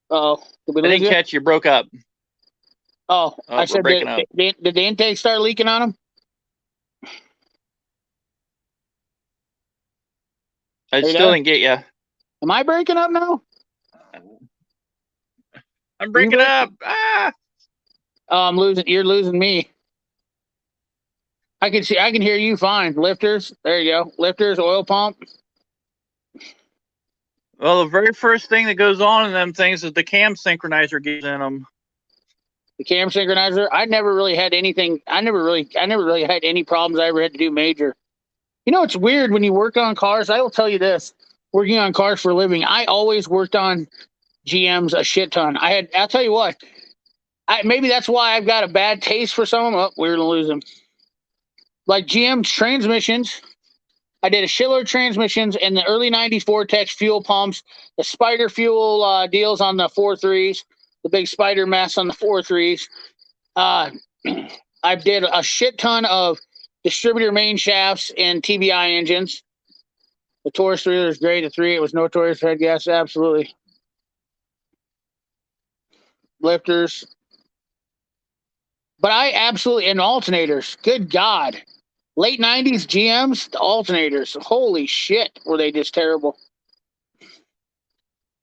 Oh, I didn't catch you. Broke up. Oh, I said, did the intake start leaking on them? I still didn't get you. Am I breaking up now? I'm breaking up. Ah! Oh, I'm losing. You're losing me. I can hear you fine. Lifters. There you go. Lifters, oil pump. Well, the very first thing that goes on in them things is the cam synchronizer gets in them. The cam synchronizer. I never really had anything. I never really had any problems I ever had to do major. You know, it's weird when you work on cars. I will tell you this: working on cars for a living, I always worked on GMs a shit ton. I'll tell you what. Maybe that's why I've got a bad taste for some of them. Oh, we're gonna lose them. Like GM's transmissions. I did a shitload of transmissions in the early 90s Vortex fuel pumps, the Spider fuel deals on the 4.3s, the big Spider mess on the 4.3s. I did a shit ton of distributor main shafts and TBI engines. The Taurus 3 was great. The 3, it was notorious for head gas. Absolutely. Lifters. But I absolutely, and alternators. Good God. Late 90s GMs, the alternators. Holy shit, were they just terrible.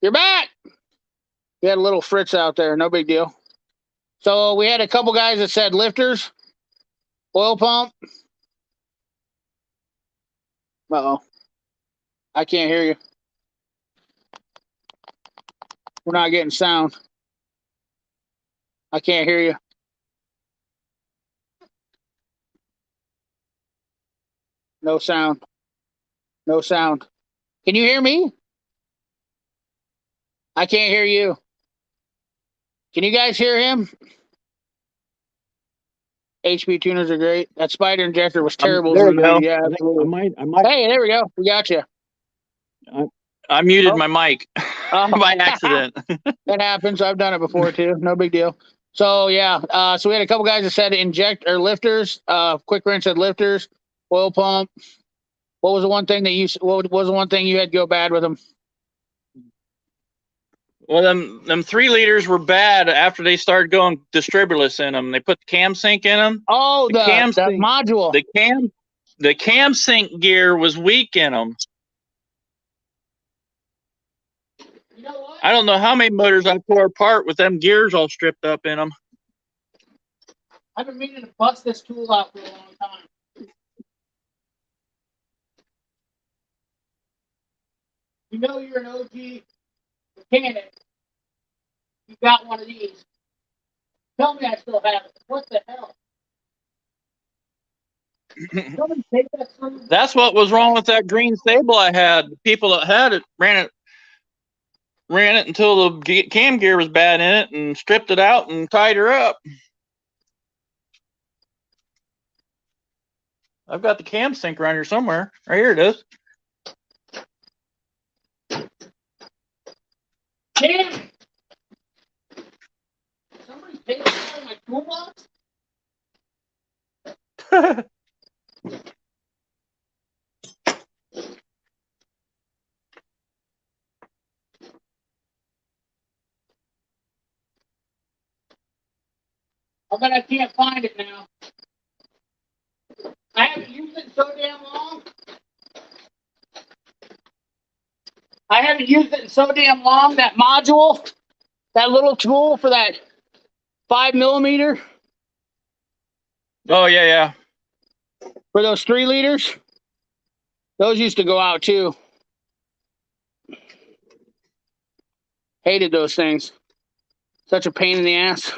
You're back. We had a little Fritz out there. No big deal. So we had a couple guys that said lifters, oil pump. Uh-oh. I can't hear you. We're not getting sound. I can't hear you. No sound. No sound. Can you hear me? I can't hear you. Can you guys hear him? HP tuners are great. That spider injector was terrible. There we go. Yeah, absolutely. I might. Hey, there we go. We got you. I muted my mic by accident. That happens. I've done it before too. No big deal. So yeah. So we had a couple guys that said inject or lifters. Quick Wrench said lifters, oil pump. What was the one thing that what was the one thing you had to go bad with them? Well, them 3-liters were bad after they started going distributorless in them. They put the cam sync in them. Oh, the module. The cam sync gear was weak in them. You know what? I don't know how many motors I tore apart with them gears all stripped up in them. I've been meaning to bust this tool out for a long time. You know you're an OG mechanic. You got one of these. Tell me I still have it. What the hell? Somebody take that through. That's what was wrong with that green Sable I had. The people that had it ran it until the cam gear was bad in it and stripped it out and tied her up. I've got the cam sync around here somewhere. Right here it is. Damn! Somebody take it out of my toolbox? I bet I can't find it now. I haven't used it so damn long. I haven't used it in so damn long. That module, that little tool for that 5mm Oh yeah. for those 3 liters. Those used to go out too. Hated those things. Such a pain in the ass.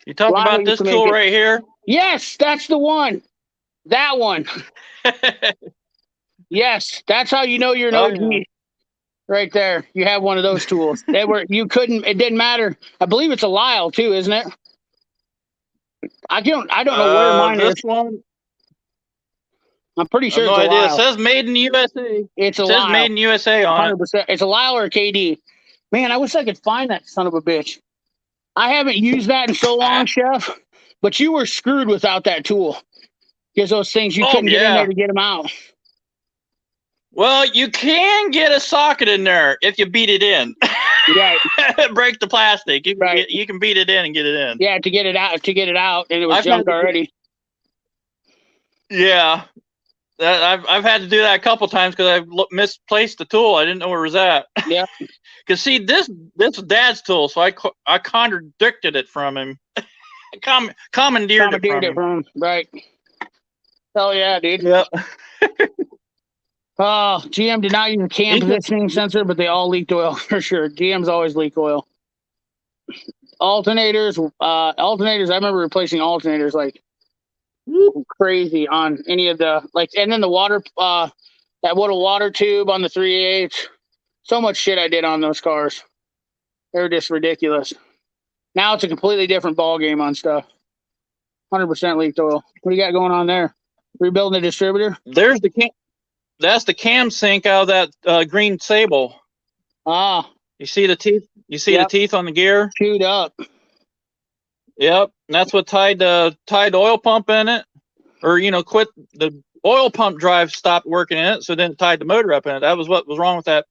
You talking Lava about used this to make tool it. right here? Yes, that's the one. That one. Yes, that's how you know you're an Oh, OG. yeah. Right there. You have one of those tools. You couldn't, it didn't matter. I believe it's a Lyle too, isn't it? I don't know where mine This is. one, I'm pretty I sure have no it's a idea. It Lyle. says made in the USA. It's a It says Lyle. made in USA on it. 100%. It's a Lyle or a KD. Man, I wish I could find that son of a bitch. I haven't used that in so long, Chef, but you were screwed without that tool. Because those things, you Oh, couldn't get in yeah. there to get them out. Well, you can get a socket in there if you beat it in. Right. Break the plastic. You can, Right. you can beat it in and get it in. Yeah, to get it out, and it was I've junked had to- already. Yeah. I've had to do that a couple times because I've misplaced the tool. I didn't know where it was at. Yeah. Because see, this is Dad's tool, so I contradicted it from him. Commandeered it from him. Right. Hell yeah, dude. Yep. Oh, GM did not use a cam positioning sensor, but they all leaked oil for sure. GM's always leak oil. Alternators. I remember replacing alternators like crazy on any of the and then the water. That little water tube on the 3/8. So much shit I did on those cars. They're just ridiculous. Now it's a completely different ball game on stuff. 100% leaked oil. What do you got going on there? Rebuilding the distributor? There's the cam. That's the cam sync out of that green Sable. Ah. You see the teeth? You see the teeth on the gear? Chewed up. Yep. And that's what tied the oil pump in it. Or, quit the oil pump drive stopped working in it, so then it tied the motor up in it. That was what was wrong with that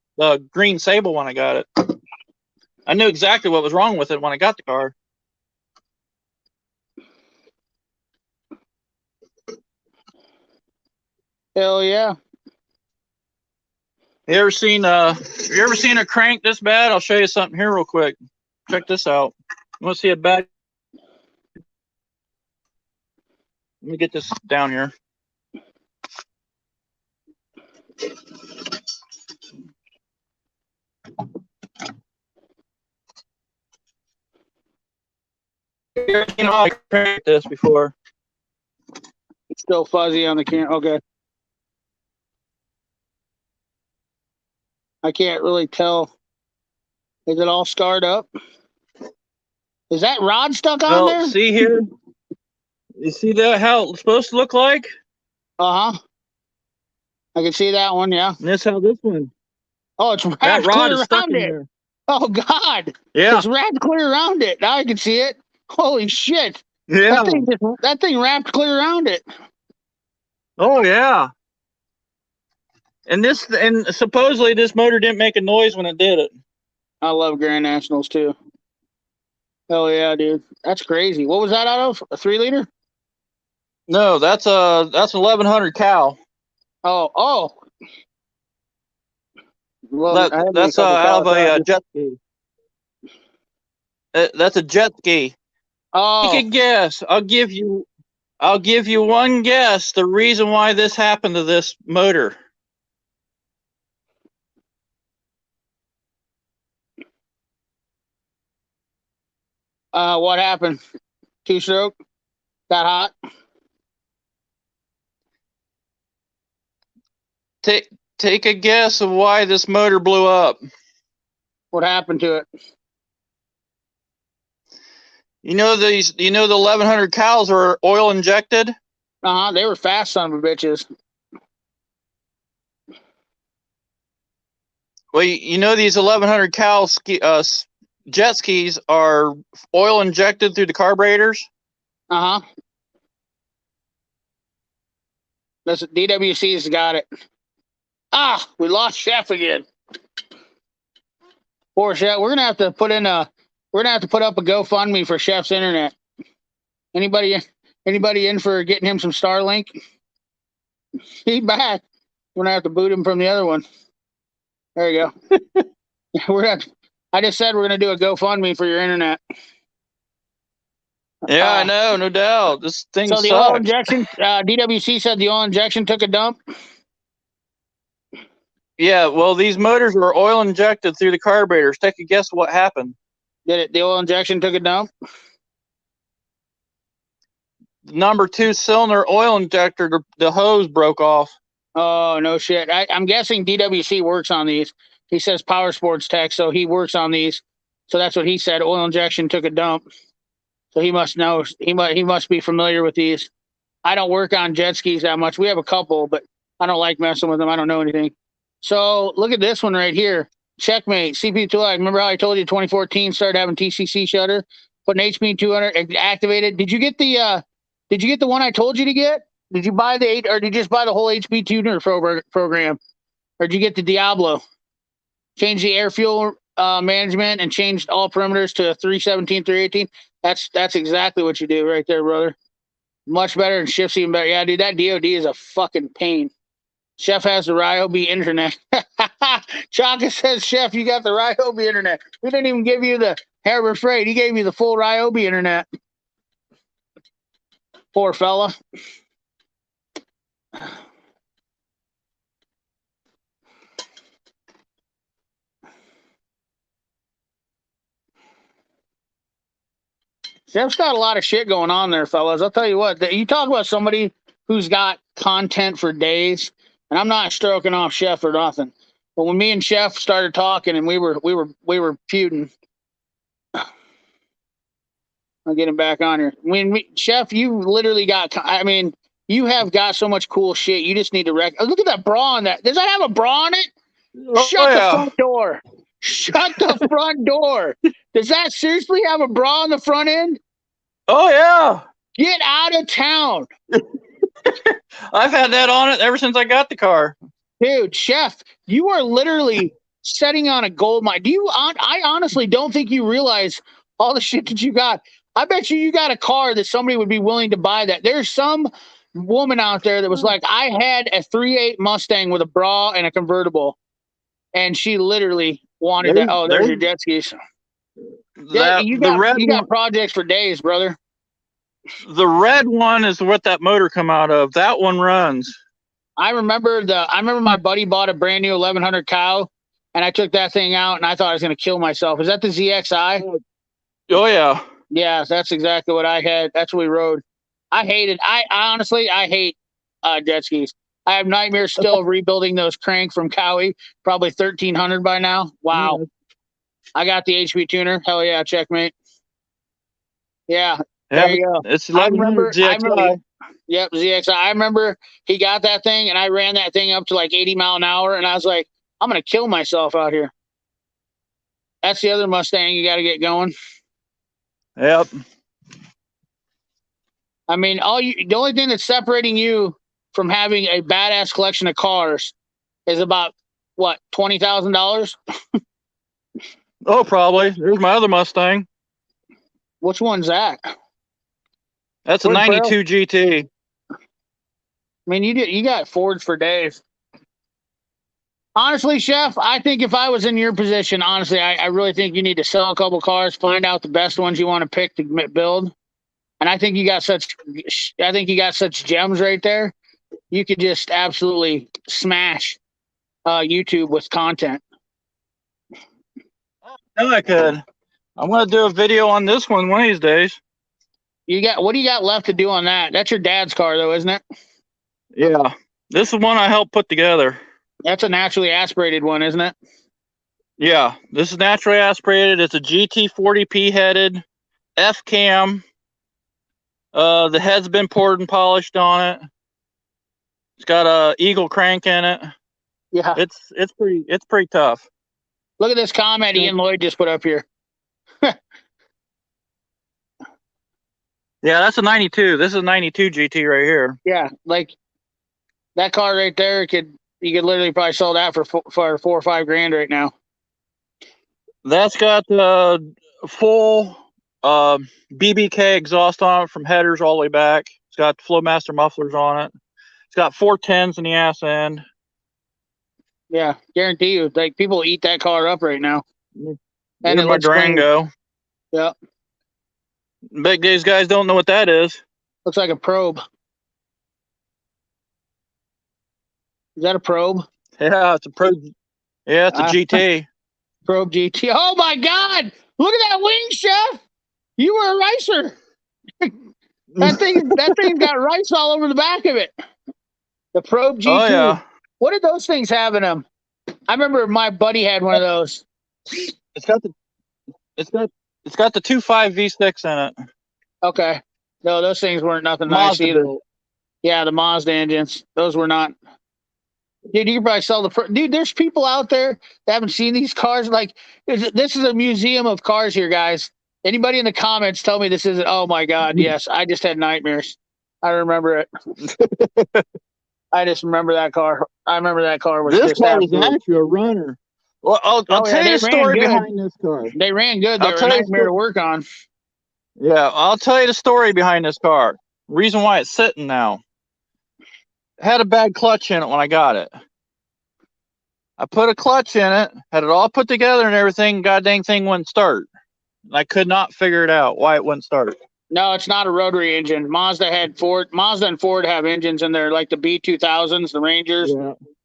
green Sable when I got it. I knew exactly what was wrong with it when I got the car. Hell yeah. You ever seen a crank this bad? I'll show you something here real quick. Check this out. You want to see a bad? Let me get this down here. I cranked this before. It's still fuzzy on the camera. Okay. I can't really tell. Is it all scarred up? Is that rod stuck on there? See here? You see that, how it's supposed to look like? Uh-huh. I can see that one, yeah. And that's how this one. Oh, it's wrapped That rod clear is stuck around in it. there. Oh, God. Yeah. It's wrapped clear around it. Now I can see it. Holy shit. Yeah. That thing wrapped clear around it. Oh, yeah. And supposedly this motor didn't make a noise when it did it. I love Grand Nationals too. Hell yeah, dude. That's crazy. What was that out of? A 3-liter? No, that's 1100 cal. Oh. Well, That's out of a jet ski. That's a jet ski. Oh. Take a guess. I'll give you one guess. The reason why this happened to this motor. What happened? Two-stroke? Got hot? Take a guess of why this motor blew up. What happened to it? The 1100 cals are oil injected. They were fast son of a bitches. Well, these 1100 cal jet skis are oil injected through the carburetors. That's DWC's got it. We lost Chef again. Poor Chef. We're gonna have to put up a GoFundMe for Chef's internet. Anybody in for getting him some Starlink? He's back. We're gonna have to boot him from the other one. There you go. I just said we're gonna do a GoFundMe for your internet. Yeah, I know, no doubt. This thing So the sucks. oil injection, DWC said the oil injection took a dump. Yeah, well, these motors were oil injected through the carburetors. Take a guess what happened. Did it? The oil injection took a dump. Number 2 cylinder oil injector, the hose broke off. Oh no shit! I'm guessing DWC works on these. He says Power Sports Tech, so he works on these. So that's what he said. Oil injection took a dump. So he must know. He must be familiar with these. I don't work on jet skis that much. We have a couple, but I don't like messing with them. I don't know anything. So look at this one right here. Checkmate CP tool. I remember how I told you 2014 started having TCC shutter. Put an HP 200 activated. Did you get the one I told you to get? Did you buy the 8 or did you just buy the whole HP tuner program? Or did you get the Diablo? Change the air fuel management and changed all perimeters to 317, 318. That's exactly what you do right there, brother. Much better and shifts even better. Yeah, dude, that DOD is a fucking pain. Chef has the Ryobi internet. Chaka says, Chef, you got the Ryobi internet. We didn't even give you the Harbor Freight. He gave you the full Ryobi internet. Poor fella. Chef's got a lot of shit going on there, fellas. I'll tell you what. You talk about somebody who's got content for days, and I'm not stroking off Chef or nothing. But when me and Chef started talking, and we were feuding. I'll get him back on here. Chef, you literally got. I mean, you have got so much cool shit. You just need to look at that bra on that. Does that have a bra on it? Shut the front door. Shut the front door. Does that seriously have a bra on the front end? Oh, yeah. Get out of town. I've had that on it ever since I got the car. Dude, Chef, you are literally setting on a gold mine. I honestly don't think you realize all the shit that you got. I bet you got a car that somebody would be willing to buy that. There's some woman out there that was like, I had a 3.8 Mustang with a bra and a convertible. And she literally wanted that. Oh, there's your jet skis. Yeah, you got projects for days, brother. The red one is what that motor come out of. That one runs. I remember my buddy bought a brand new 1100 cow, and I took that thing out, and I thought I was going to kill myself. Is that the ZXI? Oh yeah. Yeah, that's exactly what I had. That's what we rode. I honestly hate jet skis. I have nightmares still of rebuilding those crank from Cowie, probably 1300 by now. Wow. I got the HP tuner. Hell yeah, checkmate. Yeah, there you go. It's 1100 ZXI. Yep, ZXI. I remember he got that thing, and I ran that thing up to like 80 mile an hour, and I was like, I'm going to kill myself out here. That's the other Mustang you got to get going. Yep. I mean, the only thing that's separating you from having a badass collection of cars is about, what, $20,000? Oh, probably. There's my other Mustang. Which one's that? That's a 92 GT. I mean, you got Fords for days. Honestly, Chef, I think if I was in your position, honestly, I really think you need to sell a couple cars, find out the best ones you want to pick to build. And I think you got such gems right there. You could just absolutely smash YouTube with content. No, I could. I'm going to do a video on this one of these days. What do you got left to do on that? That's your dad's car, though, isn't it? Yeah. This is one I helped put together. That's a naturally aspirated one, isn't it? Yeah. This is naturally aspirated. It's a GT40P headed F-cam. The head's been poured and polished on it. It's got a Eagle crank in it. Yeah. It's pretty tough. Look at this comment Ian Lloyd just put up here. Yeah, that's a 92. This is a 92 GT right here. Yeah, like that car right there you could literally probably sell that for $4 or $5 grand right now. That's got full BBK exhaust on it from headers all the way back. It's got Flowmaster mufflers on it. It's got 410s in the ass end. Yeah, guarantee you. Like people eat that car up right now. And Here's it my looks clean. Durango. Yeah, Bet these guys don't know what that is. looks like a probe. Is that a probe? Yeah, it's a Pro. Yeah, it's a GT. Probe GT. Oh my God! Look at that wing, Chef. You were a racer. That thing's got rice all over the back of it. The Probe GT. Oh yeah. What did those things have in them? I remember my buddy had one of those. It's got the 2.5 V6 in it. Okay. No, those things weren't nothing nice Mazda either. built. Yeah, the Mazda engines. Those were not. Dude, you could probably sell dude, there's people out there that haven't seen these cars. Like, this is a museum of cars here, guys. Anybody in the comments tell me this isn't? Oh my God, yes. I just had nightmares. I remember it. I just remember that car. I remember that car was This just car is absolute. actually a runner. Well, I'll tell you the story behind this car. They ran good. They I'll were a tell you nightmare to work on. Yeah, I'll tell you the story behind this car. Reason why it's sitting now. It had a bad clutch in it when I got it. I put a clutch in it, had it all put together and everything. God dang thing wouldn't start. I could not figure it out why it wouldn't start. No, it's not a rotary engine. Mazda and Ford have engines in there, like the B2000s, the Rangers,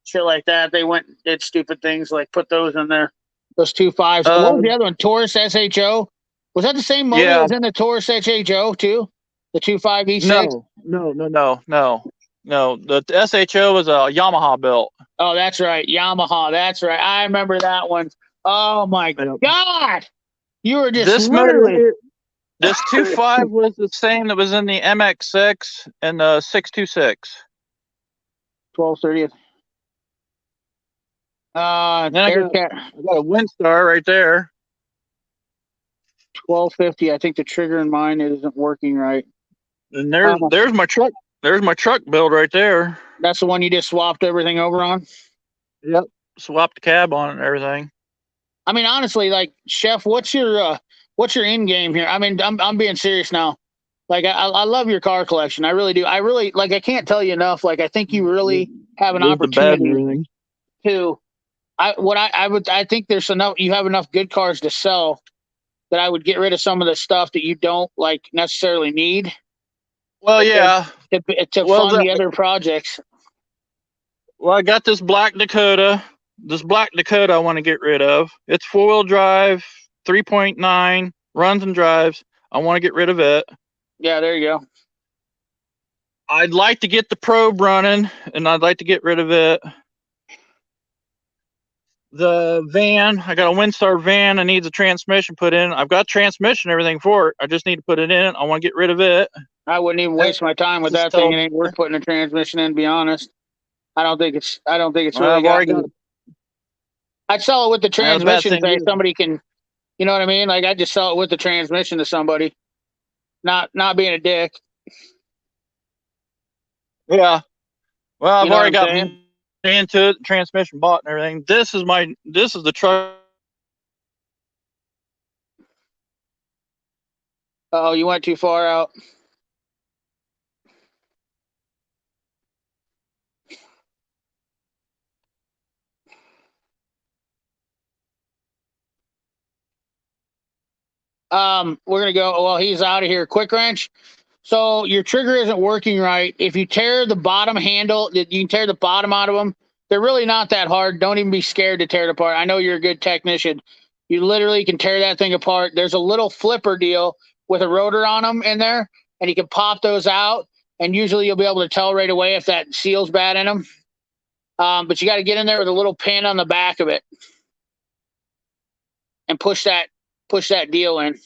shit like that. They went did stupid things like put those in there. Those 2.5s. What was the other one? Taurus SHO. Was that the same motor that was in the Taurus SHO too? The 2.5 V6. No. The SHO was a Yamaha built. Oh, that's right, Yamaha. That's right. I remember that one. Oh my God, you were just this literally. motor. This 2.5 was the same that was in the MX6 and the 626. 12/30th. Then I got a Windstar right there. 1250. I think the trigger in mine isn't working right. And there's my truck. There's my truck build right there. That's the one you just swapped everything over on? Yep. Swapped the cab on it and everything. I mean, honestly, like, Chef, what's your end game here? I mean, I'm being serious now. Like, I love your car collection. I really do. I really, like, I can't tell you enough. Like, I think you really have an opportunity to. I think there's enough. You have enough good cars to sell that I would get rid of some of the stuff that you don't like necessarily need. Well, yeah. To fund the other projects. Well, I got this Black Dakota. This Black Dakota I want to get rid of. It's 4-wheel drive, 3.9, runs and drives. I want to get rid of it. Yeah, there you go. I'd like to get the Probe running, and I'd like to get rid of it. The van, I got a Windstar van. I need the transmission put in. I've got transmission and everything for it. I just need to put it in. I want to get rid of it. I wouldn't even waste my time with that thing. It ain't worth putting a transmission in, to be honest. I don't think it's really I'd sell it with the transmission. Say somebody can, you know what I mean? Like, I'd just sell it with the transmission to somebody, not being a dick. Yeah. Well, I've already got into it, transmission bought and everything. This is the truck. Oh, you went too far out. We're gonna go. Well, he's out of here. Quick wrench. So your trigger isn't working right. If you tear the bottom handle, you can tear the bottom out of them. They're really not that hard. Don't even be scared to tear it apart. I know you're a good technician. You literally can tear that thing apart. There's a little flipper deal with a rotor on them in there, and you can pop those out. And usually you'll be able to tell right away if that seal's bad in them. But you got to get in there with a little pin on the back of it and push that deal in.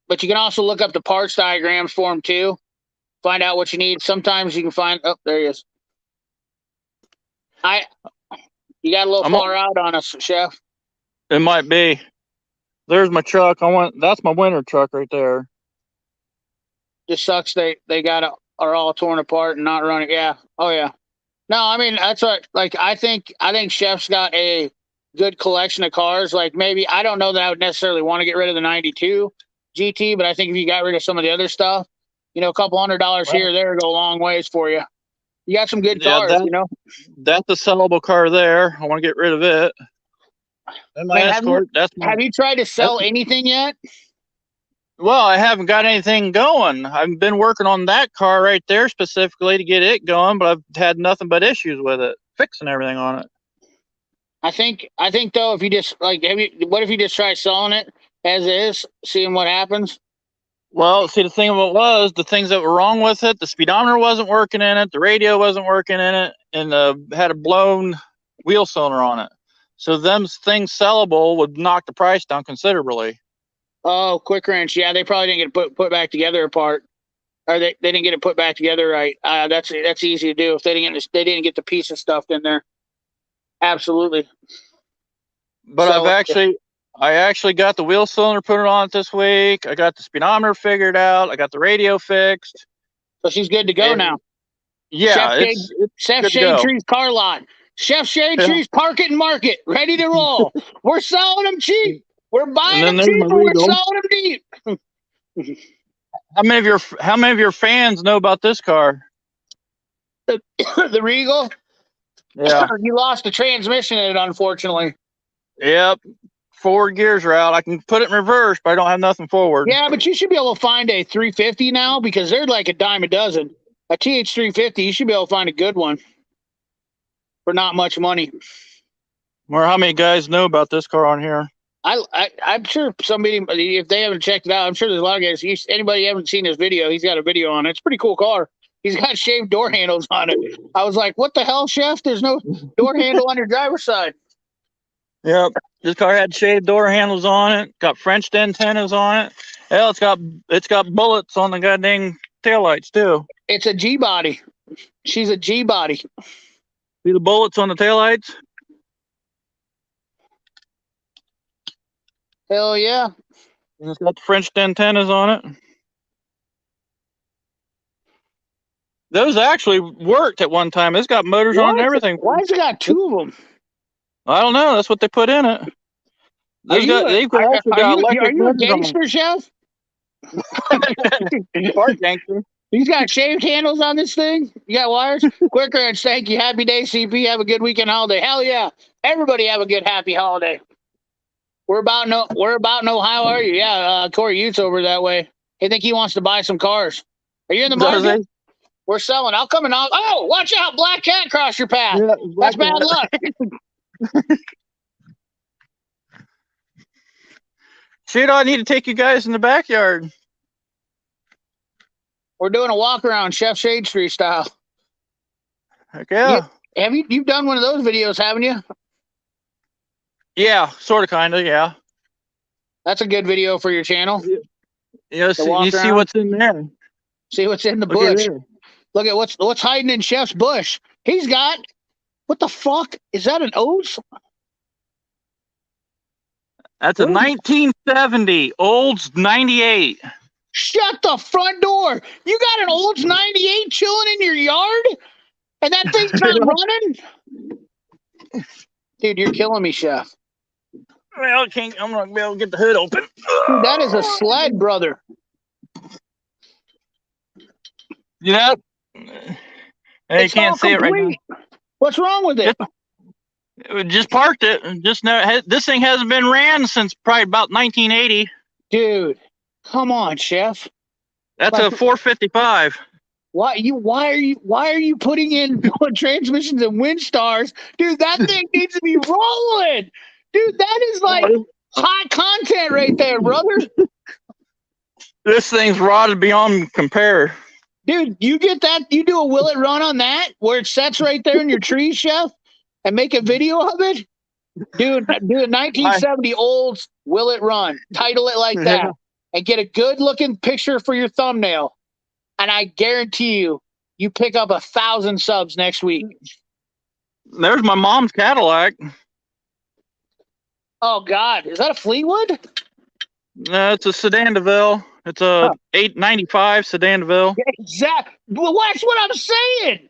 But you can also look up the parts diagrams for them too. Find out what you need. Sometimes you can find. Oh, there he is. You got a little far out on us, Chef. It might be. There's my truck. That's my winter truck right there. Just sucks they are all torn apart and not running. Yeah. Oh yeah. No, I mean, that's what, like, I think Chef's got a good collection of cars. Like, maybe, I don't know that I would necessarily want to get rid of the 92 GT, but I think if you got rid of some of the other stuff, you know, a couple $100 here or there go a long ways for you. You got some good Yeah, cars, you know. that's a sellable car there. I want to get rid of it. And my Man, Escort. have you tried to sell anything yet? Well, I haven't got anything going. I've been working on that car right there specifically to get it going, but I've had nothing but issues with it, fixing everything on it. I think though, if you just what if you just try selling it as is, seeing what happens? Well, see, the thing of it was, the things that were wrong with it, the speedometer wasn't working in it, the radio wasn't working in it, and had a blown wheel cylinder on it. So them things sellable would knock the price down considerably. Oh, quick wrench. Yeah, they probably didn't get put back together apart, or they didn't get it put back together right. That's easy to do if they didn't get the pieces stuffed in there. Absolutely. But So, I actually got the wheel cylinder put on it this week. I got the speedometer figured out. I got the radio fixed. So she's good to go now. Yeah, Chef Shade Tree's car lot. Chef Shade Tree's Park It and Market, ready to roll. We're selling them cheap. We're buying them cheap, and we're selling them deep. How many of your fans know about this car? The Regal. Yeah. You lost the transmission in it, unfortunately. Yep. Forward gears are out. I can put it in reverse, but I don't have nothing forward. Yeah, but you should be able to find a 350 now because they're like a dime a dozen. A TH350, you should be able to find a good one for not much money. Well, how many guys know about this car on here? I'm sure somebody, if they haven't checked it out, I'm sure there's a lot of guys. Anybody haven't seen his video, he's got a video on it. It's a pretty cool car. He's got shaved door handles on it. I was like, what the hell, Chef? There's no door handle on your driver's side. Yep. This car had shaved door handles on it, got Frenched antennas on it. Hell, it's got bullets on the goddamn taillights too. It's a G body. She's a G body. See the bullets on the taillights? Hell yeah. And it's got the Frenched antennas on it. Those actually worked at one time. It's got motors on and everything. Why has it got two of them? I don't know. That's what they put in it. Are you a gangster, Chef? Part gangster. He's got shaved handles on this thing. You got wires. Quick Ranch, thank you. Happy day, CP. Have a good weekend holiday. Hell yeah. Everybody have a good happy holiday. We're about in Ohio. How are you? Yeah, Corey Utes over that way. I think he wants to buy some cars. Are you in the market? We're selling. I'll come and oh, watch out. Black cat cross your path. Yeah, that's bad luck. Shit, I need to take you guys in the backyard. We're doing a walk around Chef Shade Tree style. Heck yeah. You've done one of those videos, haven't you? Yeah, sort of, kind of, yeah. That's a good video for your channel. Yeah, you see what's in there. See what's in the bush. Look at what's hiding in Chef's bush. He's got, what the fuck? Is that an O's? That's a 1970 Olds 98. Shut the front door. You got an Olds 98 chilling in your yard? And that thing's not running? Dude, you're killing me, Chef. Well, I'm not going to be able to get the hood open. Dude, that is a sled, brother. Yeah. Hey, you can't see it right now. What's wrong with it? Just parked it. This thing hasn't been ran since probably about 1980. Dude, come on, Chef. That's a 455. Why are you putting in transmissions and Winstars? Dude, that thing needs to be rolling. Dude, that is like hot content right there, brother. This thing's rotted beyond compare. Dude, you get that? You do a will it run on that where it sets right there in your tree, Chef, and make a video of it? Dude, do a 1970 Olds will it run. Title it like that and get a good looking picture for your thumbnail. And I guarantee you pick up 1,000 subs next week. There's my mom's Cadillac. Oh, God. Is that a Fleetwood? No, it's a Sedan DeVille. It's a 895 Sedan DeVille. Exactly. Well, that's what I'm saying.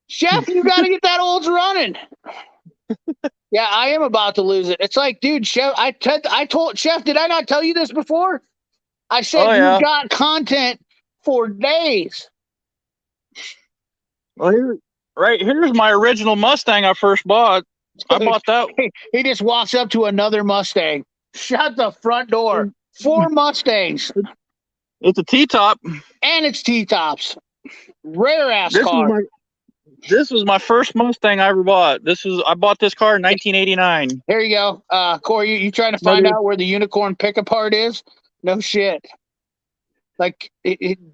Chef, you got to get that Olds running. Yeah, I am about to lose it. It's like, dude, Chef, I told Chef, did I not tell you this before? I said, you got content for days. Well, here's my original Mustang I first bought. I bought that. He just walks up to another Mustang. Shut the front door. 4 Mustangs. It's a T-top. And it's T-tops. Rare ass car. This was my first Mustang I ever bought. I bought this car in 1989. Here you go. Corey, you trying to find out where the unicorn pick-apart is? No shit. Like,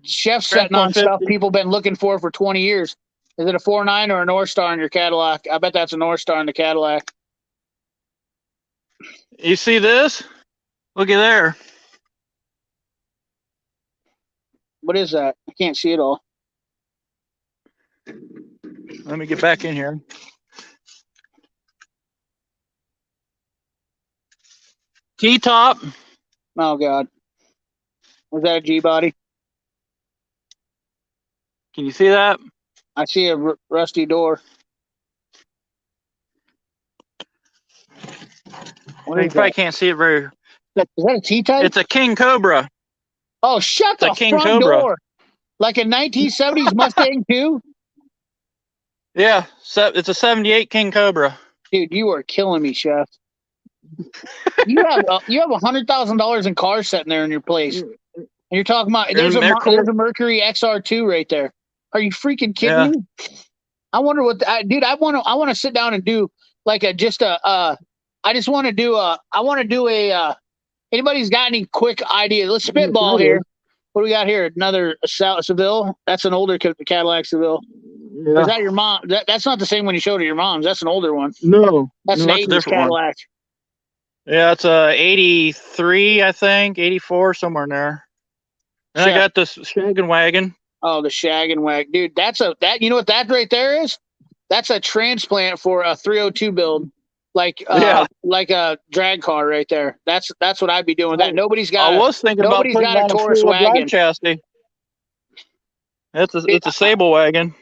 Chef's setting on stuff people been looking for 20 years. Is it a 4.9 or a North Star in your Cadillac? I bet that's a North Star in the Cadillac. You see this? Looky there. What is that? I can't see it all. Let me get back in here. T-top. Oh, God. Was that a G-body? Can you see that? I see a rusty door. You probably can't see it very. Is that a T-type? It's a King Cobra. Oh, shut the front door. Like a 1970s Mustang too? Yeah, it's a 78 King Cobra. Dude, you are killing me, Chef. you have $100,000 in cars sitting there in your place. And you're talking about there's a Mercury XR2 right there. Are you freaking kidding me? I wonder what I want to sit down and do like anybody's got any quick ideas? Let's spitball here. What do we got here? Another Seville? That's an older Cadillac Seville. Yeah. Is that your mom? That's not the same one you showed her your mom's. That's an older one. No. That's an 80s Cadillac. Yeah, it's a 83, I think, 84, somewhere in there. And I got this shaggin' wagon. Oh, the shaggin' wagon. Dude, you know what that right there is? That's a transplant for a 302 build. Like a drag car right there. That's what I'd be doing with that. Nobody's got a Taurus wagon chassis. It's a Sable wagon.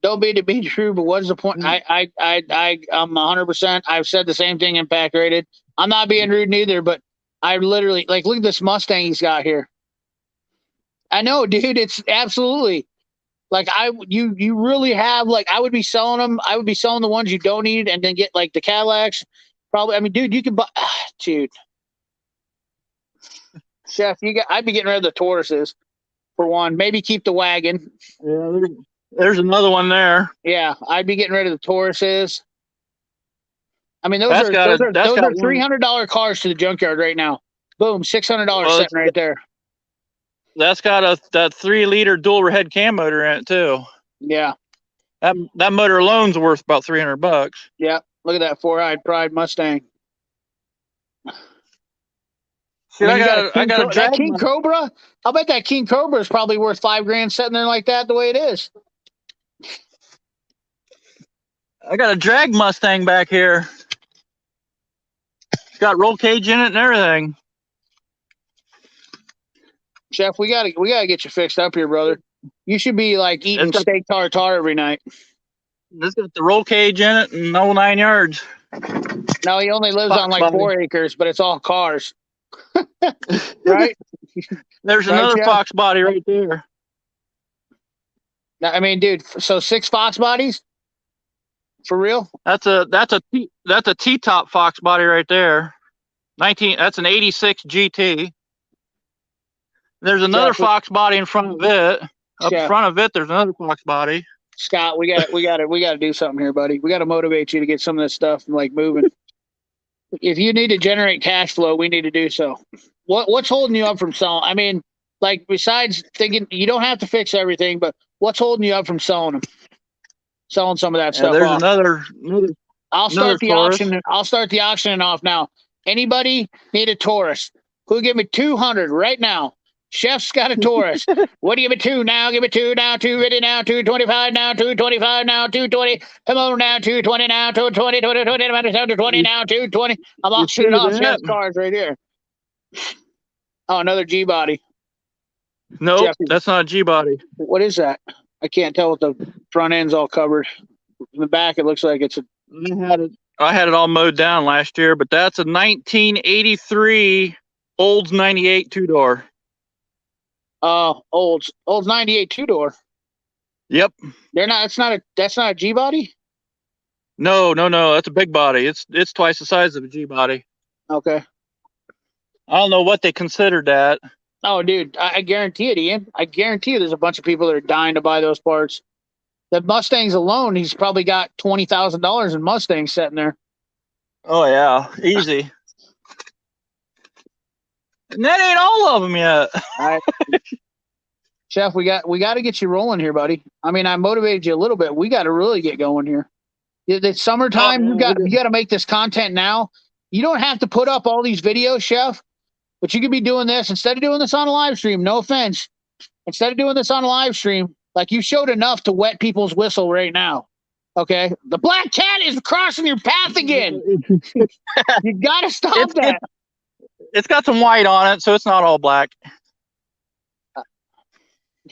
Don't be to be true, but what's the point? I'm 100%. I've said the same thing in Pack Rated. I'm not being rude neither, but I literally look at this Mustang he's got here. I know, dude. It's absolutely you really have I would be selling them. I would be selling the ones you don't need and then get the Cadillacs. Probably. I mean, dude, you can buy, dude. Chef, I'd be getting rid of the Tauruses for one. Maybe keep the wagon. Yeah, there's another one there. Yeah, I'd be getting rid of the Tauruses. I mean, those are $300 cars to the junkyard right now. Boom, $600 sitting right there. That's got that 3-liter dual head cam motor in it too. Yeah. That motor alone's worth about $300. Yeah. Look at that 4-eyed Pride Mustang. See, I got that King Cobra. I'll bet that King Cobra is probably worth $5,000 sitting there like that the way it is. I got a drag Mustang back here. It's got roll cage in it and everything. Chef, we gotta get you fixed up here, brother. You should be eating steak tartare every night. It's got the roll cage in it and the whole 9 yards. No, he only lives on 4 acres, but it's all cars. Right? There's another Fox body right there. I mean, dude, so 6 Fox bodies? For real? That's a T-top Fox body right there. That's an 86 GT. There's another Fox body in front of it. Up in front of it, there's another Fox body. Scott, we got to do something here, buddy. We got to motivate you to get some of this stuff moving. If you need to generate cash flow, we need to do so. What's holding you up from selling? I mean, besides thinking you don't have to fix everything, but what's holding you up from selling them? Selling some of that stuff. There's off. another. I'll start the auction. I'll start the auctioning off now. Anybody need a Taurus? Who give me 200 right now? Chef's got a Taurus. What do you give me 2 now? Give me 2 now. 250 now. 225 now. 225 now. 220. Come on now. 220 now. 220. 220 now. 220. I'm auctioning off Chef's cars right here. Oh, another G body. Nope, that's not a G body. What is that? I can't tell what the front end's all covered. In the back, it looks like it's a. I had it all mowed down last year, but that's a 1983 Olds 98 2-door. Olds 98 2-door. Yep. They're not. That's not a G body. No. That's a big body. It's twice the size of a G body. Okay. I don't know what they considered that. Oh, dude, I guarantee it, Ian. I guarantee you, there's a bunch of people that are dying to buy those parts. The Mustangs alone, he's probably got $20,000 in Mustangs sitting there. Oh yeah, easy. And that ain't all of them yet. All right. Chef, we got to get you rolling here, buddy. I mean, I motivated you a little bit. We got to really get going here. It's summertime. You got to make this content now. You don't have to put up all these videos, Chef, but you could be doing this instead of doing this on a live stream. No offense. Instead of doing this on a live stream, like you showed enough to wet people's whistle right now. Okay, the black cat is crossing your path again. You got to stop that. It's got some white on it, so it's not all black.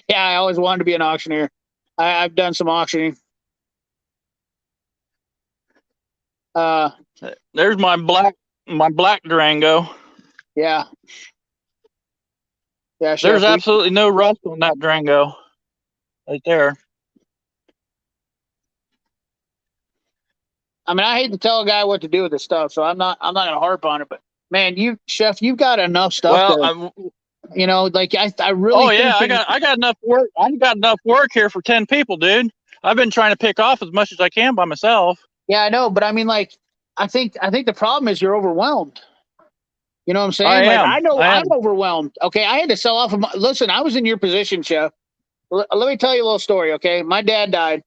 Yeah, I always wanted to be an auctioneer. I've done some auctioning. There's my black Durango. Yeah. Yeah. Chef, There's absolutely no rust on that Durango. Right there. I mean, I hate to tell a guy what to do with this stuff, so I'm not gonna harp on it. But man, Chef, you've got enough stuff. Well, you know, like I really. Oh yeah, I got enough work. I got enough work here for 10 people, dude. I've been trying to pick off as much as I can by myself. Yeah, I know, but I mean, like, I think the problem is you're overwhelmed. You know what I'm saying? I know I'm overwhelmed. Okay, I had to sell off. Listen, I was in your position, Chef. Let me tell you a little story. Okay, my dad died,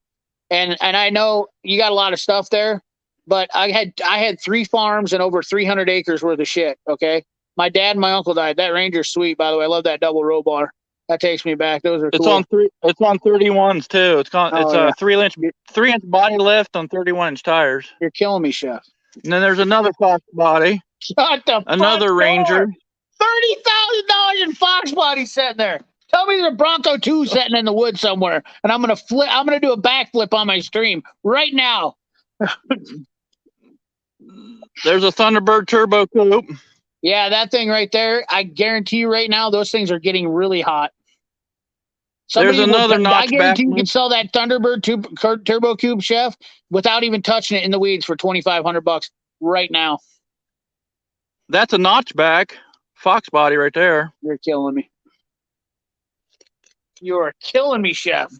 and I know you got a lot of stuff there, but I had 3 farms and over 300 acres worth of shit. Okay, my dad and my uncle died. That Ranger's sweet, by the way. I love that double row bar. That takes me back. Those are cool. It's on 31s too. It's a 3-inch body lift on 31-inch tires. You're killing me, Chef. And then there's another Fox body. Another Ranger. $30,000 in Fox body sitting there. Tell me there's a Bronco 2 sitting in the woods somewhere, and I'm gonna do a backflip on my stream right now. There's a Thunderbird Turbo Coupe. Yeah, that thing right there. I guarantee you right now, those things are getting really hot. There's another notchback. I guarantee you can sell that Thunderbird Turbo Coupe, Chef, without even touching it in the weeds for $2,500 right now. That's a notchback Fox body right there. You're killing me. You're killing me, Chef.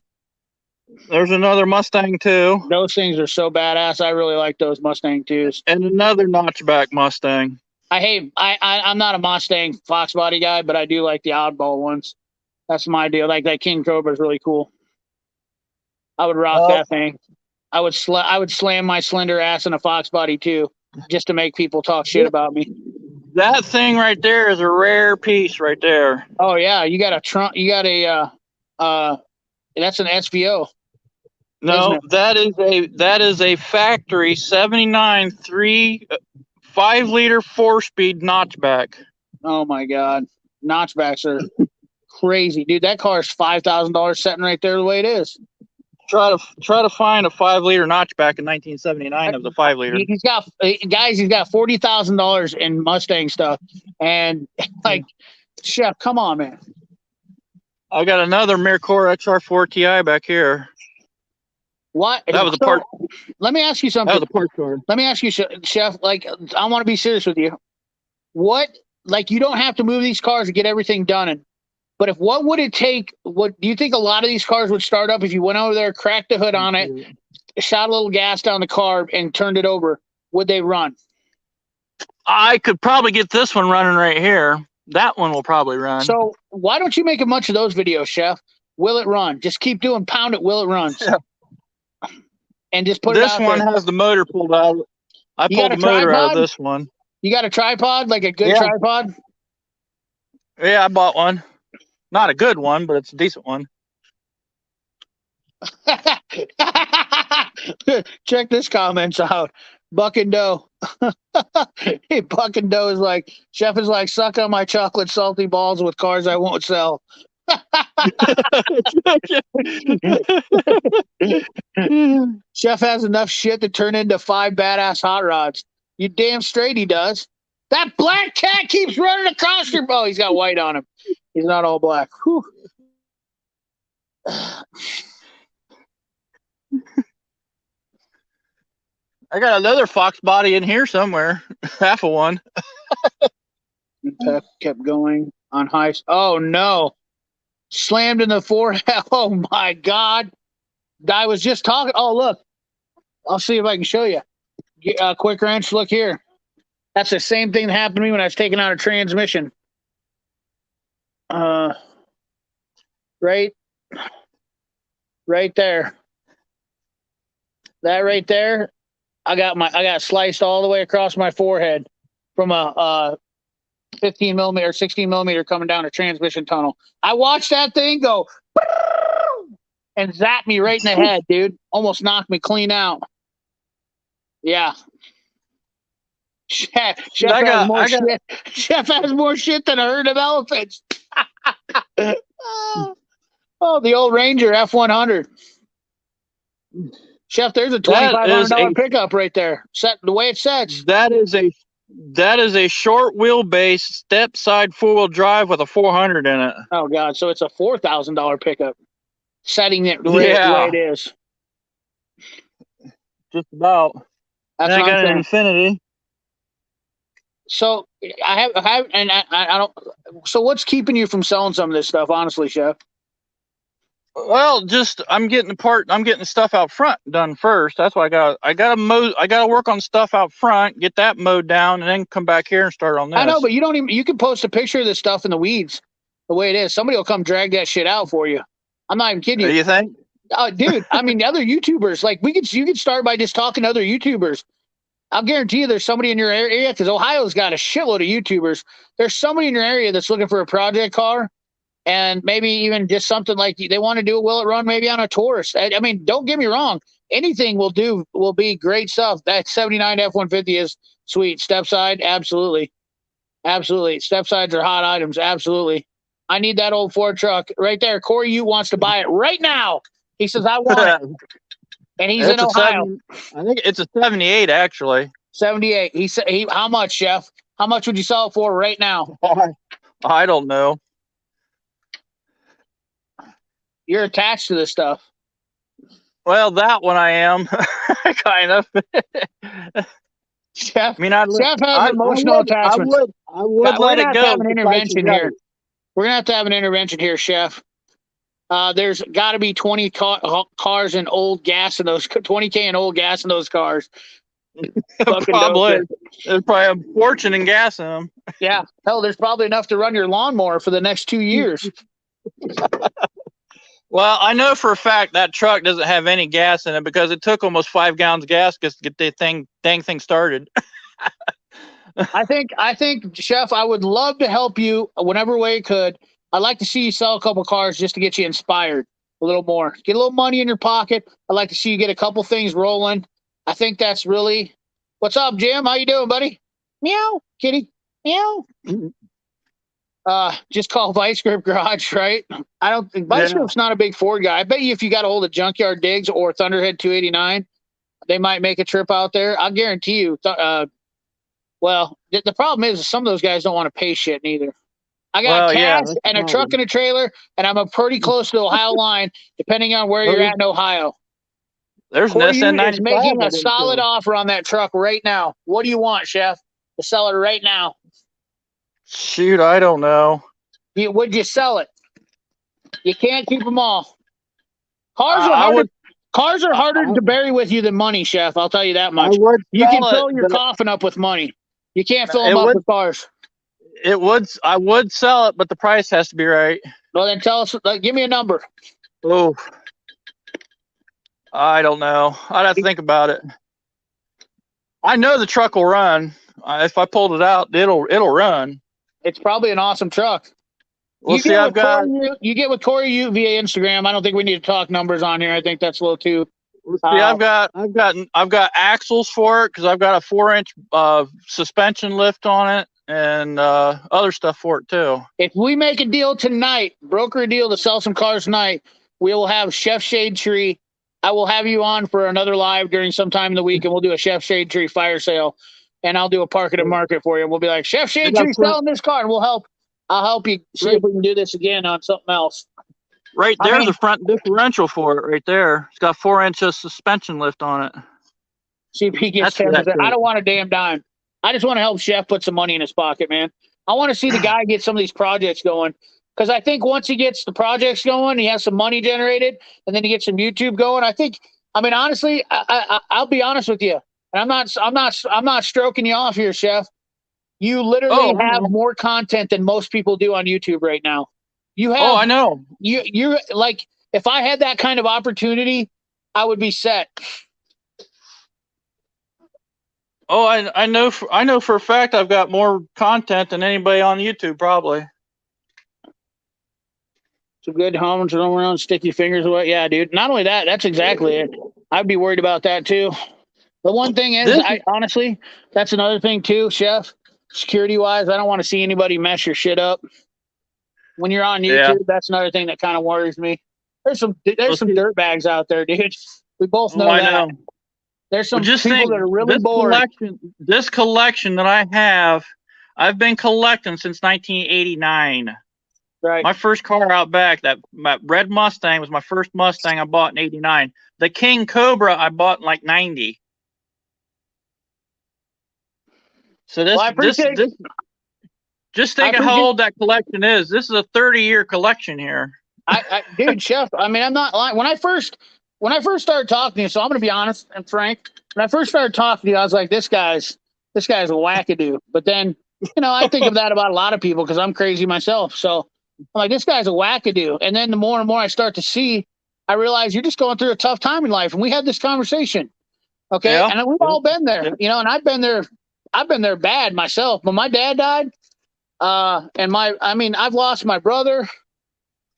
There's another Mustang 2. Those things are so badass. I really like those Mustang 2s. And another notchback Mustang. I'm not a Mustang Fox body guy, but I do like the oddball ones. That's my deal. Like that King Cobra is really cool. I would rock that thing. I would slam my slender ass in a Fox body too, just to make people talk shit about me. That thing right there is a rare piece right there. Oh yeah, you got a trunk. You got a that's an SVO. No, that is a factory 79 5-liter 4-speed notchback. Oh my god, notchbacks are crazy, dude. That car is $5,000 sitting right there the way it is. Try to find a 5-liter notchback in 1979 of the 5-liter. He's got $40,000 in Mustang stuff, and like, Chef, come on, man. I got another Mercor XR4 Ti back here. What? That was a part. Let me ask you something. That was a part car. Let me ask you, Chef. Like, I want to be serious with you. What? Like, you don't have to move these cars to get everything done. But what would it take? What do you think a lot of these cars would start up if you went over there, cracked the hood on it, shot a little gas down the car, and turned it over? Would they run? I could probably get this one running right here. That one will probably run. So why don't you make a bunch of those videos, Chef? Will it run? Just keep doing pound it. Will it runs? Yeah. And just put it out there. This one has the motor pulled out. I pulled the motor out of this one. You got a tripod, like a good tripod? Yeah, I bought one. Not a good one, but it's a decent one. Check this comments out. Buck and Doe. Hey, Buck and Doe is like, Chef is like, suck on my chocolate salty balls with cars I won't sell. Chef has enough shit to turn into 5 badass hot rods. You damn straight he does. That black cat keeps running across your... Oh, he's got white on him. He's not all black. Whew. I got another Fox body in here somewhere. Half of one. Pep kept going on high. Oh no! Slammed in the forehead. Oh my God! I was just talking. Oh look! I'll see if I can show you. Quick wrench. Look here. That's the same thing that happened to me when I was taking out a transmission. Right there. That right there. I got sliced all the way across my forehead from a 15 millimeter, 16 millimeter coming down a transmission tunnel. I watched that thing go and zap me right in the head, dude. Almost knocked me clean out. Yeah. Chef has more shit. Chef has more shit than a herd of elephants. Oh, the old Ranger F100. Chef, there's a $2,500 pickup right there. Set the way it sets. That is a short wheelbase step side 4-wheel drive with a 400 in it. Oh God! So it's a $4,000 pickup. Setting it the way it is. Just about. That's I got an Infinity. So I don't. So what's keeping you from selling some of this stuff, honestly, Chef? Well, just I'm getting the stuff out front done first. That's why I gotta work on stuff out front, get that mowed down, and then come back here and start on this. I know, but you can post a picture of this stuff in the weeds the way it is. Somebody will come drag that shit out for you. I'm not even kidding you. Do you think? Oh, dude, I mean, other YouTubers, like you could start by just talking to other YouTubers. I'll guarantee you there's somebody in your area, because Ohio's got a shitload of YouTubers. There's somebody in your area that's looking for a project car, and maybe even just something like they want to do a will it run maybe on a Taurus. I mean, don't get me wrong. Anything will be great stuff. That 79 F-150 is sweet. Step side, absolutely. Absolutely. Step sides are hot items, absolutely. I need that old Ford truck right there. Corey Ute wants to buy it right now. He says, I want it. And he's in Ohio. I think it's a 78, actually. 78. He said, how much, Chef? How much would you sell it for right now? I don't know. You're attached to this stuff. Well, that one I am, kind of. Chef, I mean, Chef has emotional attachments. I would let it go. Have an intervention here. We're gonna have to have an intervention here, Chef. There's got to be 20 cars and old gas in those 20K and old gas in those cars. Probably. There's probably a fortune in gas in them. Yeah. Hell, there's probably enough to run your lawnmower for the next 2 years. Well, I know for a fact that truck doesn't have any gas in it because it took almost 5 gallons of gas just to get the dang thing started. I think, Chef, I would love to help you whenever way I could. I'd like to see you sell a couple cars just to get you inspired a little more. Get a little money in your pocket. I'd like to see you get a couple things rolling. I think that's really. What's up, Jim? How you doing, buddy? Meow, kitty. Meow. Just call Vice Grip Garage, right? I don't think Vice Grip's not a big Ford guy. I bet you if you got a hold of Junkyard Digs or Thunderhead 289, they might make a trip out there. I'll guarantee you. Well, the problem is some of those guys don't want to pay shit neither. I got cash and a truck and a trailer, and I'm pretty close to the Ohio line, depending on where you're at in Ohio. There's an SN95 is making a solid offer on that truck right now. What do you want, Chef? To sell it right now. Shoot, I don't know. Would you sell it? You can't keep them all. Cars are harder to bury with you than money, Chef. I'll tell you that much. You can fill your coffin up with money. You can't fill them up with cars. I would sell it, but the price has to be right. Well, then tell us. Give me a number. Oh, I don't know. I'd have to think about it. I know the truck will run. If I pulled it out, it'll run. It's probably an awesome truck. We'll see. You get with Corey Ute via Instagram. I don't think we need to talk numbers on here. I think that's a little too. See, I've got axles for it because I've got a 4-inch suspension lift on it and other stuff for it too. If we make a deal tonight, broker a deal to sell some cars tonight, we will have Chef Shade Tree. I will have you on for another live during some time in the week, and we'll do a Chef Shade Tree fire sale, and I'll do a park it and market for you. We'll be like, Chef Shade Tree selling this car, and I'll help you see if we can do this again on something else. Right there's the front differential for it right there. It's got 4 inches suspension lift on it. See if he gets That's 10%. I it. don't want a damn dime. I just want to help Chef put some money in his pocket, man. I want to see the guy get some of these projects going. Because I think once he gets the projects going, he has some money generated, and then he gets some YouTube going. I mean, honestly, I'll be honest with you, and I'm not stroking you off here, Chef. You literally I have know. more content than most people do on YouTube right now. You have. Oh, I know. You're like, if I had that kind of opportunity, I would be set. Oh, I know for a fact I've got more content than anybody on YouTube, probably. Some good homes roll around, stick your fingers away. Yeah, dude. Not only that, that's exactly it. I'd be worried about that too. The one thing is, I honestly, that's another thing too, Chef. Security wise, I don't want to see anybody mess your shit up. When you're on YouTube, that's another thing that kind of worries me. There's some dirtbags out there, dude. We both know that. Know. There's some people that are really bored. This collection that I have, I've been collecting since 1989. Right. My first car out back, my red Mustang, was my first Mustang I bought in '89. The King Cobra I bought in like '90. So just think of how old that collection is. This is a 30-year collection here. Dude, Chef. I mean, I'm not lying. When I first started talking to you, so I'm going to be honest and frank. When I first started talking to you, I was like, this guy's a wackadoo. But then, I think of that about a lot of people because I'm crazy myself. So I'm like, this guy's a wackadoo. And then the more and more I start to see, I realize you're just going through a tough time in life. And we had this conversation. Okay. Yeah. And we've all been there, and I've been there bad myself. When my dad died, I've lost my brother.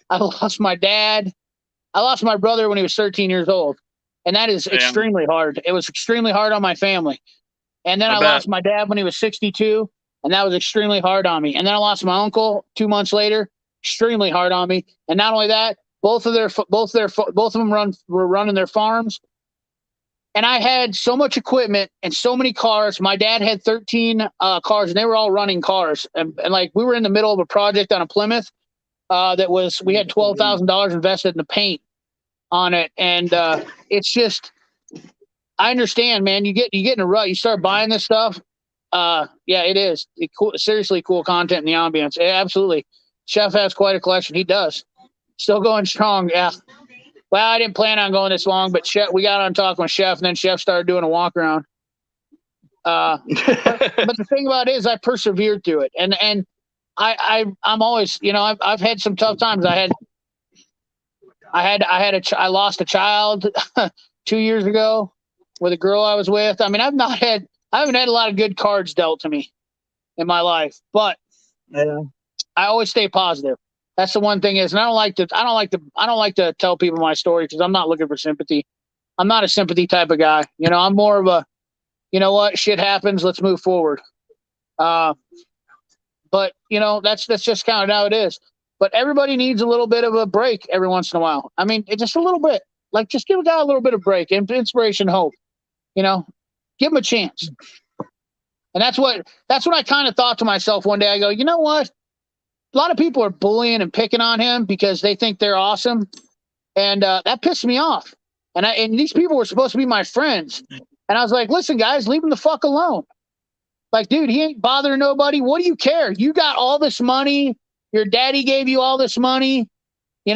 I lost my dad. I lost my brother when he was 13 years old. And that is extremely hard. It was extremely hard on my family. And then I lost my dad when he was 62. And that was extremely hard on me. And then I lost my uncle 2 months later. Extremely hard on me. And not only that, both of them were running their farms. And I had so much equipment and so many cars. My dad had 13 cars, and they were all running cars. And like, we were in the middle of a project on a Plymouth we had $12,000 invested in the paint on it. And it's just, I understand, man. You get in a rut. You start buying this stuff. It is seriously cool content in the ambience. Absolutely. Chef has quite a collection. He does. Still going strong. Yeah. Well, I didn't plan on going this long, but Chef, we got on talking with Chef, and then Chef started doing a walk around. But the thing about it is, I persevered through it, and I'm always, I've had some tough times. I lost a child 2 years ago with a girl I was with. I mean, I haven't had a lot of good cards dealt to me in my life, but I always stay positive. That's the one thing is, and I don't like to tell people my story because I'm not looking for sympathy. I'm not a sympathy type of guy. I'm more of a, shit happens, let's move forward. But that's just kind of how it is. But everybody needs a little bit of a break every once in a while. I mean, it's just a little bit. Like, just give a guy a little bit of break, inspiration, hope. Give him a chance. And that's what I kind of thought to myself one day. I go, you know what? A lot of people are bullying and picking on him because they think they're awesome. And that pissed me off. And these people were supposed to be my friends. And I was like, listen, guys, leave him the fuck alone. Like, dude, he ain't bothering nobody. What do you care? You got all this money. Your daddy gave you all this money. And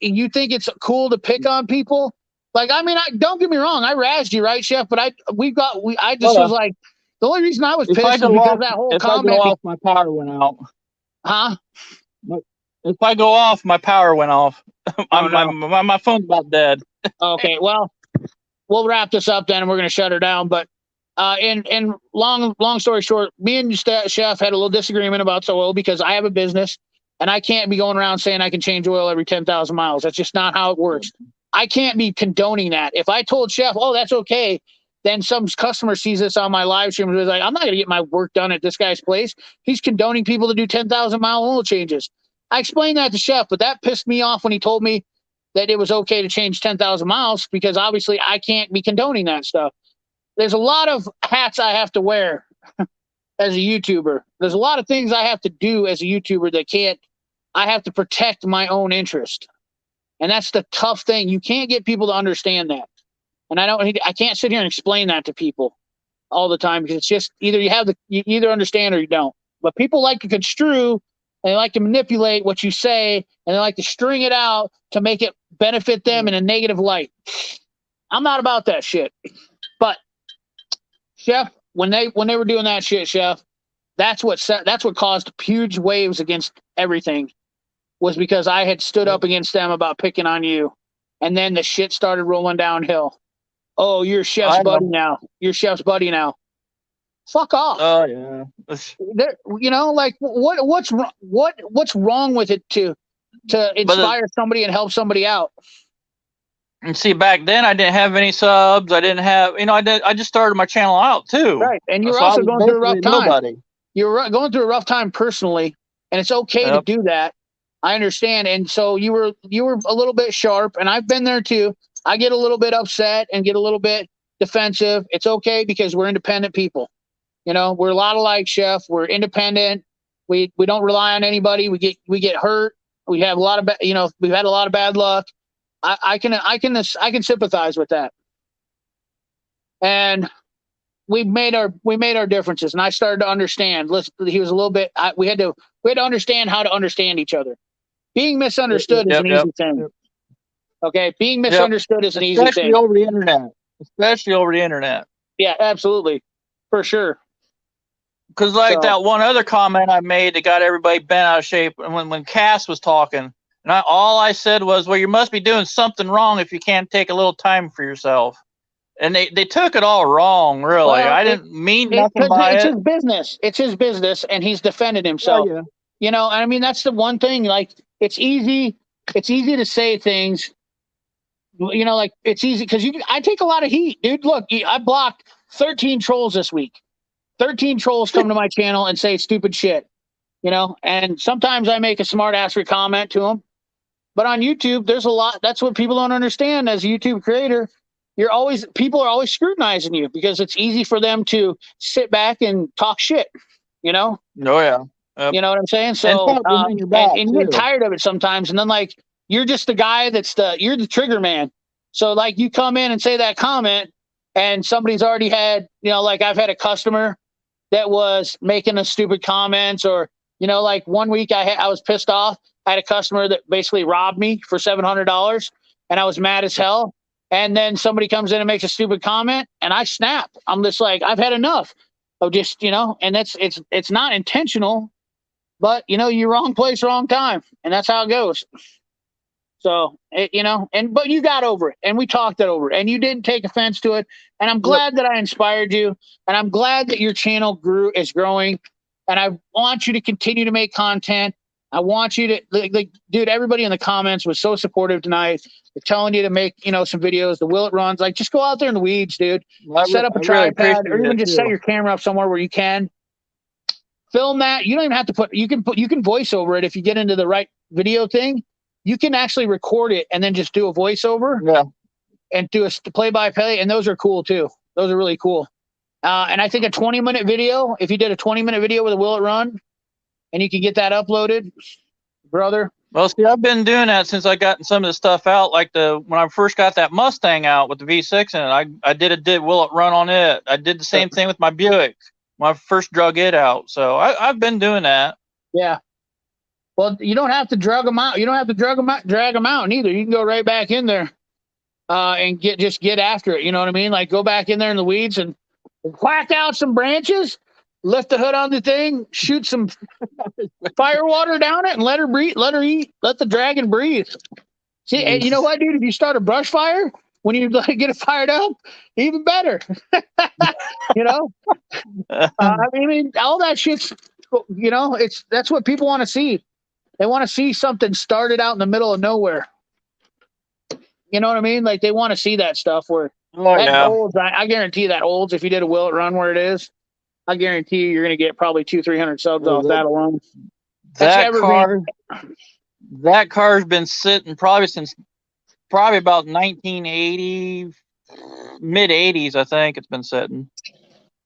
you think it's cool to pick on people? Like, I mean, don't get me wrong. I razzed you, right, Chef? But I just was like, the only reason I was pissed is because that whole comment. If I go off, my power went out. Huh? If I go off, my power went off. My phone's about dead. Okay, well, we'll wrap this up then, and we're going to shut her down. But and long story short, me and Chef had a little disagreement about oil because I have a business, and I can't be going around saying I can change oil every 10,000 miles. That's just not how it works. I can't be condoning that. If I told Chef, oh, that's okay, then some customer sees this on my live stream and is like, I'm not going to get my work done at this guy's place. He's condoning people to do 10,000-mile oil changes. I explained that to Chef, but that pissed me off when he told me that it was okay to change 10,000 miles because obviously I can't be condoning that stuff. There's a lot of hats I have to wear as a YouTuber. There's a lot of things I have to do as a YouTuber I have to protect my own interest. And that's the tough thing. You can't get people to understand that. And I can't sit here and explain that to people all the time because it's just either you either understand or you don't. But people like to construe and they like to manipulate what you say and they like to string it out to make it benefit them in a negative light. I'm not about that shit. But Chef, when they were doing that shit, Chef, that's what caused huge waves against everything, was because I had stood up against them about picking on you, and then the shit started rolling downhill. Oh, you're Chef's buddy now. You're Chef's buddy now. Fuck off. Oh yeah. You know, like what's wrong with it to inspire somebody and help somebody out? And see, back then I didn't have any subs. I didn't have, I just started my channel out too. Right, and you were also going through a rough time. You were going through a rough time personally, and it's okay to do that. I understand, and so you were a little bit sharp, and I've been there too. I get a little bit upset and get a little bit defensive. It's okay because we're independent people. You know, we're a lot alike, Chef. We're independent. We don't rely on anybody. We get hurt. We have a lot of we've had a lot of bad luck. I can sympathize with that. And we made our differences, and I started to understand. He was a little bit. We had to understand how to understand each other. Being misunderstood is an easy thing. Okay, being misunderstood is an easy thing. Especially over the internet. Especially over the internet. Yeah, absolutely, for sure. Because that one other comment I made that got everybody bent out of shape, and when Cass was talking, and all I said was, well, you must be doing something wrong if you can't take a little time for yourself. And they took it all wrong, really. Well, I didn't mean nothing by it. It's his business. It's his business, and he's defended himself. Yeah. You know, I mean, that's the one thing. Like, it's easy to say things. You know, like, it's easy because I take a lot of heat, dude. Look, I blocked 13 trolls this week. 13 trolls come to my channel and say stupid shit. You know, and sometimes I make a smart-assery comment to them. But on YouTube, there's a lot. That's what people don't understand as a YouTube creator. People are always scrutinizing you because it's easy for them to sit back and talk shit, you know? Oh, yeah. You know what I'm saying? So, and you get tired of it sometimes. And then, like, you're just the guy you're the trigger man. So, like, you come in and say that comment, and somebody's already had, like, I've had a customer that was making a stupid comments, or, like, one week I was pissed off. I had a customer that basically robbed me for $700, and I was mad as hell. And then somebody comes in and makes a stupid comment, and I snap. I'm just like, I've had enough of just, and it's not intentional, but you're wrong place, wrong time, and that's how it goes. So but you got over it, and we talked it over, and you didn't take offense to it, and I'm glad that I inspired you, and I'm glad that your channel is growing, and I want you to continue to make content. I want you to, like, dude, everybody in the comments was so supportive tonight. They're telling you to make, some videos, the Will It Runs. Like, just go out there in the weeds, dude. Set up a tripod, or even just set your camera up somewhere where you can. Film that. You don't even have to you can voice over it if you get into the right video thing. You can actually record it and then just do a voiceover. Yeah. And do a play-by-play, and those are cool, too. Those are really cool. And I think a 20-minute video, if you did a 20-minute video with a Will It Run, and you can get that uploaded, brother. Well, see, I've been doing that since I got some of the stuff out. Like when I first got that Mustang out with the V6 in it, I did Will It Run on it. I did the same thing with my Buick when I first drug it out. So I've been doing that. Yeah. Well, you don't have to drag them out. You don't have to drag them out neither. You can go right back in there and get after it. You know what I mean? Like, go back in there in the weeds and whack out some branches. Lift the hood on the thing, shoot some fire water down it, and let her breathe. Let her eat. Let the dragon breathe. See, and you know what, dude? If you start a brush fire, when you get it fired up, even better. I mean, all that shit's, that's what people want to see. They want to see something started out in the middle of nowhere. You know what I mean? Like, they want to see that stuff where Olds, I guarantee that Olds, if you did a Will It Run where it is, I guarantee you're going to get probably 200-300 subs off that alone. That car's been sitting probably since about 1980, mid 80s. I think it's been sitting.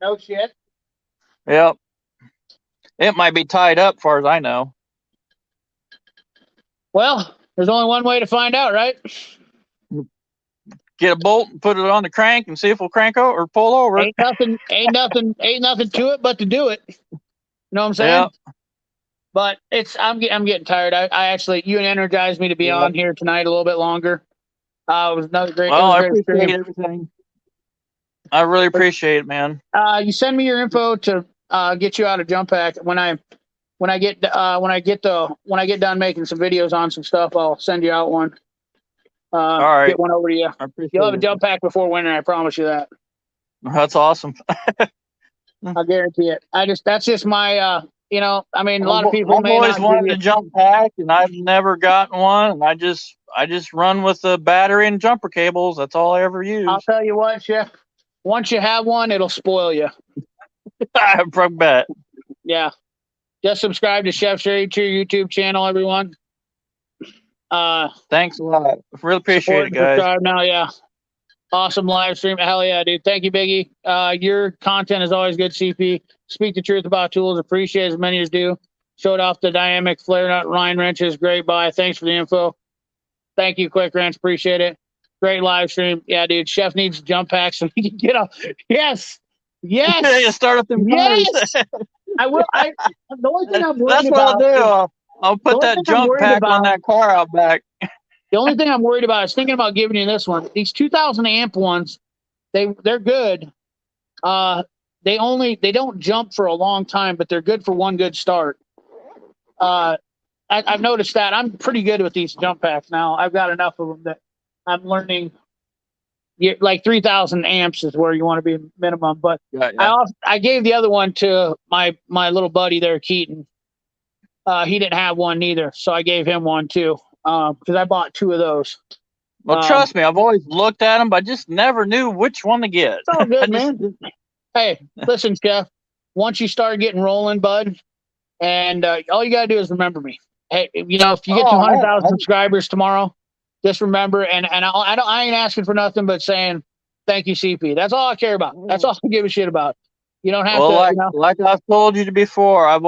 No shit. Yep. It might be tied up, far as I know. Well, there's only one way to find out, right? get a bolt and put it on the crank and see if we'll crank over or pull over. Ain't nothing to it but to do it. You know what I'm saying? Yeah. But I'm getting tired. I actually, you energized me to be on here tonight a little bit longer. It was another great. Well, I great appreciate stream. everything. I really appreciate it, man. You send me your info to get you out of jump pack when I get done making some videos on some stuff. I'll send you out one. All right. Get one over to you. I appreciate You'll have a it. jump pack before winter. I promise you that. That's awesome. I guarantee it. That's just my, you know, I mean, a lot of people I've may always not wanted a jump pack, and I've never gotten one. And I just run with the battery and jumper cables. That's all I ever use. I'll tell you what, Chef. Once you have one, it'll spoil you. I bet. Yeah. Just subscribe to Chef Sherry to your YouTube channel, everyone. Thanks a lot. Really appreciate it, guys. Subscribe now, yeah. Awesome live stream. Hell yeah, dude. Thank you, Biggie. Your content is always good, CP. Speak the truth about tools. Appreciate as many as do. Showed off the dynamic flare nut line wrenches. Great buy. Thanks for the info. Thank you, Quick Wrench. Appreciate it. Great live stream. Yeah, dude. Chef needs jump packs so he can get up. Yes. Yes. You start up them yes. I will. The only thing I'm worried That's about. what I'll do. I'll put that jump pack on that car out back. The only thing I'm worried about is thinking about giving you this one. These 2,000 amp ones, they're good. They don't jump for a long time, but they're good for one good start. I've noticed that. I'm pretty good with these jump packs now. I've got enough of them that I'm learning. Like 3,000 amps is where you want to be minimum. But yeah. I gave the other one to my little buddy there, Keaton. He didn't have one neither, so I gave him one too. Because I bought 2 of those. Well, trust me, I've always looked at them, but I just never knew which one to get. It's all good, man. Hey, listen, Chef. Once you start getting rolling, bud, and all you gotta do is remember me. Hey, you know, if you get 200,000 subscribers tomorrow, just remember. And I ain't asking for nothing but saying thank you, CP. That's all I care about. That's all I give a shit about. You don't have to. Like, you know? Like I've told you before, I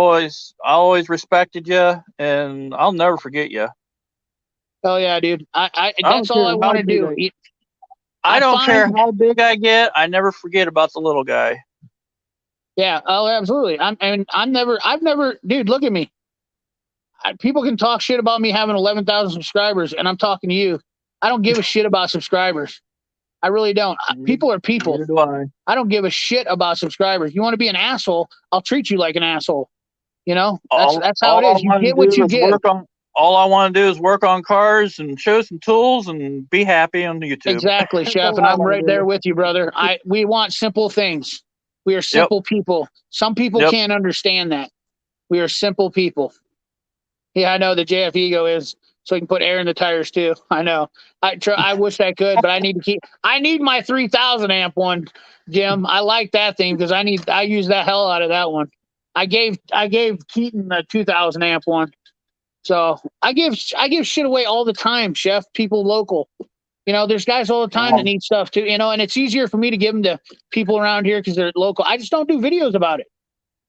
always respected you, and I'll never forget you. Oh yeah, dude. That's all I want to do. I don't care how big I get. I never forget about the little guy. Yeah. Oh, absolutely. I've never, dude. Look at me. People can talk shit about me having 11,000 subscribers, and I'm talking to you. I don't give a shit about subscribers. I really don't. People are people. Neither do I. I don't give a shit about subscribers. You want to be an asshole? I'll treat you like an asshole. You know, that's how it is. You get what you get. All I want to do is work on cars and show some tools and be happy on YouTube. Exactly, Chef, and I'm right there with you, brother. We want simple things. We are simple people. Some people can't understand that. We are simple people. Yeah, I know the JF Ego is, so you can put air in the tires too. I know. I wish I could, but I need my 3,000 amp one, Jim. I like that thing because I use the hell out of that one. I gave Keaton the 2,000 amp one. So I give shit away all the time, Chef. People local, you know, there's guys all the time that need stuff too, you know, and it's easier for me to give them to people around here because they're local. I just don't do videos about it.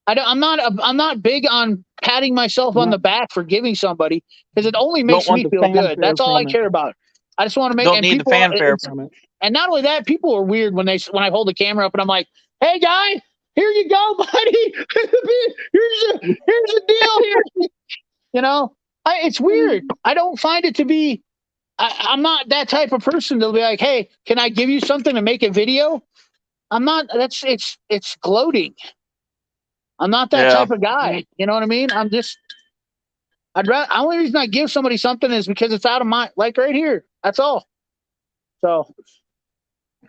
I'm not big on patting myself on the back for giving somebody because it only makes me feel good. That's all I care about. I just want to make. Don't need the fanfare from it. And not only that, people are weird when I hold the camera up and I'm like, "Hey, guy, here you go, buddy. here's a deal here." You know. It's weird. I don't find it to be. I'm not that type of person that'll be like, "Hey, can I give you something to make a video?" I'm not. It's gloating. I'm not that type of guy. You know what I mean? I'm just. The only reason I give somebody something is because it's out of my like right here. That's all. So.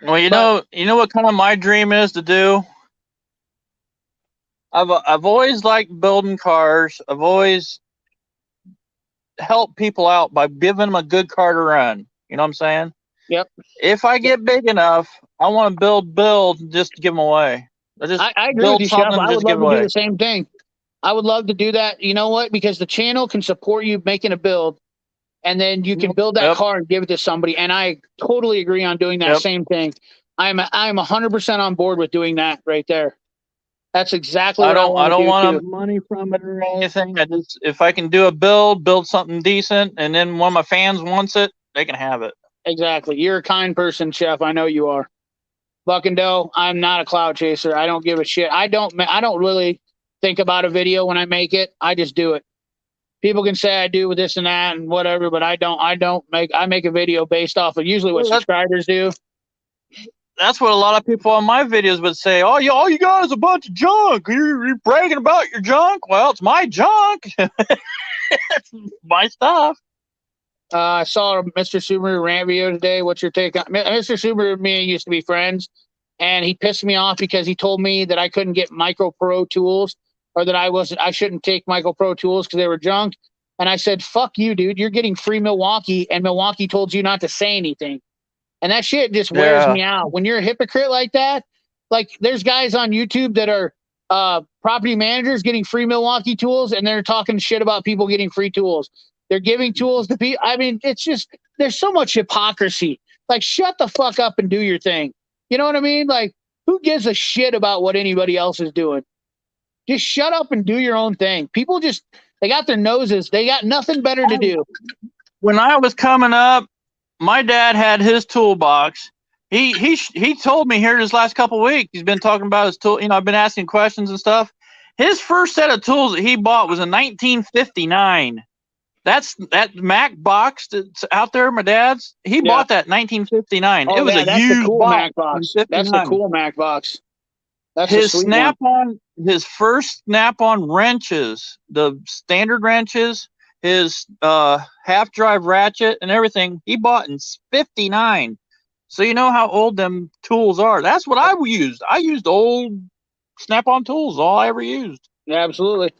Well, you know what kind of my dream is to do. I've always liked building cars. I've always help people out by giving them a good car to run. You know what I'm saying? Yep. If I get big enough, I want to build just to give them away. I agree with you, Chef. I would love to do the same thing. I would love to do that. You know what? Because the channel can support you making a build, and then you can build that car and give it to somebody. And I totally agree on doing that same thing. I'm 100% on board with doing that right there. That's exactly what I don't want money from it or anything. If I can do a build something decent, and then one of my fans wants it, they can have it. Exactly. You're a kind person, Chef. I know you are. Buck and Doe, I'm not a cloud chaser. I don't give a shit. I don't really think about a video when I make it. I just do it. People can say I do with this and that and whatever, but I make a video based off of usually what subscribers do. That's what a lot of people on my videos would say. Oh, all you got is a bunch of junk. You're bragging about your junk. Well, it's my junk. It's my stuff. I saw a Mr. Subaru rant video today. What's your take on Mr. Subaru? Me and used to be friends, and he pissed me off because he told me that I couldn't get Micro Pro tools, or that I shouldn't take Micro Pro tools because they were junk. And I said, "Fuck you, dude! You're getting free Milwaukee, and Milwaukee told you not to say anything." And that shit just wears me out. When you're a hypocrite like that, like there's guys on YouTube that are property managers getting free Milwaukee tools, and they're talking shit about people getting free tools. They're giving tools to people. I mean, it's just, there's so much hypocrisy. Like, shut the fuck up and do your thing. You know what I mean? Like, who gives a shit about what anybody else is doing? Just shut up and do your own thing. People just, they got their noses. They got nothing better to do. When I was coming up, my dad had his toolbox. He told me here this last couple of weeks, he's been talking about his tool. You know, I've been asking questions and stuff. His first set of tools that he bought was in 1959. That Mac box that's out there, my dad's. He bought that in 1959. Oh, it was a huge cool box. Mac box. That's the cool Mac box. That's his snap-on, his first snap-on wrenches, the standard wrenches, his half-drive ratchet and everything, he bought in 59. So you know how old them tools are. That's what I used. I used old snap-on tools, all I ever used. Yeah, absolutely.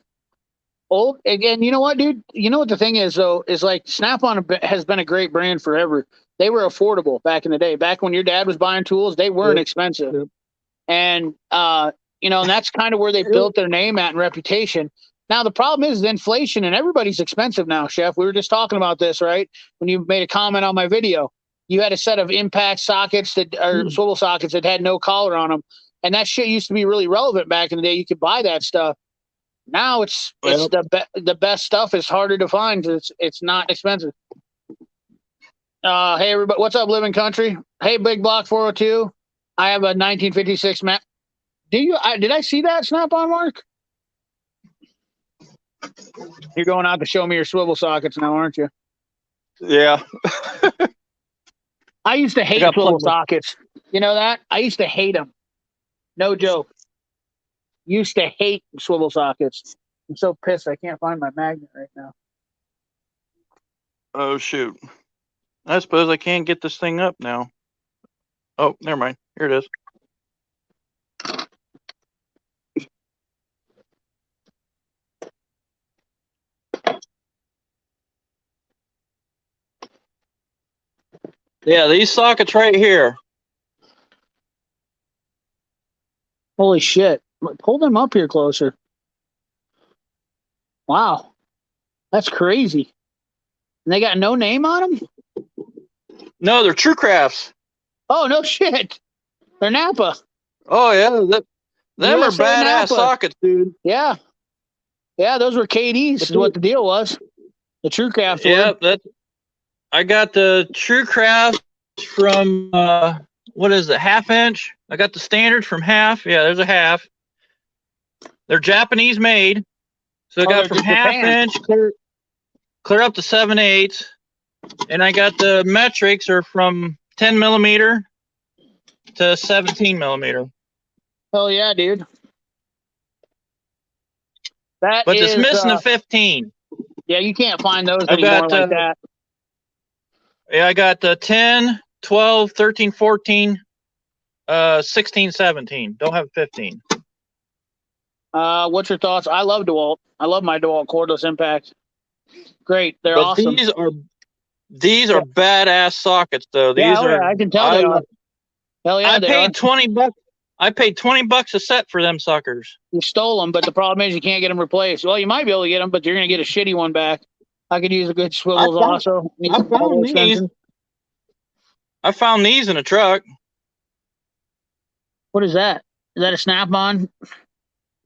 Old again. You know what, dude? You know what the thing is, though, is like Snap-on has been a great brand forever. They were affordable back in the day. Back when your dad was buying tools, they weren't expensive. Yep. And you know, and that's kind of where they built their name at and reputation. Now the problem is the inflation, and everybody's expensive now, Chef. We were just talking about this, right? When you made a comment on my video, you had a set of impact sockets that are swivel sockets that had no collar on them, and that shit used to be really relevant back in the day. You could buy that stuff. Now it's the best stuff is harder to find. It's not expensive. Hey everybody, what's up, Living Country? Hey, Big Block 402. I have a 1956 Mac. Did I see that Snap-on, Mark? You're going out to show me your swivel sockets now, aren't you? Yeah. I used to hate swivel sockets. You know that? I used to hate them. No joke. Used to hate swivel sockets. I'm so pissed I can't find my magnet right now. Oh, shoot. I suppose I can't get this thing up now. Oh, never mind. Here it is. Yeah, these sockets right here. Holy shit. Pull them up here closer. Wow. That's crazy. And they got no name on them? No, they're True Crafts. Oh, no shit. They're Napa. Oh, yeah. Them are badass Napa sockets, dude. Yeah. Yeah, those were KDs is what the deal was. The True Crafts. Yeah, I got the True Crafts from, what is it, half inch? I got the standards from half. Yeah, there's a half. They're Japanese made. So I got from half inch clear up to 7/8. And I got the metrics are from 10 millimeter to 17 millimeter. Oh, yeah, dude. But it's missing a 15. Yeah, you can't find those anymore like that. Yeah, I got 10, 12, 13, 14, 16, 17. Don't have 15. What's your thoughts? I love DeWalt. I love my DeWalt cordless impact. Great. They're awesome. These are badass sockets, though. These are. I can tell they are. Hell yeah, I paid $20. I paid $20 a set for them suckers. You stole them, but the problem is you can't get them replaced. Well, you might be able to get them, but you're going to get a shitty one back. I could use a good swivels also. I found these in a truck. What is that? Is that a Snap-on?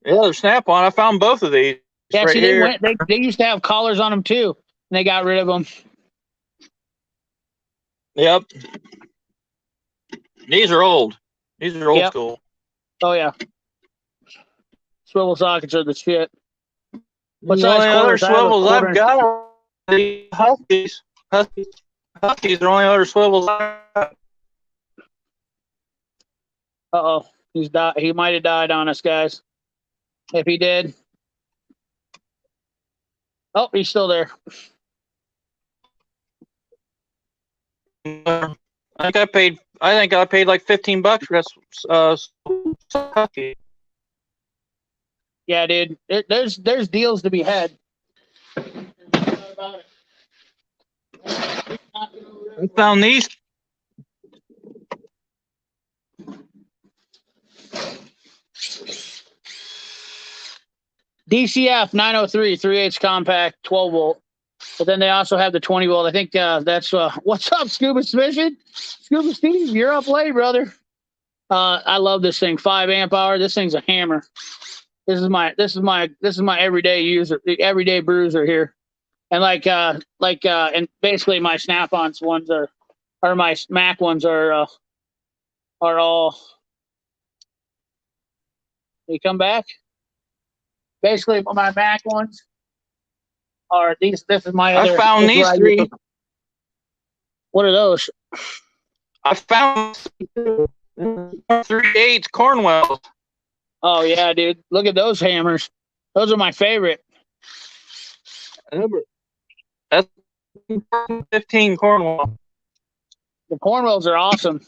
Yeah, they're Snap-on. I found both of these. Yeah, see, they used to have collars on them too, and they got rid of them. Yep. These are old. These are old Yep. school. Oh yeah. Swivel sockets are the shit. What The size only other quarters? I have a swivels I've quarter. got are the Huskies. Huskies are the only other swivels I've got. Uh-oh. He's died. He might have died on us, guys. If he did. Oh, he's still there. I think I paid like $15 for that Husky. Yeah, dude. There's deals to be had. I found these. DCF 903 3/8 compact 12 volt. But then they also have the 20 volt. I think that's what's up, Scuba Smishing? Scuba Steve, you're up late, brother. I love this thing. 5 amp hour. This thing's a hammer. This is my everyday user, everyday bruiser here. And and basically my Snap-ons ones or my Mac ones are all. You come back. Basically, my Mac ones are these. This is my other. I found these three. What are those? I found 3/8 Cornwells. Oh yeah, dude! Look at those hammers. Those are my favorite. That's 15 Cornwell. The Cornwells are awesome.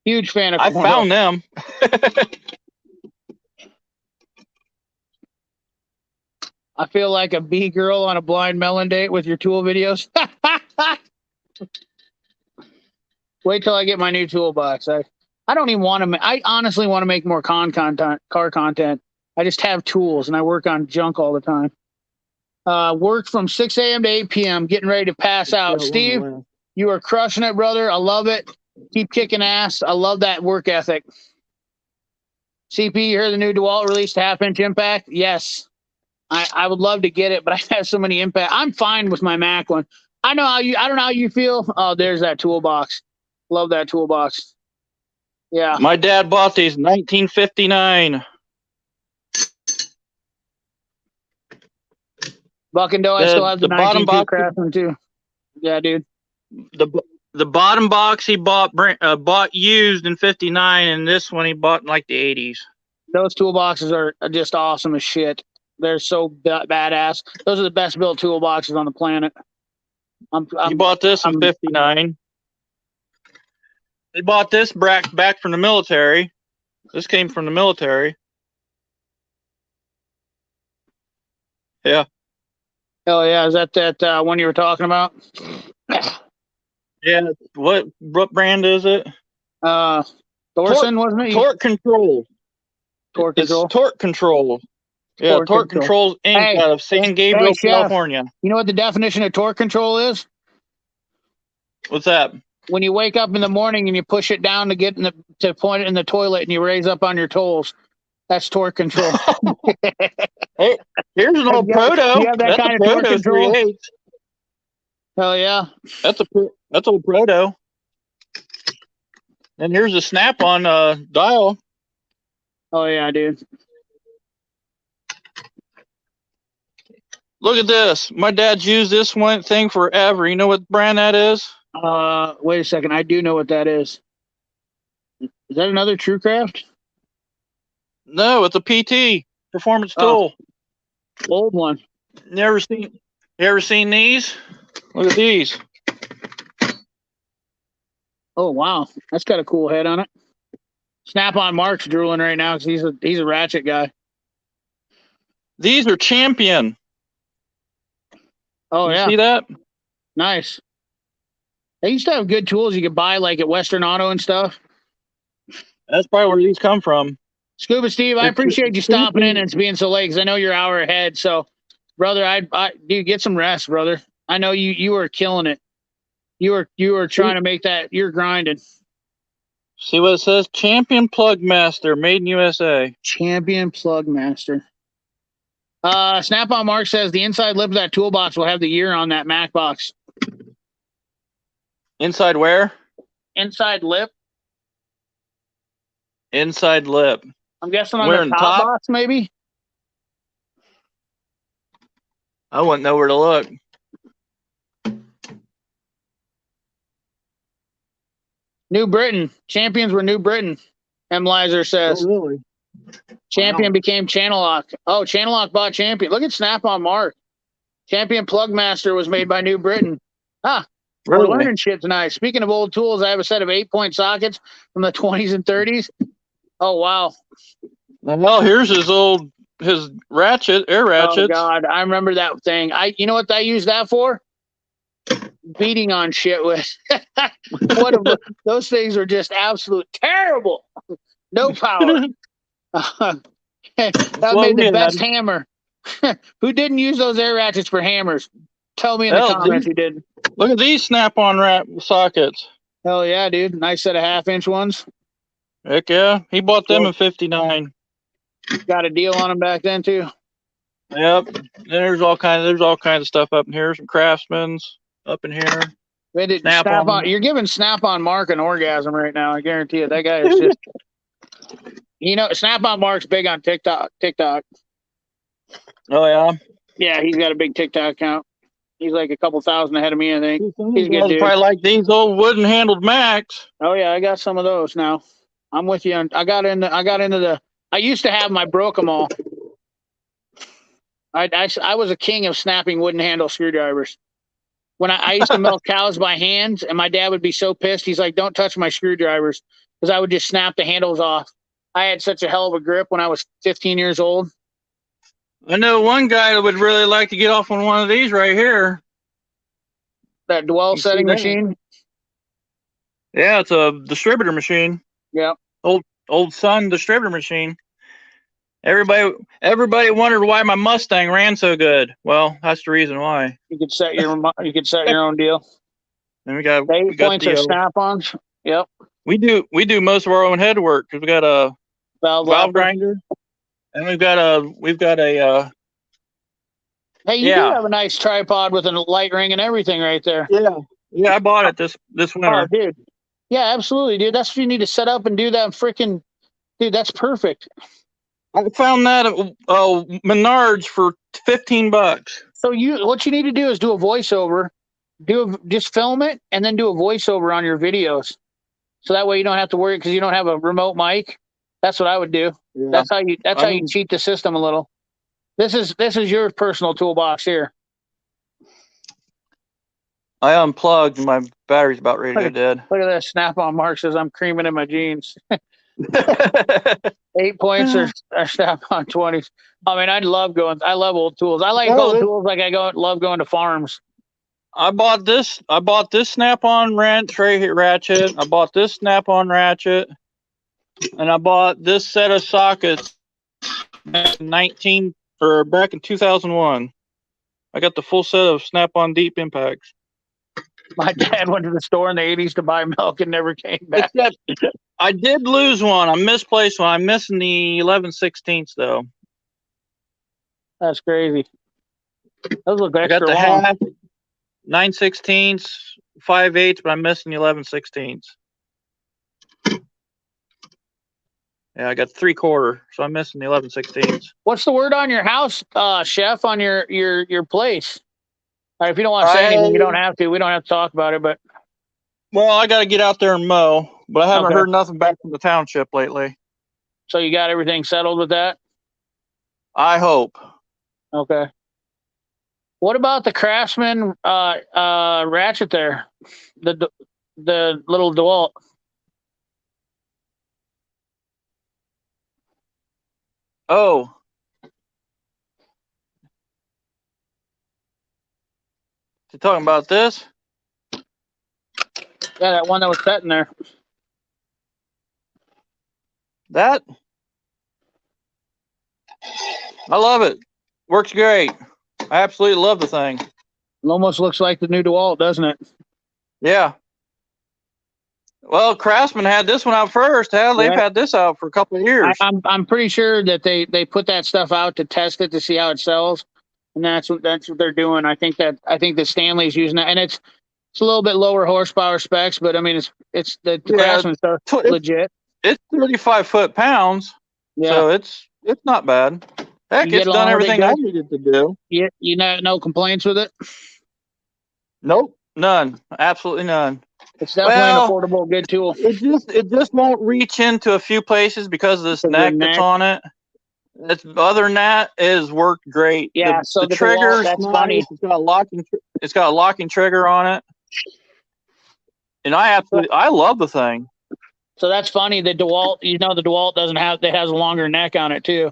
Huge fan of Cornwell. I found them. I feel like a B girl on a blind melon date with your tool videos. Wait till I get my new toolbox. I don't even want to. I honestly want to make more car content. I just have tools and I work on junk all the time. Work from 6 a.m. to 8 p.m. Getting ready to pass out. Steve, you are crushing it, brother. I love it. Keep kicking ass. I love that work ethic. CP, you heard the new DeWalt released 1/2-inch impact? Yes. I would love to get it, but I have so many impact. I'm fine with my Mac one. I don't know how you feel. Oh, there's that toolbox. Love that toolbox. Yeah. My dad bought these in 1959. Buck and Doe, I still have the bottom 19 box. Craft one too. Yeah, dude. The bottom box he bought used in 59, and this one he bought in like the 80s. Those toolboxes are just awesome as shit. They're so badass. Those are the best built toolboxes on the planet. He bought this in 59. He bought this back from the military. This came from the military. Yeah. Oh yeah, is that one you were talking about? Yeah. What brand is it? Thorson, wasn't it? Torque Control. Torque Control. It's Torque Control. Yeah, Torque Control Inc. out of San Gabriel, California. You know what the definition of torque control is? What's that? When you wake up in the morning and you push it down to to point it in the toilet and you raise up on your toes. That's torque control. Hey, here's an old proto. You have that kind of torque control? 3/8. Hell yeah. That's old proto. And here's a Snap-on dial. Oh yeah, dude. Look at this. My dad's used this thing forever. You know what brand that is? Wait a second. I do know what that is. Is that another TrueCraft? No, it's a PT performance tool. Old one. You ever seen these? Look at these. Oh wow, that's got a cool head on it. Snap-on Mark's drooling right now because he's a ratchet guy. These are Champion. Oh yeah. See that? Nice. They used to have good tools you could buy like at Western Auto and stuff. That's probably where these come from. Scuba Steve, I appreciate you stopping in and being so late because I know you're an hour ahead. So, brother, dude, get some rest, brother. I know you were killing it. You were trying to make that. You're grinding. See what it says? Champion Plug Master, made in USA. Champion Plug Master. Snap-on Mark says the inside lip of that toolbox will have the year on that Mac box. Inside where? Inside lip. Inside lip. I'm guessing on Where the in top top? box, maybe. I wouldn't know where to look. New Britain. Champions were New Britain. M. Lizer says. Oh, really? Champion Wow. became Channel Lock. Oh, Channel Lock bought Champion. Look at Snap-on Mark. Champion Plug Master was made by New Britain. Ah, Really? we're learning shit tonight. Speaking of old tools, I have a set of 8-point sockets from the 20s and 30s. Oh, wow. Well, here's his ratchet, air ratchets. Oh, God. I remember that thing. You know what I used that for? Beating on shit with. Those things are just absolute terrible. No power. That made the best hammer. Who didn't use those air ratchets for hammers? Tell me in the comments who didn't. Look at these Snap-on sockets. Hell yeah, dude. Nice set of 1/2-inch ones. Heck yeah. He bought them in 59. Got a deal on them back then too. Yep. There's all kinds of stuff up in here. Some Craftsman's up in here. Snap-on. You're giving Snap-on Mark an orgasm right now. I guarantee you. That guy is just Snap-on Mark's big on TikTok. Oh yeah. Yeah, he's got a big TikTok account. He's like a couple thousand ahead of me, I think. He's a good dude. Probably like these old wooden handled Macs. Oh yeah, I got some of those now. I'm with you. I used to have them. I broke them all. I was a king of snapping wooden handle screwdrivers. When I used to milk cows by hand, and my dad would be so pissed. He's like, "Don't touch my screwdrivers," because I would just snap the handles off. I had such a hell of a grip when I was 15 years old. I know one guy that would really like to get off on one of these right here. That dwell setting machine. Yeah, it's a distributor machine. Yeah. Old Sun distributor machine. Everybody wondered why my Mustang ran so good. Well, that's the reason why. You could set your own deal. And we got 8 points of Snap-ons. Yep. We do most of our own head work because we got a valve grinder, and we've got a. Hey, you do have a nice tripod with a light ring and everything right there. Yeah, I bought it this winter. Oh, dude. Yeah, absolutely, dude. That's what you need to set up and do that freaking. Dude, that's perfect. I found that at Menards for $15. So what you need to do is do a voiceover, just film it, and then do a voiceover on your videos. So that way you don't have to worry because you don't have a remote mic. That's what I would do. Yeah. That's how you cheat the system a little. This is your personal toolbox here. I unplugged. My battery's about ready to go dead. Look at that. Snap-on Mark says I'm creaming in my jeans. 8 points or Snap-on 20s. I mean, I love old tools. I like old tools like love going to farms. I bought this Snap-on wrench right here, ratchet. I bought this Snap-on ratchet, and I bought this set of sockets back in 2001. I got the full set of Snap-on deep impacts. My dad went to the store in the 80s to buy milk and never came back. I did lose one. I misplaced one. I'm missing the 11/16 though. That's crazy. Those look extra I got the long. half, 9/16, 5/8, but I'm missing the 11/16. Yeah, I got 3/4, so I'm missing the 11/16. What's the word on your house, chef? On your place? All right, if you don't want to say anything, you don't have to. We don't have to talk about it, but. Well, I got to get out there and mow, but I haven't heard nothing back from the township lately. So you got everything settled with that? I hope. Okay. What about the Craftsman ratchet there? The little DeWalt. Oh. You talking about this? Yeah, that one that was set in there. That? I love it. Works great. I absolutely love the thing. It almost looks like the new DeWalt, doesn't it? Yeah. Well, Craftsman had this one out first. Hell, they've had this out for a couple of years. I'm pretty sure that they put that stuff out to test it to see how it sells, and that's what they're doing. I think that Stanley's using that, and it's It's a little bit lower horsepower specs, but I mean, it's the Yeah, Craftsman stuff legit. It's 35 foot-pounds, Yeah, so it's not bad. Heck, you get it's done along with it everything I good. needed to do. You know, no complaints with it. Nope, none, absolutely none. It's definitely Well, an affordable, good tool. it just won't reach into a few places because of this Because of the neck that's neck. on it. Other than that, it has worked great. Yeah, so the the trigger's DeWalt, that's nice. funny. It's got a locking trigger on it, and I love the thing. So that's funny. The DeWalt, you know, the DeWalt has a longer neck on it too.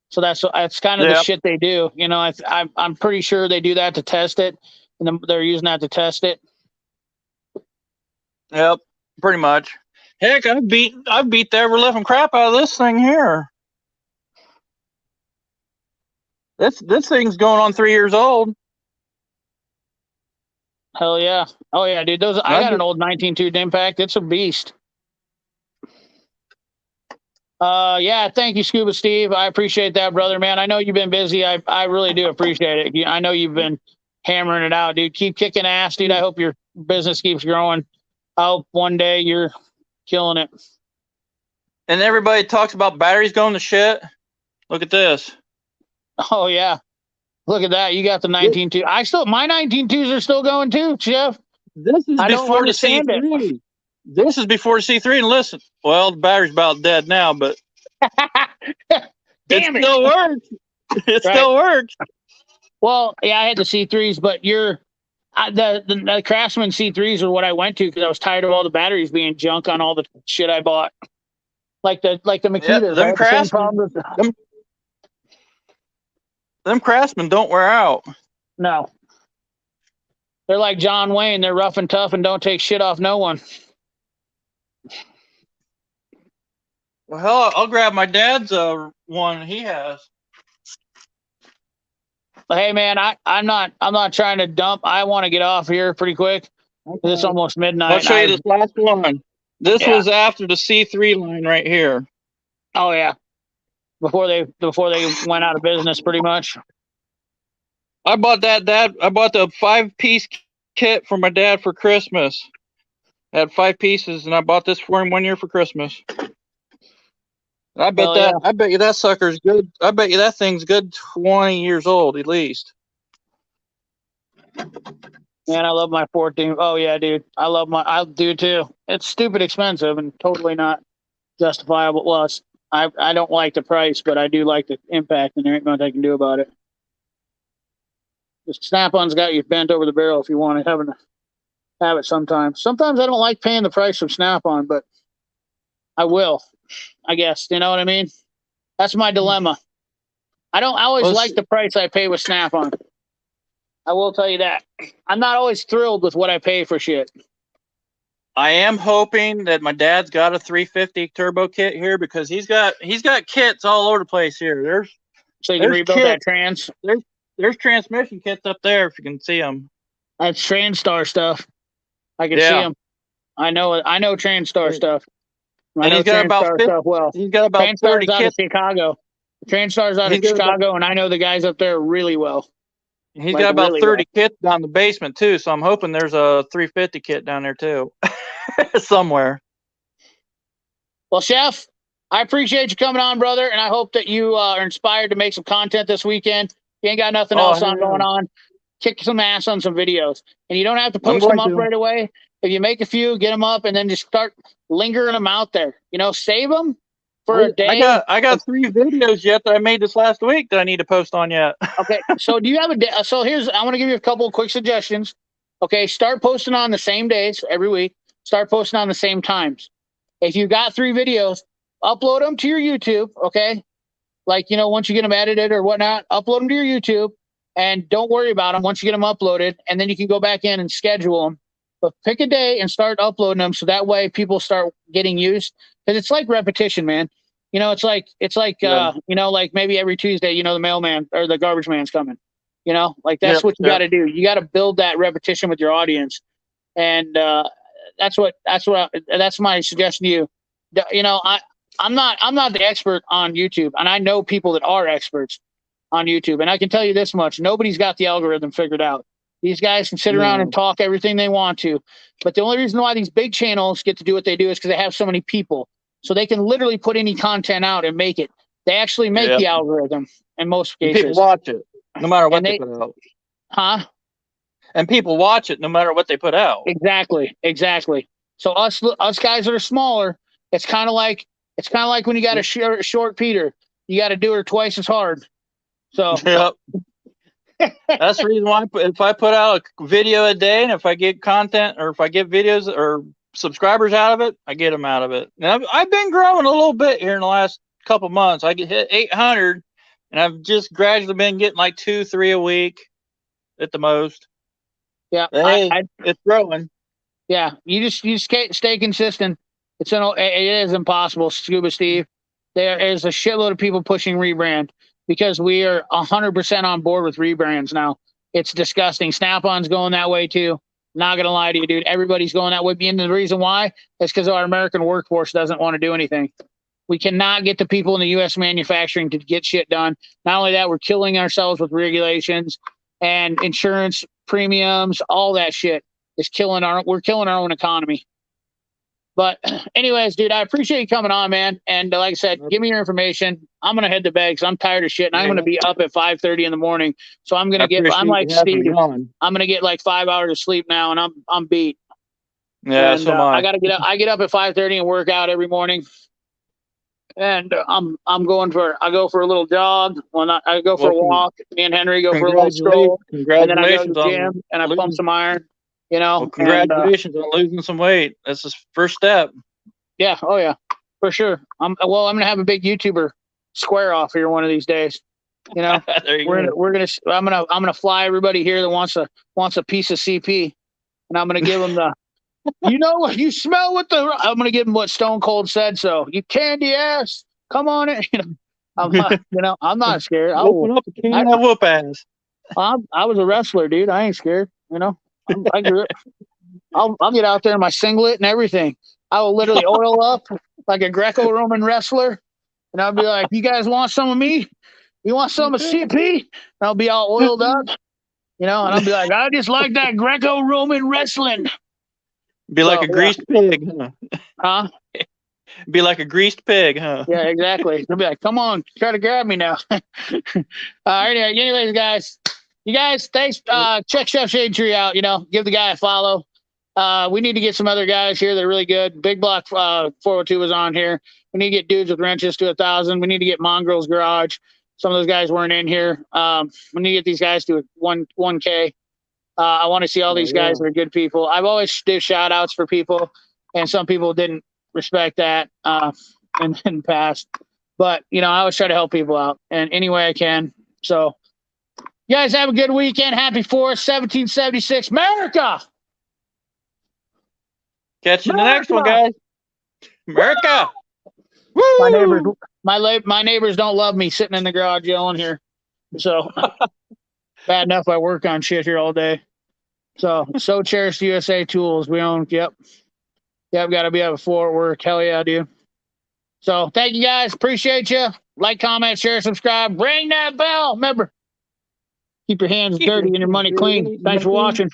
So that's kind of the shit they do. You know, I'm pretty sure they do that to test it, and then they're using that to test it. Yep, pretty much. Heck, I've beat the ever living crap out of this thing here. This thing's going on 3 years old. Hell yeah! Oh yeah, dude. I got an old 19.2 Impact. It's a beast. Yeah, thank you, Scuba Steve. I appreciate that, brother, man. I know you've been busy. I really do appreciate it. I know you've been hammering it out, dude. Keep kicking ass, dude. I hope your business keeps growing. I hope one day you're killing it. And everybody talks about batteries going to shit. Look at this. Oh yeah, look at that. You got the 19.2. My 19.2s are still going too, Jeff. This is before the C3. This is before the C3. And listen, well, the battery's about dead now, but Damn it still works. It still works. Well, yeah, I had the C3s, but the Craftsman C3s are what I went to because I was tired of all the batteries being junk on all the shit I bought. Like the Makita. Them Craftsman. Them Craftsman don't wear out. No. They're like John Wayne. They're rough and tough and don't take shit off no one. Well, hell, I'll grab my dad's one he has. Hey man, I'm not trying to dump. I want to get off here pretty quick. Okay. It's almost midnight. I'll show you this last one. This was after the C3 line right here. Oh yeah. Before they went out of business, pretty much. I bought the 5-piece kit for my dad for Christmas. I had 5 pieces, and I bought this for him 1 year for Christmas. I bet you that sucker's good. I bet you that thing's good 20 years old at least. Man, I love my 14. Oh yeah, dude. I do too. It's stupid expensive and totally not justifiable. Well, I don't like the price, but I do like the impact, and there ain't nothing I can do about it. The Snap-on's got you bent over the barrel if you want to have it sometimes. Sometimes I don't like paying the price from Snap-on, but I will, I guess. You know what I mean? That's my dilemma. I always like the price I pay with Snap-on. I will tell you that. I'm not always thrilled with what I pay for shit. I am hoping that my dad's got a 350 turbo kit here because he's got kits all over the place here. So you can rebuild that trans. There's transmission kits up there if you can see them. That's TransStar stuff. I can see them. I know TransStar stuff. He's got about 30 kits. Out of Chicago. TransStar's out of Chicago, and I know the guys up there really well. He's got about 30 kits down the basement too, so I'm hoping there's a 350 kit down there too, somewhere. Well, Chef, I appreciate you coming on, brother, and I hope that you are inspired to make some content this weekend. You ain't got nothing else going on. Kick some ass on some videos, and you don't have to post them up right away. If you make a few, get them up, and then just start lingering them out there. You know, save them for a day. I got 3 videos yet that I made this last week that I need to post on yet. Okay, so do you have I want to give you a couple of quick suggestions. Okay, start posting on the same days every week. Start posting on the same times. If you got 3 videos, upload them to your YouTube. Okay, like once you get them edited or whatnot, upload them to your YouTube, and don't worry about them once you get them uploaded, and then you can go back in and schedule them. But pick a day and start uploading them so that way people start getting used. Because it's like repetition, man. It's like like maybe every Tuesday, the mailman or the garbage man's coming. That's what you got to do. You got to build that repetition with your audience, and that's my suggestion to you. I'm not the expert on YouTube, and I know people that are experts on YouTube, and I can tell you this much: nobody's got the algorithm figured out. These guys can sit around and talk everything they want to. But the only reason why these big channels get to do what they do is because they have so many people. So they can literally put any content out and make it. They actually make the algorithm in most cases. People watch it no matter what they put out. Huh? And people watch it no matter what they put out. Exactly. So us guys that are smaller, it's kind of like when you got a short Peter, you got to do her twice as hard. So yep. That's the reason why if I put out a video a day, and if I get content or if I get videos or subscribers out of it, I get them out of it. And I've been growing a little bit here in the last couple months. I get hit 800, and I've just gradually been getting like 2-3 a week at the most. Yeah, hey, it's growing. Yeah, you just can't stay consistent. It is impossible, Scuba Steve. There is a shitload of people pushing rebrand because we are 100% on board with rebrands now. It's disgusting. Snap-on's going that way too. Not gonna lie to you, dude. Everybody's going that way. And the reason why is because our American workforce doesn't want to do anything. We cannot get the people in the U.S. manufacturing to get shit done. Not only that, we're killing ourselves with regulations and insurance premiums. All that shit is we're killing our own economy. But anyways, dude, I appreciate you coming on, man. And like I said, give me your information. I'm going to head to bed because I'm tired of shit. And I'm going to be up at 5:30 in the morning. So I'm like Steve. I'm going to get like 5 hours of sleep now, and I'm beat. Yeah, and, so am I. I got to get up. I get up at 5:30 and work out every morning. And I go for a little jog. I go for a walk. Me and Henry go for a little stroll. And then I go to the gym and I pump some iron. You know, well, congratulations on losing some weight. That's the first step. Yeah. Oh yeah, for sure. I'm going to have a big YouTuber square off here one of these days. You know, I'm going to fly everybody here that wants a piece of CP, and I'm going to give them the, you know what, you smell what I'm going to give them what Stone Cold said. So you candy ass, come on in. I'm not scared. Open up a can of whoop ass. I was a wrestler, dude. I ain't scared. You know. I'll get out there in my singlet and everything. I will literally oil up like a Greco-Roman wrestler, and I'll be like, "You guys want some of me? You want some of CP?" And I'll be all oiled up, and I'll be like, "I just like that Greco-Roman wrestling." Be like a greased pig, huh? Be like a greased pig, huh? Yeah, exactly. They'll be like, "Come on, try to grab me now." Anyways, guys. You guys, thanks. Check Chef Shade Tree out. Give the guy a follow. We need to get some other guys here that are really good. Big Block 402 was on here. We need to get dudes with wrenches to 1,000. We need to get Mongrel's Garage. Some of those guys weren't in here. We need to get these guys to 1K. I want to see all these guys that are good people. I've always do shout outs for people, and some people didn't respect that in the past. But, I always try to help people out in any way I can. So, you guys have a good weekend. Happy 4th, 1776, America! Catch you in the next one, guys. America! Woo! My neighbors don't love me sitting in the garage yelling here. So, bad enough I work on shit here all day. So cherished USA Tools. We own, yep, got to be up at 4 at work. Hell yeah, dude. So, thank you guys. Appreciate you. Like, comment, share, subscribe. Ring that bell. Remember, keep your hands dirty and your money clean. Thanks for watching.